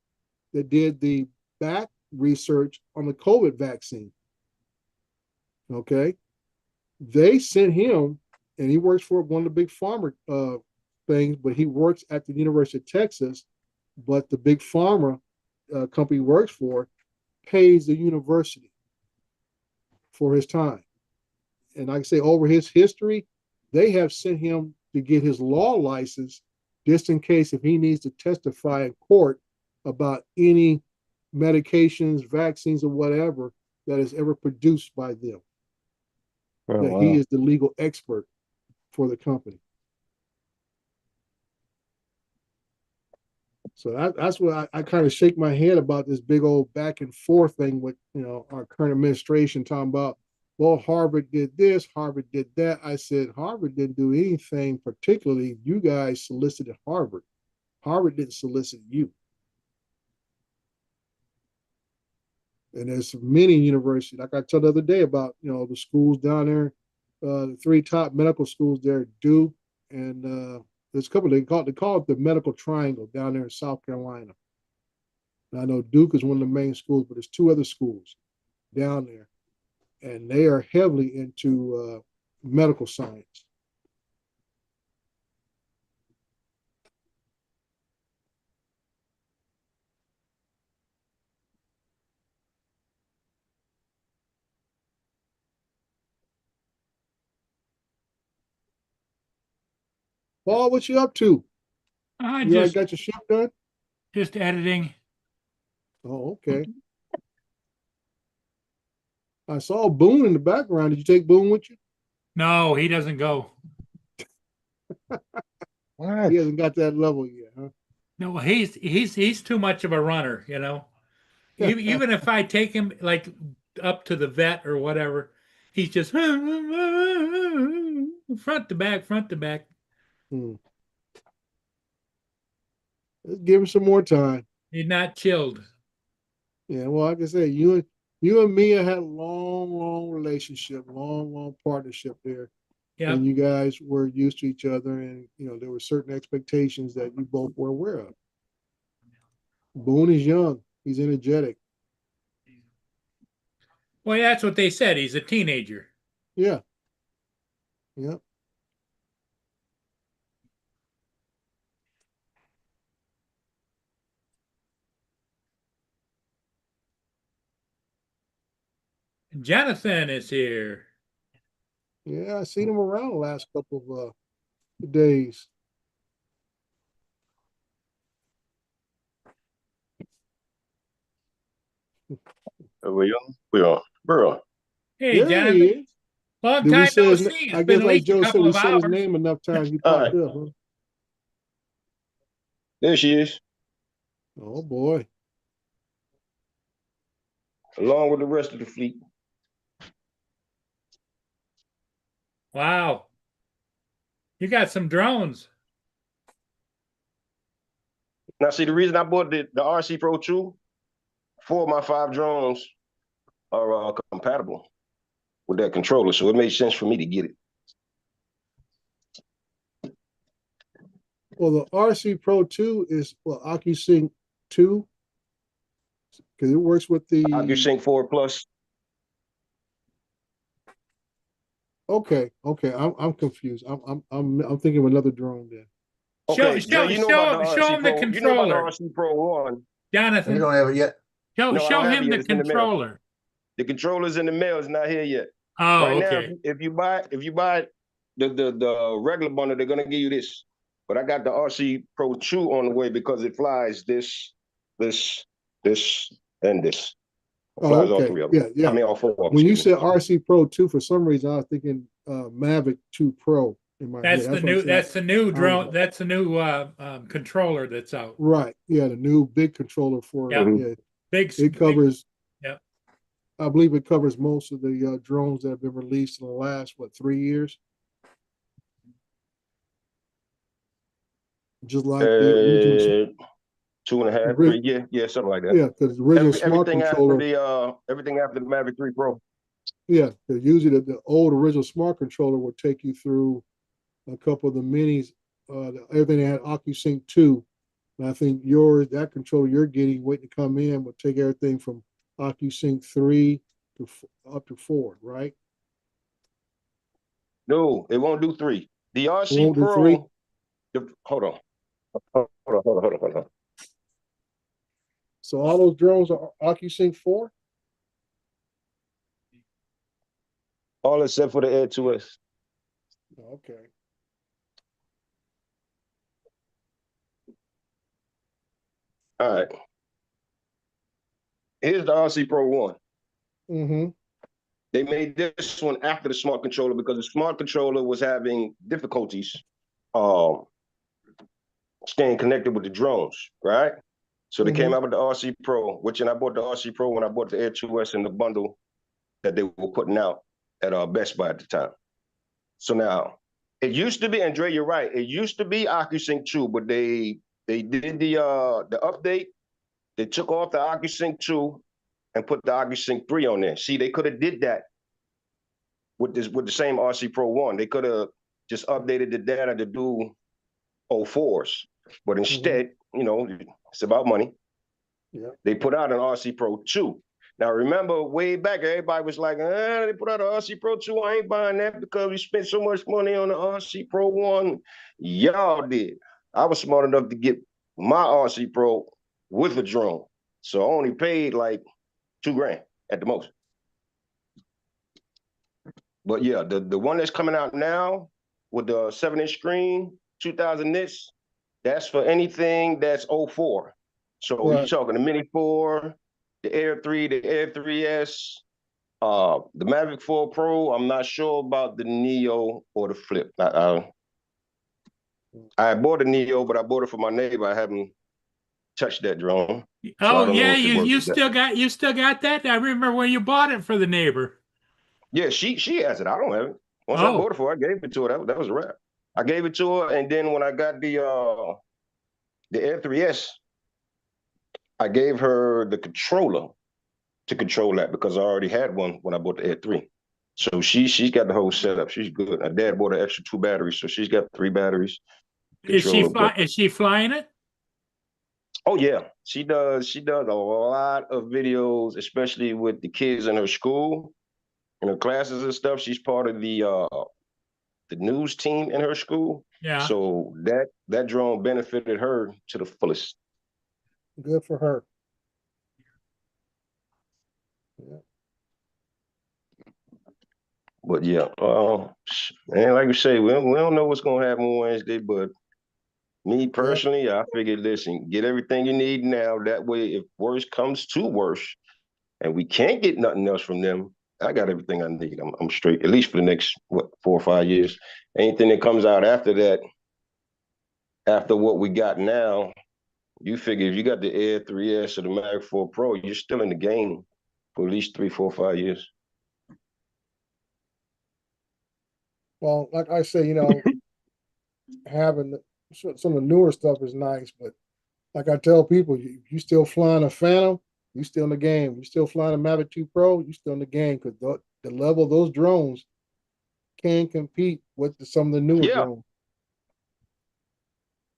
that did the back research on the COVID vaccine. Okay. They sent him, and he works for one of the big pharma things, but he works at the University of Texas. But the big pharma company he works for pays the university for his time. And like I say, over his history, they have sent him to get his law license just in case if he needs to testify in court about any medications, vaccines, or whatever that is ever produced by them. Oh, that wow. he is the legal expert for the company. So that's what I kind of shake my head about this big old back and forth thing with, you know, our current administration talking about, well, Harvard did this, Harvard did that. I said, Harvard didn't do anything particularly. You guys solicited Harvard. Harvard didn't solicit you. And there's many universities, like I told the other day about, you know, the schools down there, the 3 top medical schools there, Duke, and there's a couple, they call it the medical triangle down there in South Carolina. And I know Duke is one of the main schools, but there's 2 other schools down there, and they are heavily into medical science. Paul, what you up to? I You already just got your ship done? editing. Oh, okay. I saw Boone in the background. Did you take Boone with you? No, he doesn't go. He hasn't got that level yet, huh? No, he's too much of a runner, you know. Even if I take him like up to the vet or whatever, he's just front to back, front to back. Let's give him some more time. He's not chilled. Yeah, well, like I said, you and Mia had a long relationship, long partnership there. Yeah. And you guys were used to each other, and you know, there were certain expectations that you both were aware of. Boone is young, he's energetic. Well, that's what they said. He's a teenager. Yeah. Yeah. Jonathan is here. Yeah, I seen him around the last couple of days. We are, bro. Hey, Yeah, he Jonathan. is. Long Did we time say no his see. name? It's I been guess at like least a Joe said, couple we of said his hours. name enough times he All popped right. up, huh? There she is, Oh boy. along with the rest of the fleet. Wow. You got some drones. Now, see, the reason I bought the RC Pro 2, 4 of my 5 drones are compatible with that controller, so it made sense for me to get it. Well, the RC Pro 2 is OcuSync 2, because it works with the OcuSync 4 Plus. Okay, I'm confused. I'm thinking of another drone then. Okay, Show you know about the RC him the Pro. You know about the controller. RC Pro 1. Jonathan. You don't have it yet. No, I Show don't have him it yet. the It's in the mail. controller. The controller's in the mail. It's not here yet. Oh, right now, okay. if you buy the regular bundle, they're gonna give you this. But I got the RC Pro 2 on the way because it flies this, and this. It Oh, flies all okay. 3 of them. Yeah. I mean, all 4 of them. When you excuse said me. RC Pro 2, for some reason I was thinking Mavic 2 Pro in my That's head. the new. what I That's said. the new drone. That's the new controller that's out. Right. Yeah, the new big controller for Yeah. yeah. Big. It covers. Yeah. I believe it covers most of the drones that have been released in the last 3 years. Just like the original. 2.5, 3, yeah, something like that. Yeah, because the original smart controller. Everything after the Mavic 3 Pro. Yeah, because usually the old original smart controller would take you through a couple of the minis, everything that had OcuSync 2. And I think that controller you're getting, waiting to come in, will take everything from OcuSync 3 to up to 4, right? No, it won't do 3. The RC won't do Pro. 3? Hold on. So all those drones are OcuSync 4? All except for the Air 2S. Okay. All right. Here's the RC Pro 1. Mm-hmm. They made this one after the smart controller because the smart controller was having difficulties staying connected with the drones, right? So they came out with the RC Pro, which and I bought the RC Pro when I bought the Air 2S in the bundle that they were putting out at Best Buy at the time. So now, it used to be, Andre, you're right, it used to be OcuSync 2, but they did the update. They took off the OcuSync 2 and put the OcuSync 3 on there. See, they could have did that with the same RC Pro 1. They could have just updated the data to do 04s. But instead, you know, it's about money. Yeah. They put out an RC Pro 2. Now, remember, way back, everybody was like, they put out an RC Pro 2. I ain't buying that because we spent so much money on the RC Pro 1. Y'all did. I was smart enough to get my RC Pro with a drone. So I only paid like $2,000 at the most. But yeah, the one that's coming out now with the 7-inch screen, 2,000 nits, that's for anything that's 04. So you're talking the Mini 4, the Air 3, the Air 3S, the Mavic 4 Pro. I'm not sure about the Neo or the Flip. I bought a Neo, but I bought it for my neighbor. I haven't touched that drone. Oh yeah, you still got that? I remember when you bought it for the neighbor. Yeah, she has it. I don't have it. Once I bought it for her, I gave it to her. That was a wrap. I gave it to her, and then when I got the Air 3S, I gave her the controller to control that because I already had one when I bought the Air 3. So she's got the whole setup. She's good. My dad bought an extra 2 batteries, so she's got 3 batteries. Is she flying it? Oh yeah, she does. She does a lot of videos, especially with the kids in her school, in her classes and stuff. She's part of the news team in her school. Yeah. So that drone benefited her to the fullest. Good for her. Yeah. But yeah, and like you say, we don't know what's gonna happen Wednesday, but me personally, I figured, listen, get everything you need now. That way, if worse comes to worse, and we can't get nothing else from them, I got everything I need. I'm straight, at least for the next 4 or 5 years. Anything that comes out after that, after what we got now, you figure if you got the Air 3S or the Mavic 4 Pro, you're still in the game for at least 3, 4, 5 years. Well, like I say, you know, having some of the newer stuff is nice, but like I tell people, you still flying a Phantom, you still in the game. You still flying a Mavic 2 Pro, you still in the game because the level of those drones can compete with some of the newer drones.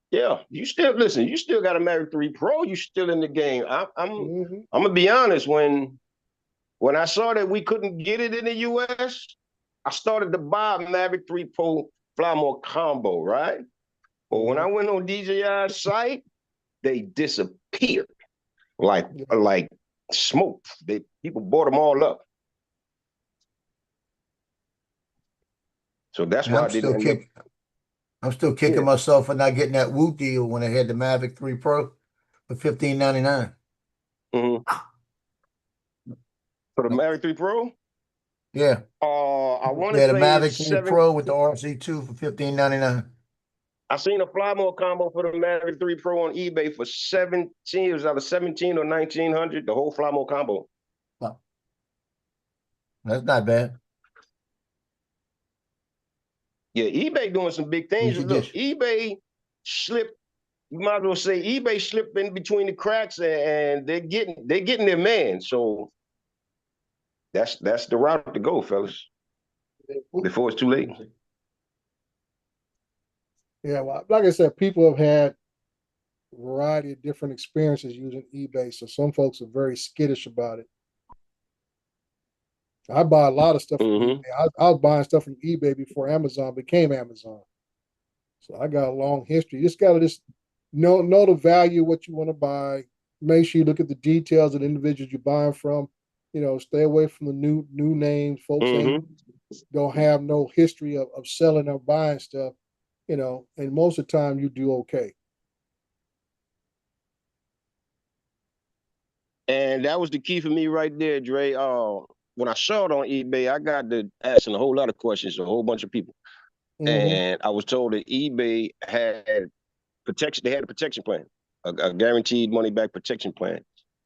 Yeah, you still listen. You still got a Mavic 3 Pro. You still in the game. I'm gonna be honest. When I saw that we couldn't get it in the U.S., I started to buy a Mavic 3 Pro Fly More combo, right? But when I went on DJI's site, they disappeared like smoke. People bought them all up. So that's why I didn't. I'm still kicking myself for not getting that Woo deal when I had the Mavic 3 Pro for $15.99. For the Mavic 3 Pro? Yeah. I want to say the Mavic 3 Pro with the RC2 for $15.99. I seen a Fly More combo for the Mavic 3 Pro on eBay for 17. It was either 17 or 1900. The whole Fly More combo. Wow. That's not bad. Yeah, eBay doing some big things. Look, eBay slipped. You might as well say eBay slipped in between the cracks, and they're getting their man. So that's the route to go, fellas. Before it's too late. Yeah, well, like I said, people have had a variety of different experiences using eBay. So some folks are very skittish about it. I buy a lot of stuff from eBay. I was buying stuff from eBay before Amazon became Amazon. So I got a long history. You just got to just know the value of what you want to buy. Make sure you look at the details of the individuals you're buying from. You know, stay away from the new names. Folks don't have no history of selling or buying stuff. You know, and most of the time you do okay. And that was the key for me right there, Dre. when I saw it on eBay, I got to asking a whole lot of questions to a whole bunch of people. And I was told that eBay had protection. They had a protection plan, a guaranteed money back protection plan.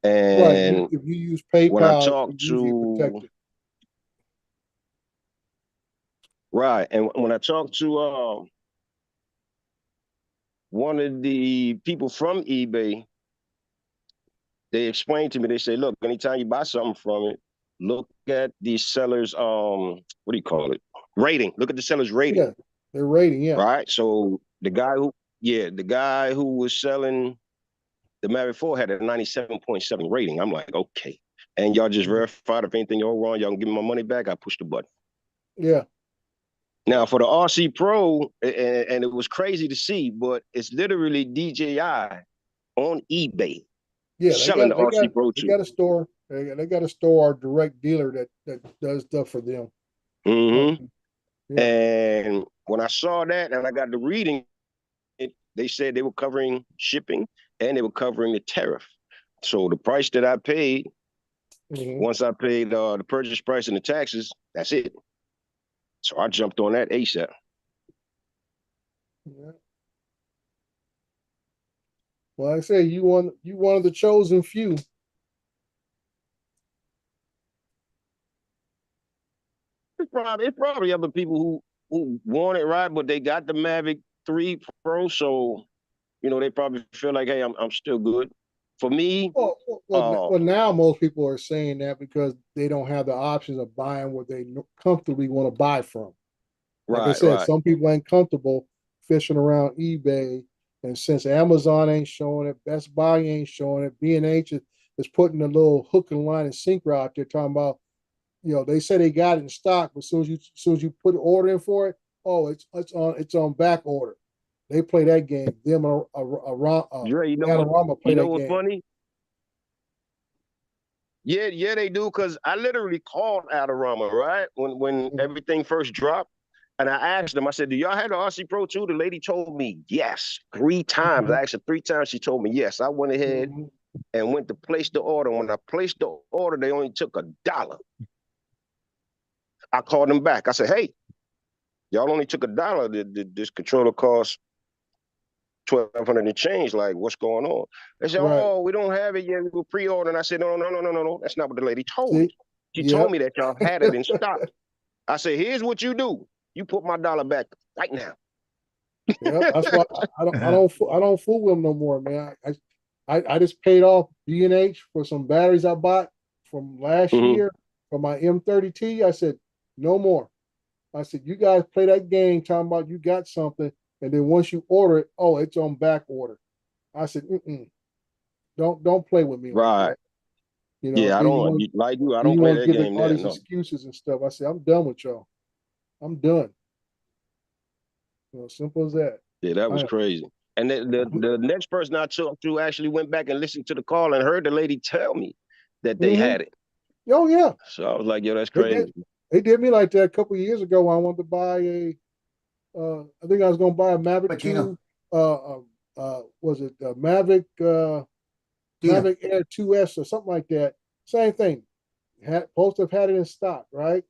And right, if you use when I PayPal, talked it's usually to protected. right, and when I talked to one of the people from eBay, they explained to me. They say, look, anytime you buy something from it, look at the seller's what do you call it? Rating. Look at the seller's rating. Yeah, their rating. Yeah. Right. So the guy who was selling the Mavic 4 had a 97.7 rating. I'm like, okay. And y'all just verified if anything go wrong, y'all can give me my money back. I pushed the button. Yeah. Now for the RC Pro, and it was crazy to see, but it's literally DJI on eBay. Yeah, selling the RC Pro 2. They got a store. They got a store or direct dealer that does stuff for them. Mm-hmm. Yeah. And when I saw that and I got the reading, they said they were covering shipping and they were covering the tariff. So the price that I paid, once I paid the purchase price and the taxes, that's it. So I jumped on that ASAP. Yeah. Well, like I say, you one of the chosen few. It's probably other people who want it, right? But they got the Mavic 3 Pro, so they probably feel like, hey, I'm still good. For me, well, now most people are saying that because they don't have the options of buying what they comfortably want to buy from. Like I said, some people ain't comfortable fishing around eBay, and since Amazon ain't showing it, Best Buy ain't showing it, B&H is putting a little hook and line and sinker out there talking about, they say they got it in stock, but as soon as you put an order in for it, oh, it's on back order. They play that game. Them Dre, you know what's funny? Yeah, they do. Cause I literally called Adorama, right? When everything first dropped. And I asked them, I said, do y'all have the RC Pro 2? The lady told me yes 3 times. I asked her 3 times. She told me yes. I went ahead and went to place the order. When I placed the order, they only took $1. I called them back. I said, hey, y'all only took $1. This controller costs $1,200 and change. Like, what's going on? They said, oh, we don't have it yet. We'll pre-order. And I said, no. That's not what the lady told me. She told me that y'all had it in stock. I said, here's what you do. You put my $1 back right now. Yeah, that's why I don't fool with them no more, man. I just paid off B&H for some batteries I bought from last year for my M30T. I said, no more. I said, you guys play that game talking about you got something, and then once you order it, oh, it's on back order. I said, don't play with me. Right. Like I don't like you. I don't play that game. All these excuses and stuff. I said, I'm done with y'all. I'm done. Simple as that. Yeah, that was crazy. And the next person I talked to actually went back and listened to the call and heard the lady tell me that they had it. Oh yeah. So I was like, yo, that's crazy. They did me like that a couple of years ago when I wanted to buy I think I was going to buy a Mavic 2. Was it Mavic Mavic Air 2S or something like that? Same thing. Supposed to have had it in stock, right?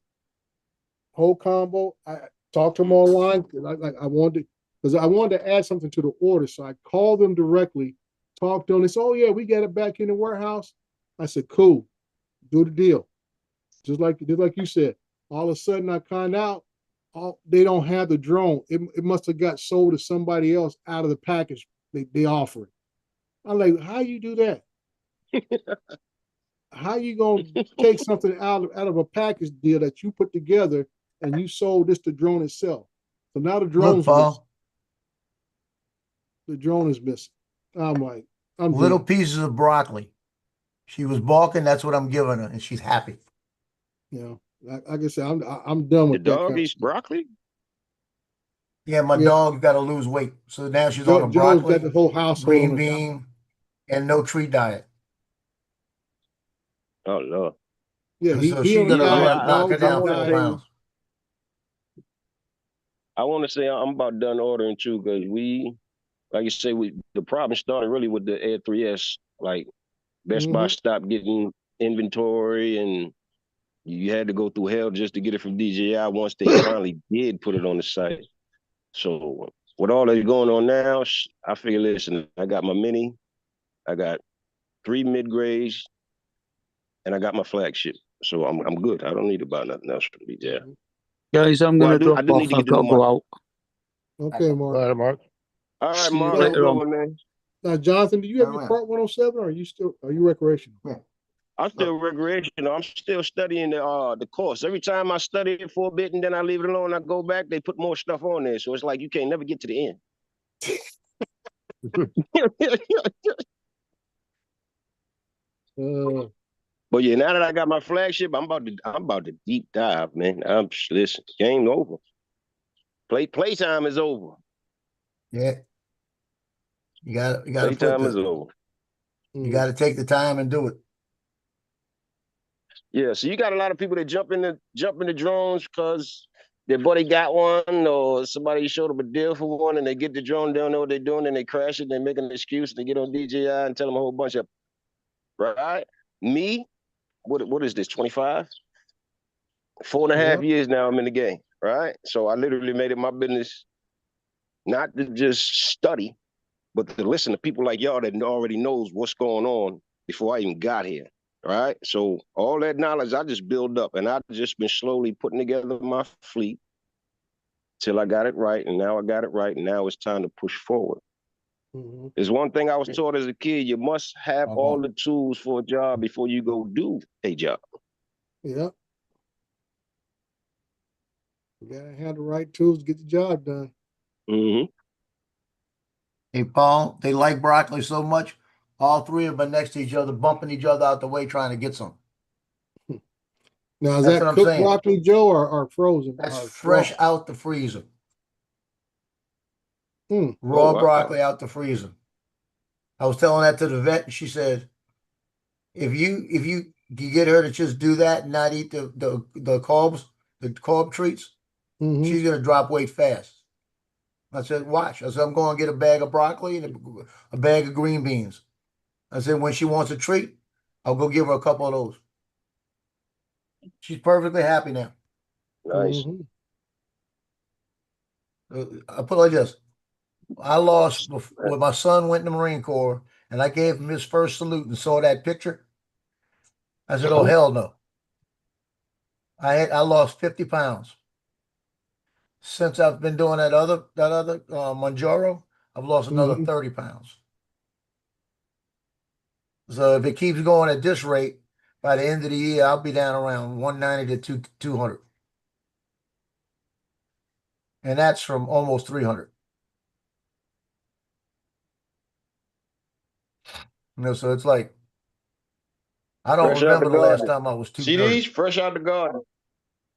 Whole combo. I talked to them online because I wanted to add something to the order. So I called them directly, talked to them. They said, oh yeah, we got it back in the warehouse. I said, cool, do the deal. Just like you said. All of a sudden I find out they don't have the drone. It must have got sold to somebody else out of the package they offered. I'm like, how you do that? How you gonna take something out of a package deal that you put together and you sold this to drone itself? So now the drone's missing. The drone is missing. I'm like, little pieces of broccoli. She was balking. That's what I'm giving her, and she's happy. Like I said, I'm done with the that. Dog eats broccoli. Yeah, my dog got to lose weight, so now she's on a broccoli, got the whole household green bean, and no treat diet. Oh Lord. Yeah, so she's gonna knock her down 4 pounds. I want to say I'm about done ordering too, because like you say, the problem started really with the Air 3S. Like Best Buy stopped getting inventory, and You had to go through hell just to get it from DJI once they finally did put it on the site. So with all that's going on now, I figure, listen, I got my mini, I got 3 mid-grades, and I got my flagship. So I'm good. I don't need to buy nothing else from DJI. Guys, I'm Well, gonna drop I do need off. to I've get to got know to my. go out. Okay, Mark. Later, Mark. All right, See you Mark. later on. Man. Now, Jonathan, do you have Oh, your yeah. Part 107 or are you recreational? I'm still recreational. I'm still studying the course. Every time I study it for a bit and then I leave it alone, I go back, they put more stuff on there. So it's like you can't never get to the end. But yeah, now that I got my flagship, I'm about to deep dive, man. Listen, game over. Playtime is over. Yeah. You gotta put Playtime is over. you gotta take the time and do it. Yeah, so you got a lot of people that jump into drones because their buddy got one or somebody showed them a deal for one and they get the drone, they don't know what they're doing, and they crash it, they make an excuse, they get on DJI and tell them a whole bunch of right. Me, what is this, 25? 4.5 years now I'm in the game, right? So I literally made it my business not to just study, but to listen to people like y'all that already knows what's going on before I even got here. Right. So all that knowledge I just built up, and I've just been slowly putting together my fleet till I got it right. And now I got it right. And now it's time to push forward. There's one thing I was taught as a kid: you must have all the tools for a job before you go do a job. Yeah. You gotta have the right tools to get the job done. Mm-hmm. Hey, Paul, they like broccoli so much, all three of them are next to each other, bumping each other out the way, trying to get some. Now, is That's that what I'm cooked saying. broccoli, Joe, or frozen? That's or fresh raw? out the freezer. Hmm. Raw Oh, wow. broccoli out the freezer. I was telling that to the vet, and she said, if you get her to just do that and not eat the carb treats, she's gonna drop weight fast. I said, watch. I said, I'm going to get a bag of broccoli and a bag of green beans. I said, when she wants a treat, I'll go give her a couple of those. She's perfectly happy now. Nice. I put it like this. I lost when my son went in the Marine Corps, and I gave him his first salute and saw that picture. I said, oh, hell no. I lost 50 pounds. Since I've been doing that other Mounjaro, I've lost another 30 pounds. So if it keeps going at this rate, by the end of the year, I'll be down around 190 to 200. And that's from almost 300. So it's like, I don't Fresh out remember the the last garden. time I was See 230. these? Fresh out the garden.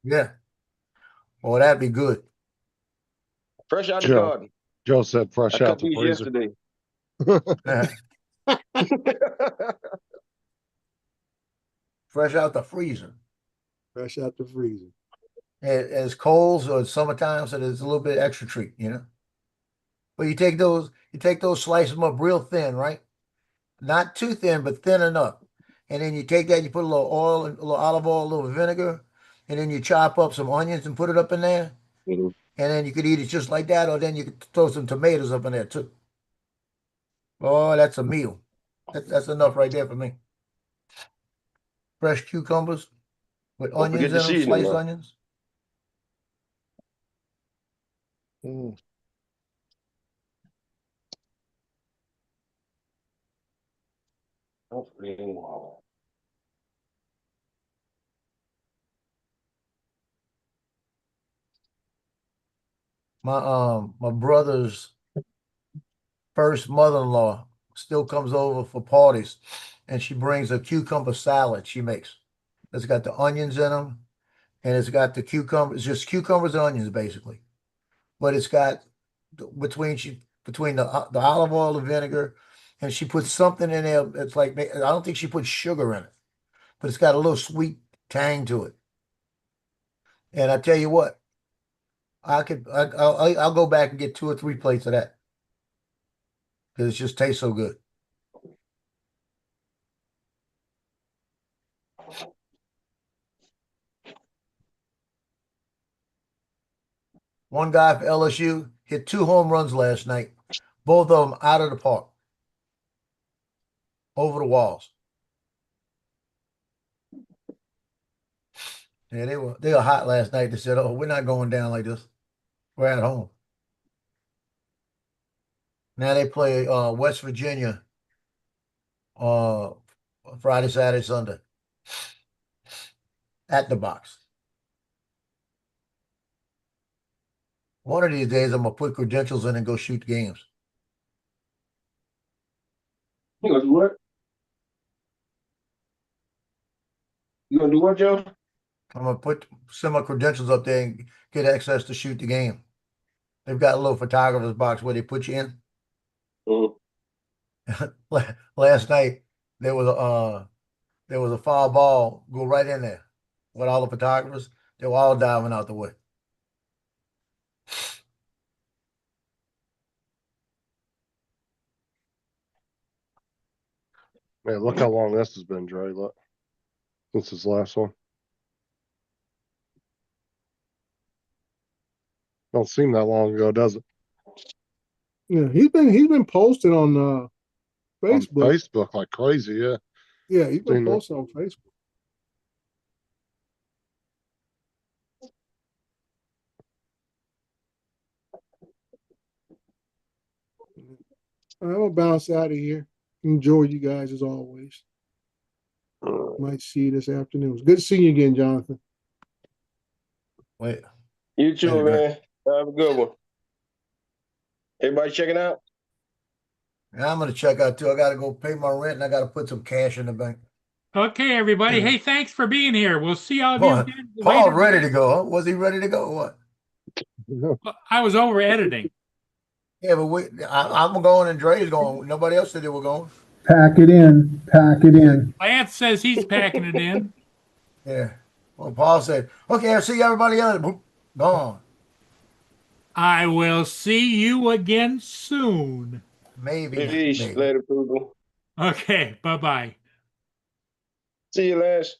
Yeah. Oh, that'd be good. Fresh out the Joe. garden. Joe said fresh I out cut the these freezer. yesterday. Fresh out the freezer. Fresh out the freezer. As coals or summertime, so there's a little bit extra treat, But you take those, slice them up real thin, right? Not too thin, but thin enough. And then you take that, you put a little oil, a little olive oil, a little vinegar, and then you chop up some onions and put it up in there. And then you could eat it just like that, or then you could throw some tomatoes up in there too. Oh, that's a meal. That's enough right there for me. Fresh cucumbers with Don't onions forget the in them, seasoning, sliced man. onions. My brother's first mother-in-law still comes over for parties, and she brings a cucumber salad she makes. It's got the onions in them, and it's got the cucumber. It's just cucumbers and onions basically, but it's got between the olive oil, the vinegar, and she puts something in there. It's like, I don't think she put sugar in it, but it's got a little sweet tang to it. And I tell you what, I'll go back and get 2 or 3 plates of that because it just tastes so good. One guy for LSU hit 2 home runs last night, both of them out of the park, over the walls. Yeah, they were hot last night. They said, "Oh, we're not going down like this. We're at home." Now they play West Virginia Friday, Saturday, Sunday at the box. One of these days, I'm gonna put credentials in and go shoot games. You gonna do what? You gonna do what, Joe? I'm gonna send my credentials up there and get access to shoot the game. They've got a little photographer's box where they put you in. Last night there was a foul ball go right in there with all the photographers. They were all diving out the way. Man, look how long this has been, Dre. Look, since his last one. Don't seem that long ago, does it? Yeah, he's been posted on Facebook. On Facebook like crazy, yeah. Yeah, he's been Seen that. posted on Facebook. I'm gonna bounce out of here. Enjoy you guys as always. Might see you this afternoon. It's good seeing you again, Jonathan. Wait. You too, Hey, man. Have a good one. Everybody checking out? Yeah, I'm gonna check out too. I gotta go pay my rent and I gotta put some cash in the bank. Okay, everybody. Hey, thanks for being here. We'll see all of Paul, you again Paul's later. ready to go. Huh? Was he ready to go or what? I was over editing. Yeah, but I'm going and Dre's going. Nobody else said they were going. Pack it in. Pack it in. Lance says he's packing it in. Yeah. Well, Paul said, "Okay, I'll see everybody else." Boop, gone. I will see you again soon. Maybe. Peace. Maybe. Later, people. Okay, bye-bye. See you, Lance.